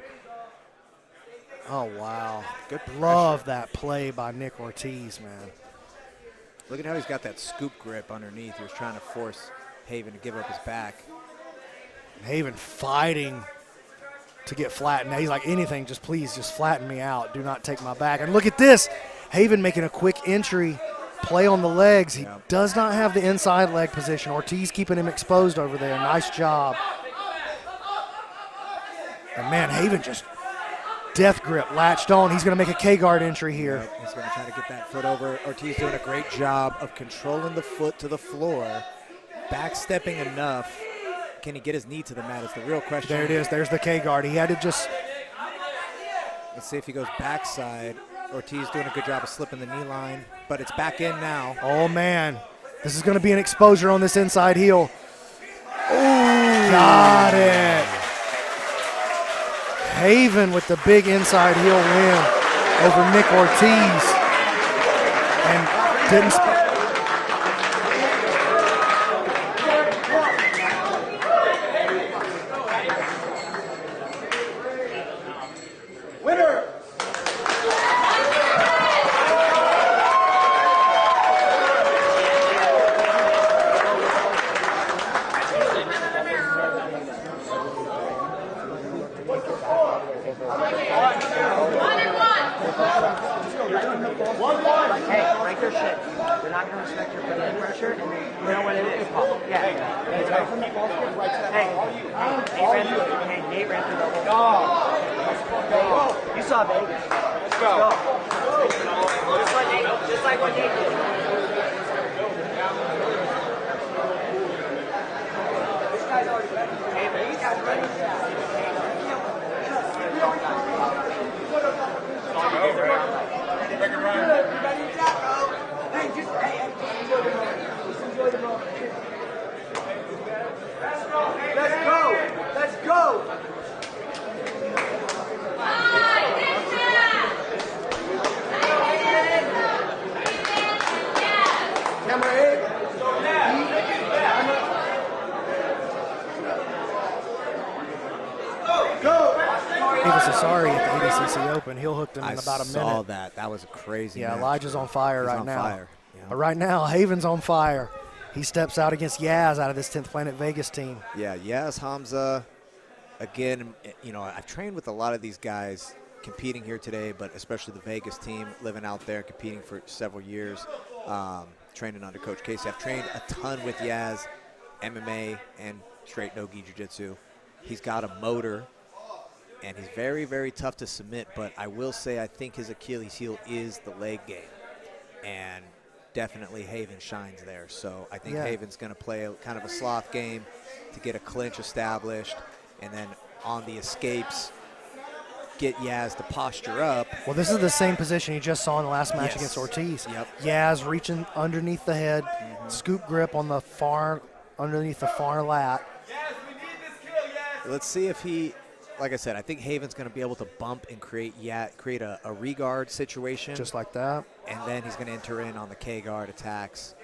Oh, wow. Good pressure. Love that play by Nick Ortiz, man. Look at how he's got that scoop grip underneath. He was trying to force Haven to give up his back. Haven fighting to get flattened. He's like, anything, just please, just flatten me out. Do not take my back. And look at this. Haven making a quick entry, play on the legs. He does not have the inside leg position. Ortiz keeping him exposed over there. Nice job. And, man, Haven just death grip, latched on. He's going to make a K-guard entry here. Yep, he's going to try to get that foot over. Ortiz doing a great job of controlling the foot to the floor, backstepping enough. Can he get his knee to the mat is the real question. There it is. There's the K-guard. He had to just. Let's see if he goes backside. Ortiz doing a good job of slipping the knee line, but it's back in now. Oh, man. This is going to be an exposure on this inside heel. Ooh, got it. Haven with the big inside heel win over Nick Ortiz. And didn't. Winner. Hey, break their shit. They're not going to respect your putting pressure, and you know what it is. Yeah. Hey, Nate ran through the whole. You saw Vegas. Let's go. Just like what Nate did. This guy's already ready. Hey, but these guys ready. Let's go. Let's go. Camera A. Go. Davis Asari at the ADCC Open. He'll hook them in about a minute. I saw that. That was a crazy Yeah, match. Elijah's on fire right on now. fire. Yeah. But right now, Haven's on fire. He steps out against Yaz out of this 10th Planet Vegas team. Yeah, Yaz Hamza, again, you know, I've trained with a lot of these guys competing here today, but especially the Vegas team, living out there, competing for several years, training under Coach Casey. I've trained a ton with Yaz, MMA and straight no-gi jiu-jitsu. He's got a motor, and he's very, very tough to submit, but I will say I think his Achilles heel is the leg game, and definitely Haven shines there. So I think Haven's going to play a kind of a sloth game to get a clinch established, and then on the escapes, get Yaz to posture up. Well, this is the same position he just saw in the last match against Ortiz. Yep. Yaz reaching underneath the head, scoop grip on the far, underneath the far lat. Let's see if he, like I said, I think Haven's going to be able to bump and create a re-guard situation. Just like that. And then he's going to enter in on the K-guard attacks.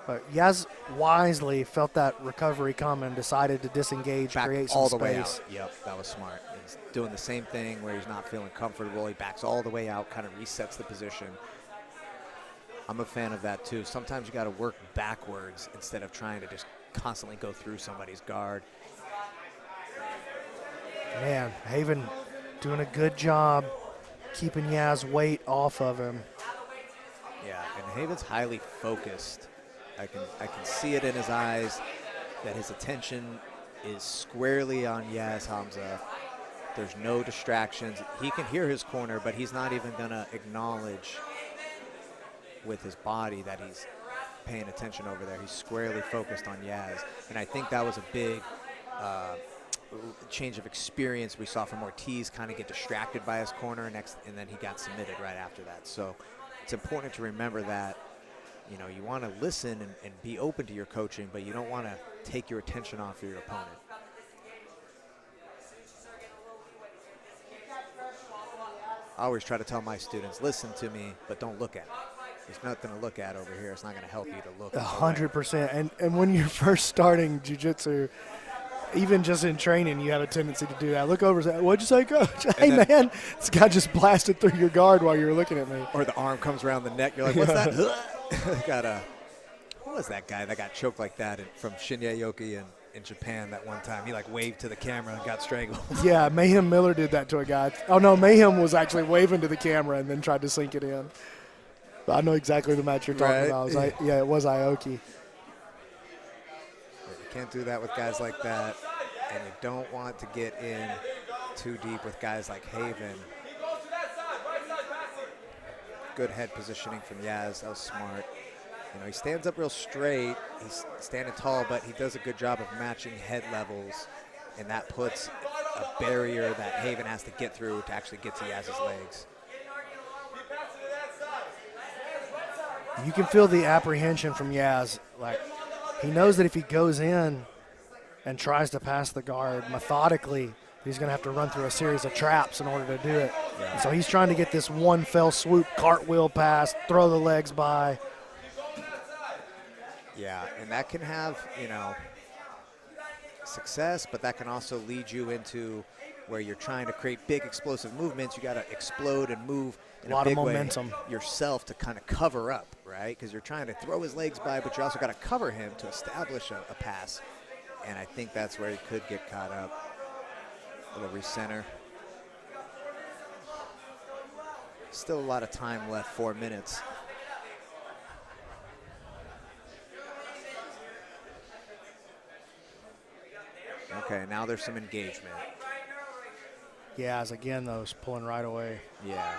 But Yaz wisely felt that recovery coming, decided to disengage, Back create some all the space. way out. Yep, that was smart. He's doing the same thing where he's not feeling comfortable. He backs all the way out, kind of resets the position. I'm a fan of that too. Sometimes you got to work backwards instead of trying to just constantly go through somebody's guard. Man, Haven Doing a good job keeping Yaz's weight off of him. Yeah, and Haven's highly focused. I can see it in his eyes that his attention is squarely on Yaz Hamza. There's no distractions. He can hear his corner, but he's not even gonna acknowledge with his body that he's paying attention over there. He's squarely focused on Yaz. And I think that was a big change of experience we saw from Ortiz, kind of get distracted by his corner and then he got submitted right after that. So it's important to remember that, you know, you want to listen and be open to your coaching, but you don't want to take your attention off of your opponent. I always try to tell my students, listen to me, but don't look at me. There's nothing to look at over here. It's not going to help you to look. 100%. And when you're first starting jiu-jitsu, even just in training, you have a tendency to do that. Look over and say, what'd you say, coach? Hey, man, this guy just blasted through your guard while you were looking at me. Or the arm comes around the neck. You're like, what's that? Who was that guy that got choked like that from Shinya Yoki in Japan that one time? He, like, waved to the camera and got strangled. Yeah, Mayhem Miller did that to a guy. Oh, no, Mayhem was actually waving to the camera and then tried to sink it in. But I know exactly the match you're talking about. It was Aoki. You can't do that with guys like that, and you don't want to get in too deep with guys like Haven. Good head positioning from Yaz. That was smart. You know, he stands up real straight. He's standing tall, but he does a good job of matching head levels, and that puts a barrier that Haven has to get through to actually get to Yaz's legs. You can feel the apprehension from Yaz. Like, he knows that if he goes in and tries to pass the guard methodically, he's going to have to run through a series of traps in order to do it. Yeah. So he's trying to get this one fell swoop, cartwheel pass, throw the legs by. Yeah, and that can have, you know, success, but that can also lead you into where you're trying to create big explosive movements. You got to explode and move in a big way yourself to kind of cover up, right? Because you're trying to throw his legs by, but you also got to cover him to establish a pass. And I think that's where he could get caught up. A little recenter. Still a lot of time left, 4 minutes. Okay, now there's some engagement. Yeah, as again, though, is pulling right away. Yeah.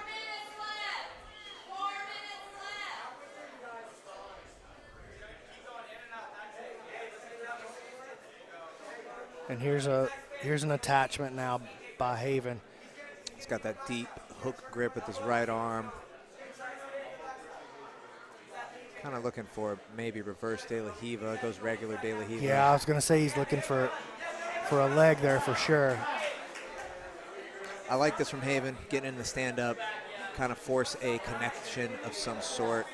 And here's an attachment now by Haven. He's got that deep hook grip with his right arm. Kind of looking for maybe reverse De La Hiva. Goes regular De La Hiva. Yeah, I was going to say he's looking for a leg there for sure. I like this from Haven, getting in the stand-up, kind of force a connection of some sort.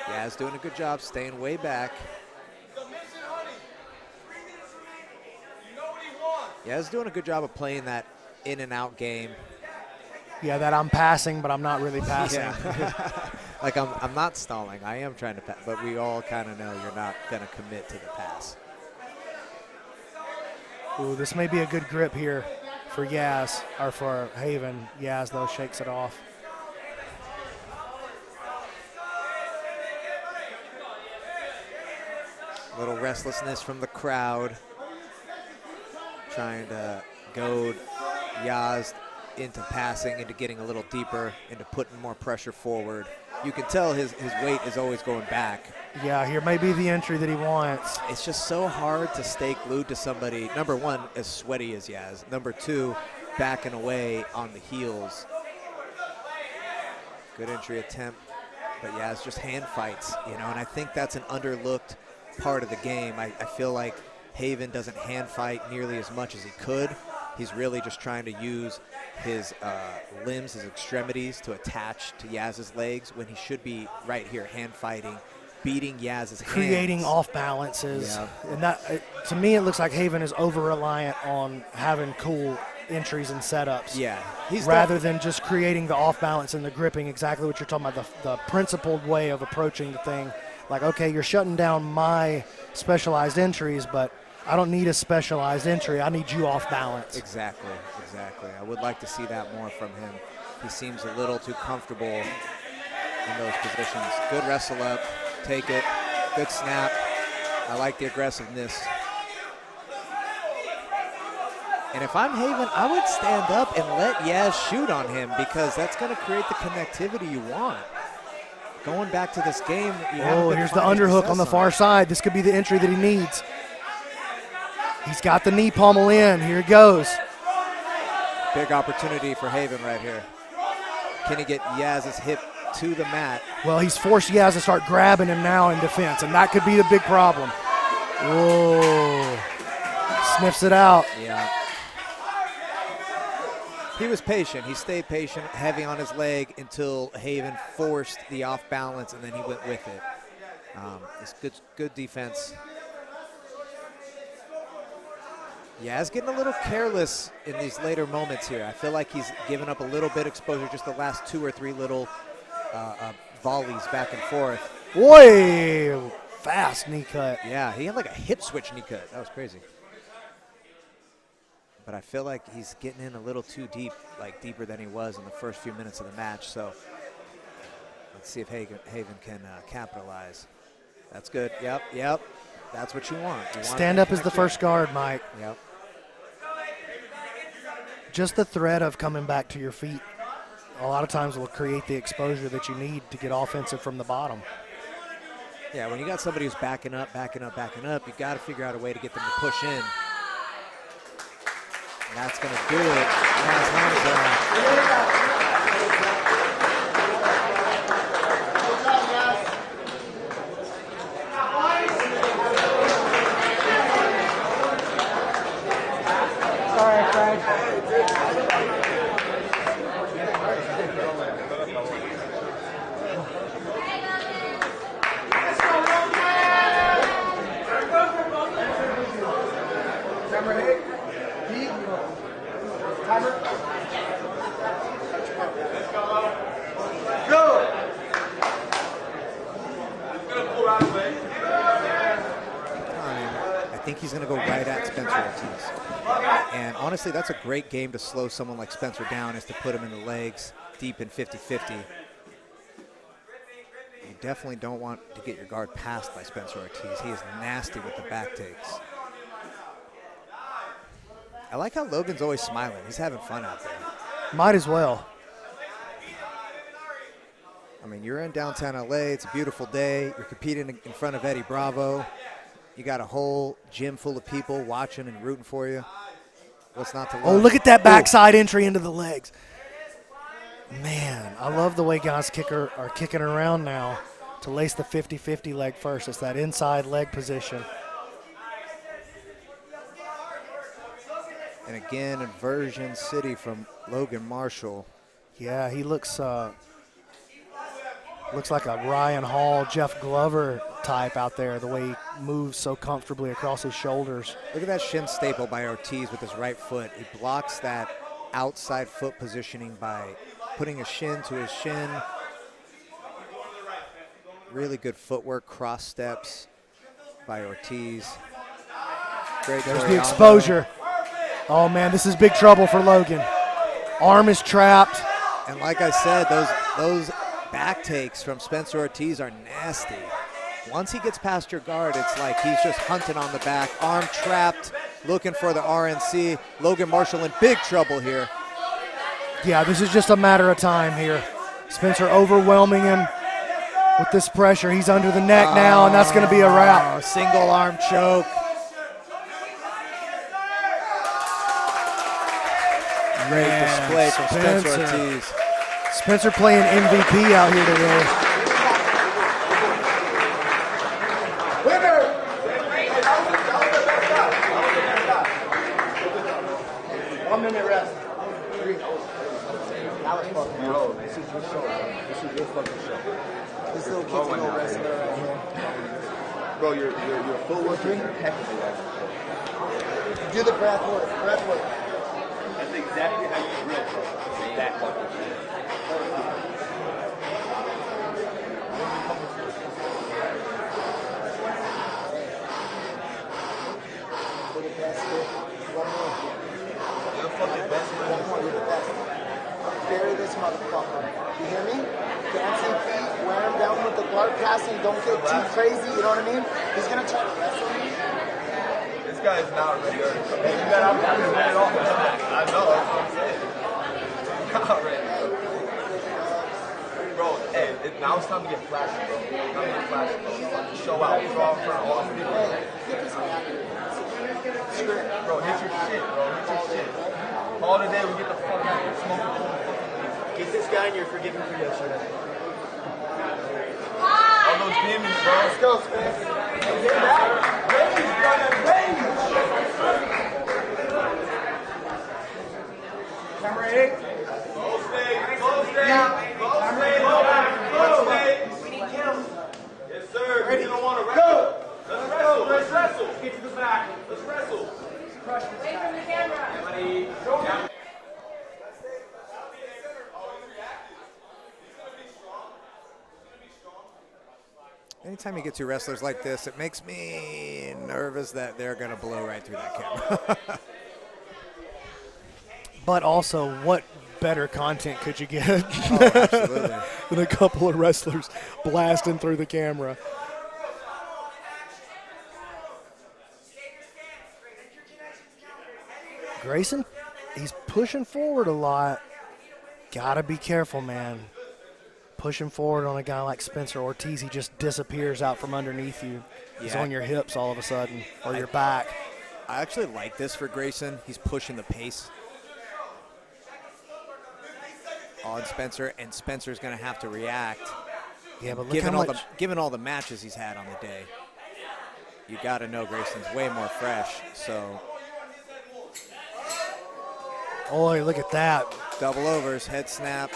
Yeah, he's doing a good job staying way back. Yeah, he's doing a good job of playing that in and out game. Yeah, that I'm passing, but I'm not really passing. Yeah. Like I'm not stalling. I am trying to pass, but we all kind of know you're not going to commit to the pass. Ooh, this may be a good grip here for Yaz, or for Haven. Yaz, though, shakes it off. A little restlessness from the crowd. Trying to goad Yaz into passing, into getting a little deeper, into putting more pressure forward. You can tell his weight is always going back. Yeah, here may be the entry that he wants. It's just so hard to stay glued to somebody, number one, as sweaty as Yaz. Number two, backing away on the heels. Good entry attempt, but Yaz just hand fights, you know, and I think that's an underlooked part of the game. I feel like Haven doesn't hand fight nearly as much as he could. He's really just trying to use his limbs, his extremities to attach to Yaz's legs when he should be right here hand fighting, beating Yaz's hands. Creating off balances. Yeah. And that, to me, it looks like Haven is over-reliant on having cool entries and setups. Yeah. Rather than just creating the off balance and the gripping, exactly what you're talking about, the principled way of approaching the thing. Like, okay, you're shutting down my specialized entries, but I don't need a specialized entry. I need you off balance. Exactly. I would like to see that more from him. He seems a little too comfortable in those positions. Good wrestle up, take it, good snap. I like the aggressiveness. And if I'm Haven, I would stand up and let Yaz shoot on him because that's going to create the connectivity you want. Going back to this game, here's the underhook on the far side. This could be the entry that he needs. He's got the knee pommel in. Here it goes. Big opportunity for Haven right here. Can he get Yaz's hip to the mat? Well, he's forced Yaz to start grabbing him now in defense, and that could be the big problem. Whoa. Sniffs it out. Yeah. He was patient. He stayed patient, heavy on his leg until Haven forced the off balance, and then he went with it. It's good defense. Yaz getting a little careless in these later moments here. I feel like he's given up a little bit exposure, just the last 2 or 3 little volleys back and forth. Boy, fast knee cut. Yeah, he had like a hip switch knee cut. That was crazy. But I feel like he's getting in a little too deep, like deeper than he was in the first few minutes of the match. So let's see if Haven can capitalize. That's good. Yep. That's what you want. Stand up is the first guard, Mike. Yep. Just the threat of coming back to your feet a lot of times will create the exposure that you need to get offensive from the bottom. Yeah, when you got somebody who's backing up, you got to figure out a way to get them to push in. And that's going to do it. Sorry, Frank. I think he's going to go right at Spencer Ortiz. And honestly, that's a great game to slow someone like Spencer down, is to put him in the legs deep in 50-50. You definitely don't want to get your guard passed by Spencer Ortiz. He is nasty with the back takes. I like how Logan's always smiling. He's having fun out there. Might as well. I mean, you're in downtown LA. It's a beautiful day. You're competing in front of Eddie Bravo. You got a whole gym full of people watching and rooting for you. What's not to love? Oh, look at that backside entry into the legs. Man, I love the way guys are kicking around now to lace the 50-50 leg first. It's that inside leg position. And again, inversion city from Logan Marshall. Yeah, he looks like a Ryan Hall, Jeff Glover type out there, the way he moves so comfortably across his shoulders. Look at that shin staple by Ortiz with his right foot. He blocks that outside foot positioning by putting a shin to his shin. Really good footwork, cross steps by Ortiz. Great. There's the exposure. Oh, man, this is big trouble for Logan. Arm is trapped. And like I said, those back takes from Spencer Ortiz are nasty. Once he gets past your guard, it's like he's just hunting on the back, arm trapped, looking for the RNC. Logan Marshall in big trouble here. Yeah, this is just a matter of time here. Spencer overwhelming him with this pressure. He's under the neck now, and that's going to be a wrap. Single arm choke. Great display from Spencer Ortiz. Spencer playing MVP out here today. Winner! 1 minute rest. Bro, this is your show. This is your fucking show. This little kid's a little wrestler right here. Bro, your footwork is impeccable. Do the breath work. Breath work. That's exactly how you drill, bro. That fucking shit. One more. You're the fucking best one. One more, you're the best. Bury this motherfucker. You hear me? Dancing feet, wear him down with the guard passing. Don't get too crazy, you know what I mean? He's going to try to wrestle me. This guy is not ready. You got out there and it off. I know, that's what I'm saying. Not ready. Bro, hey, now it's time to get flashy, bro. Time to get flashy, bro. To show out strong for all the people. Bro, hit your shit, bro. Hit your shit. All the day we get the fuck out here smoking. Get this guy in your forgiven for yesterday. All those demons, bro. Let's go, Spence. Get back. Range, brother, range. Camera 8. Go, Snake. Go, Snake. Go, Camera 8. Snake. Go, Snake. We need kills. Yes, sir. Ready? You don't want to wrestle? Let's wrestle. Let's wrestle. Get to the back. Let's wrestle. Crush this Away guy. from the camera. Ready? Go. Anytime you get two wrestlers like this, it makes me nervous that they're going to blow right through that camera. But also, what better content could you get Oh, absolutely. than a couple of wrestlers blasting through the camera? Grayson, he's pushing forward a lot. Gotta be careful, man. Pushing forward on a guy like Spencer Ortiz, he just disappears out from underneath you. He's Yeah. on your hips all of a sudden, or your back. I actually like this for Grayson. He's pushing the pace on Spencer, and Spencer's going to have to react. Yeah, but look how much. Given all the matches he's had on the day, you got to know Grayson's way more fresh. So, Oi, look at that. double overs, head snap.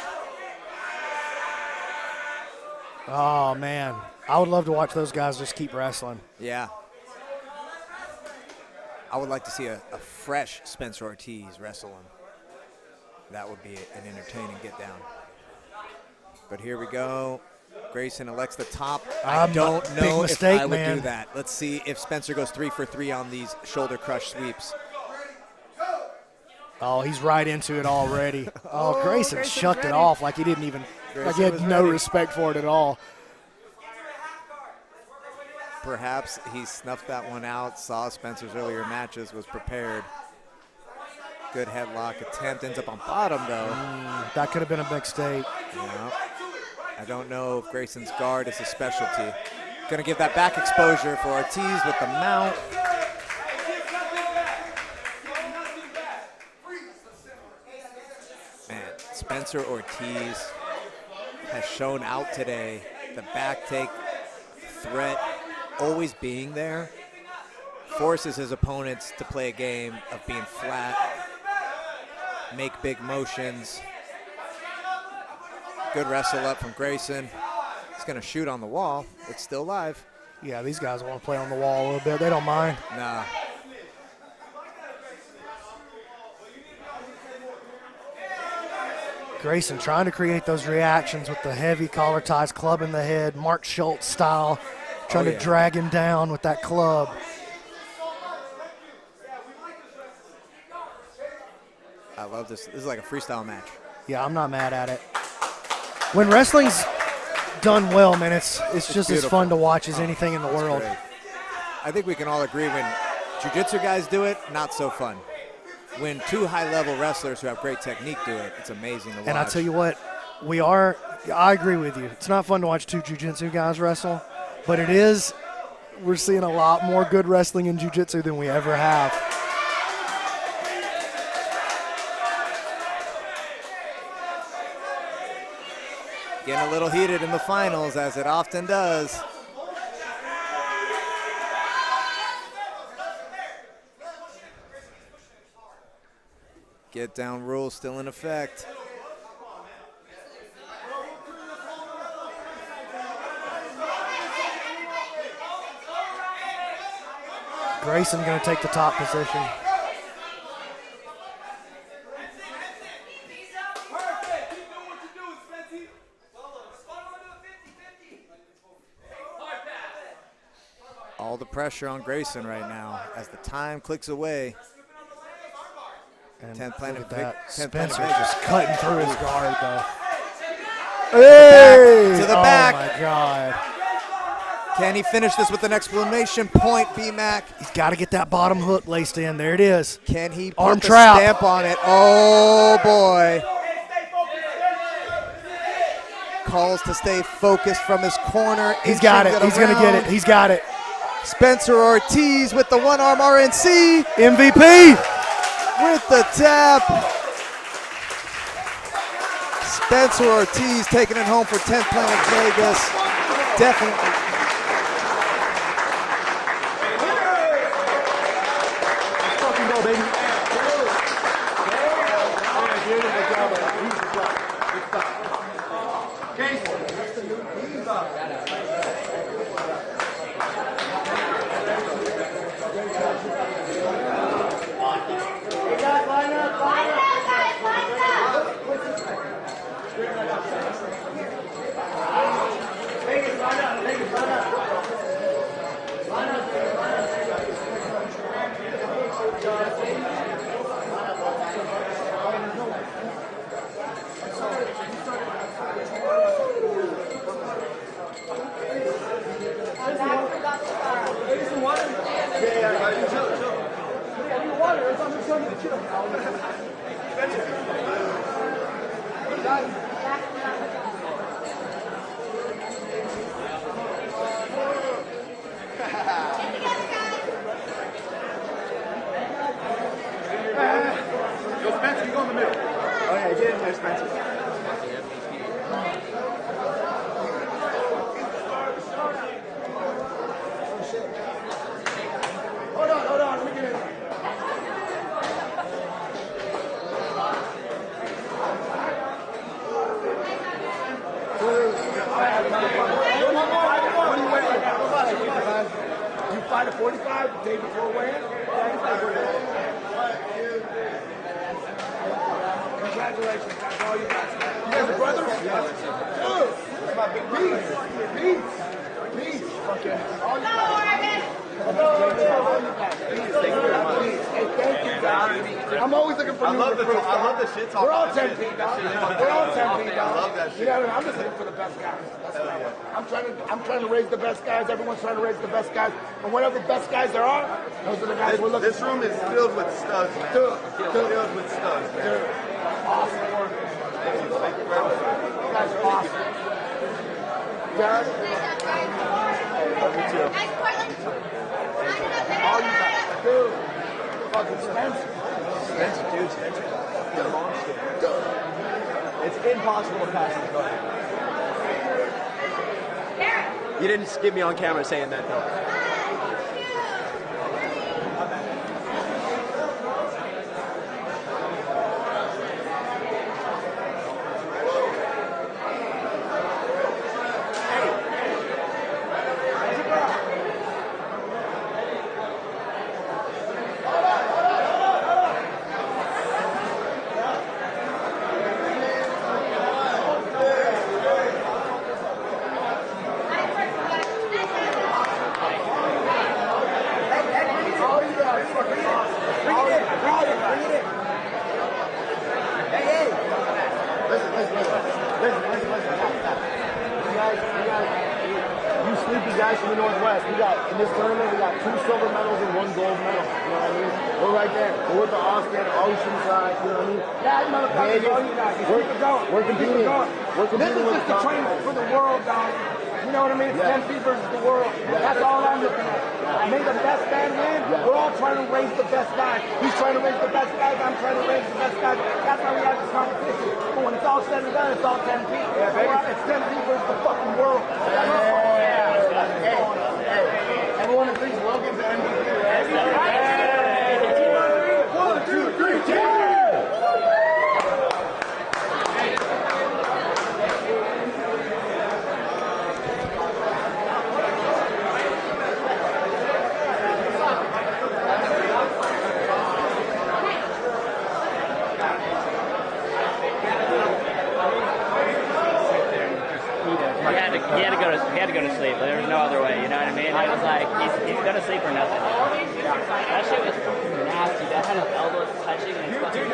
Oh, man. I would love to watch those guys just keep wrestling. Yeah. I would like to see a fresh Spencer Ortiz wrestle him. That would be an entertaining get down. But here we go. Grayson elects the top. I don't big know mistake, if I would man. do that. Let's see if Spencer goes 3 for 3 on these shoulder crush sweeps. Oh, he's right into it already. Oh, Grayson Grayson's shucked it ready. off like he didn't even, like he Grayson had was no ready. respect for it at all. Perhaps he snuffed that one out, saw Spencer's earlier matches, was prepared. Good headlock attempt, ends up on bottom though. That could have been a mistake. Yeah. I don't know if Grayson's guard is a specialty. Gonna give that back exposure for Ortiz with the mount. Man, Spencer Ortiz has shown out today. The back take threat always being there. Forces his opponents to play a game of being flat, make big motions. Good wrestle up from Grayson. He's gonna shoot on the wall. It's still live. Yeah, these guys want to play on the wall a little bit. They don't mind. Nah. Grayson trying to create those reactions with the heavy collar ties, club in the head, Mark Schultz style, trying Oh, to yeah. drag him down with that club. I love this. This is like a freestyle match. Yeah, I'm not mad at it. When wrestling's done well, man, it's just as beautiful. fun to watch as anything in the That's world. great. I think we can all agree when jiu-jitsu guys do it, not so fun. When two high-level wrestlers who have great technique do it, it's amazing to watch. And I tell you what, I agree with you. It's not fun to watch two jiu-jitsu guys wrestle, but it is, we're seeing a lot more good wrestling in jiu-jitsu than we ever have. Getting a little heated in the finals, as it often does. Get down rule still in effect. Grayson going to take the top position. All the pressure on Grayson right now as the time clicks away. And 10 look Planet at that. 10 Planet Spencer Vegas. just cutting through his guard, though. Hey! To the back. Oh, my God. Can he finish this with an exclamation point, BMAC? He's got to get that bottom hook laced in. There it is. Can he put Arm the trap. stamp on it? Oh, boy. Calls to stay focused from his corner. He's got it. He's going to get it. He's got it. Spencer Ortiz with the one-arm RNC. MVP. With the tap. Spencer Ortiz taking it home for 10th Planet Vegas. Definitely. Go, baby. Yo, Spencer, you go in the middle. Oh, yeah, get in there, Spencer. Hold on, let me get in there. You fight at 45 the day before weigh-in? Congratulations, that's all you got. You guys are brothers? Dude, that's my big brother. Peace. Okay. All you got. Hey, thank you, guys. I'm always looking for new recruits. I love the shit talk. We're all 10 feet, dog. We're all 10 feet, dog. I love that shit. You know, I'm just looking for the best guys. That's what I want. I'm trying to raise the best guys. Everyone's trying to raise the best guys. And whatever best guys there are, those are the guys we're looking This room is filled with studs, man. Filled with studs, man. Dude, awesome work. Thank you very much. You guys are awesome. Derek? Love you too. All you guys. Dude. Fucking Spencer. Spencer. The monster. It's impossible to pass this guy. You didn't skip me on camera saying that, though. You sleepy guys from the Northwest. In this tournament, we got 2 silver medals and 1 gold medal. You know what I mean? We're right there. We're with the Austin, Oceanside. You know what I mean? Yeah, motherfuckers, all you guys. Keep it going. We're competing. This is just a training for the world, dog. You know what I mean? It's 10 feet versus the world. That's all I'm looking at. May the best man win. We're all trying to raise the best guys. He's trying to raise the best guys. I'm trying to raise the best guys. That's why we have this competition. But when it's all said and done, it's all 10 feet. It's 10 feet versus the fucking world. Hey, everyone agrees Logan's the MVP, right? 1, 2, 3, cheers! He had to go to sleep. There was no other way. You know what I mean? It was like he's gonna sleep or nothing. That shit was fucking nasty. That had his elbows touching and his fucking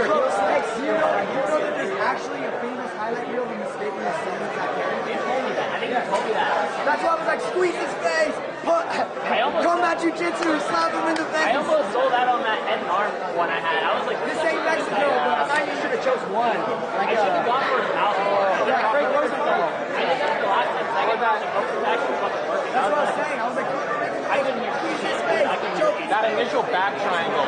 squeeze his face. Combat jiu-jitsu, slap him in the face. I almost sold out on that head and arm one I had. I was like, this ain't Mexico, but I thought you should have chose one. I should have gone for his mouth. Yeah, Frank Rosenthal. I did that the last 10 seconds. I was like, oh, this actually fucking working. That's what I was saying. I was like, I couldn't hear squeeze his face. That initial back triangle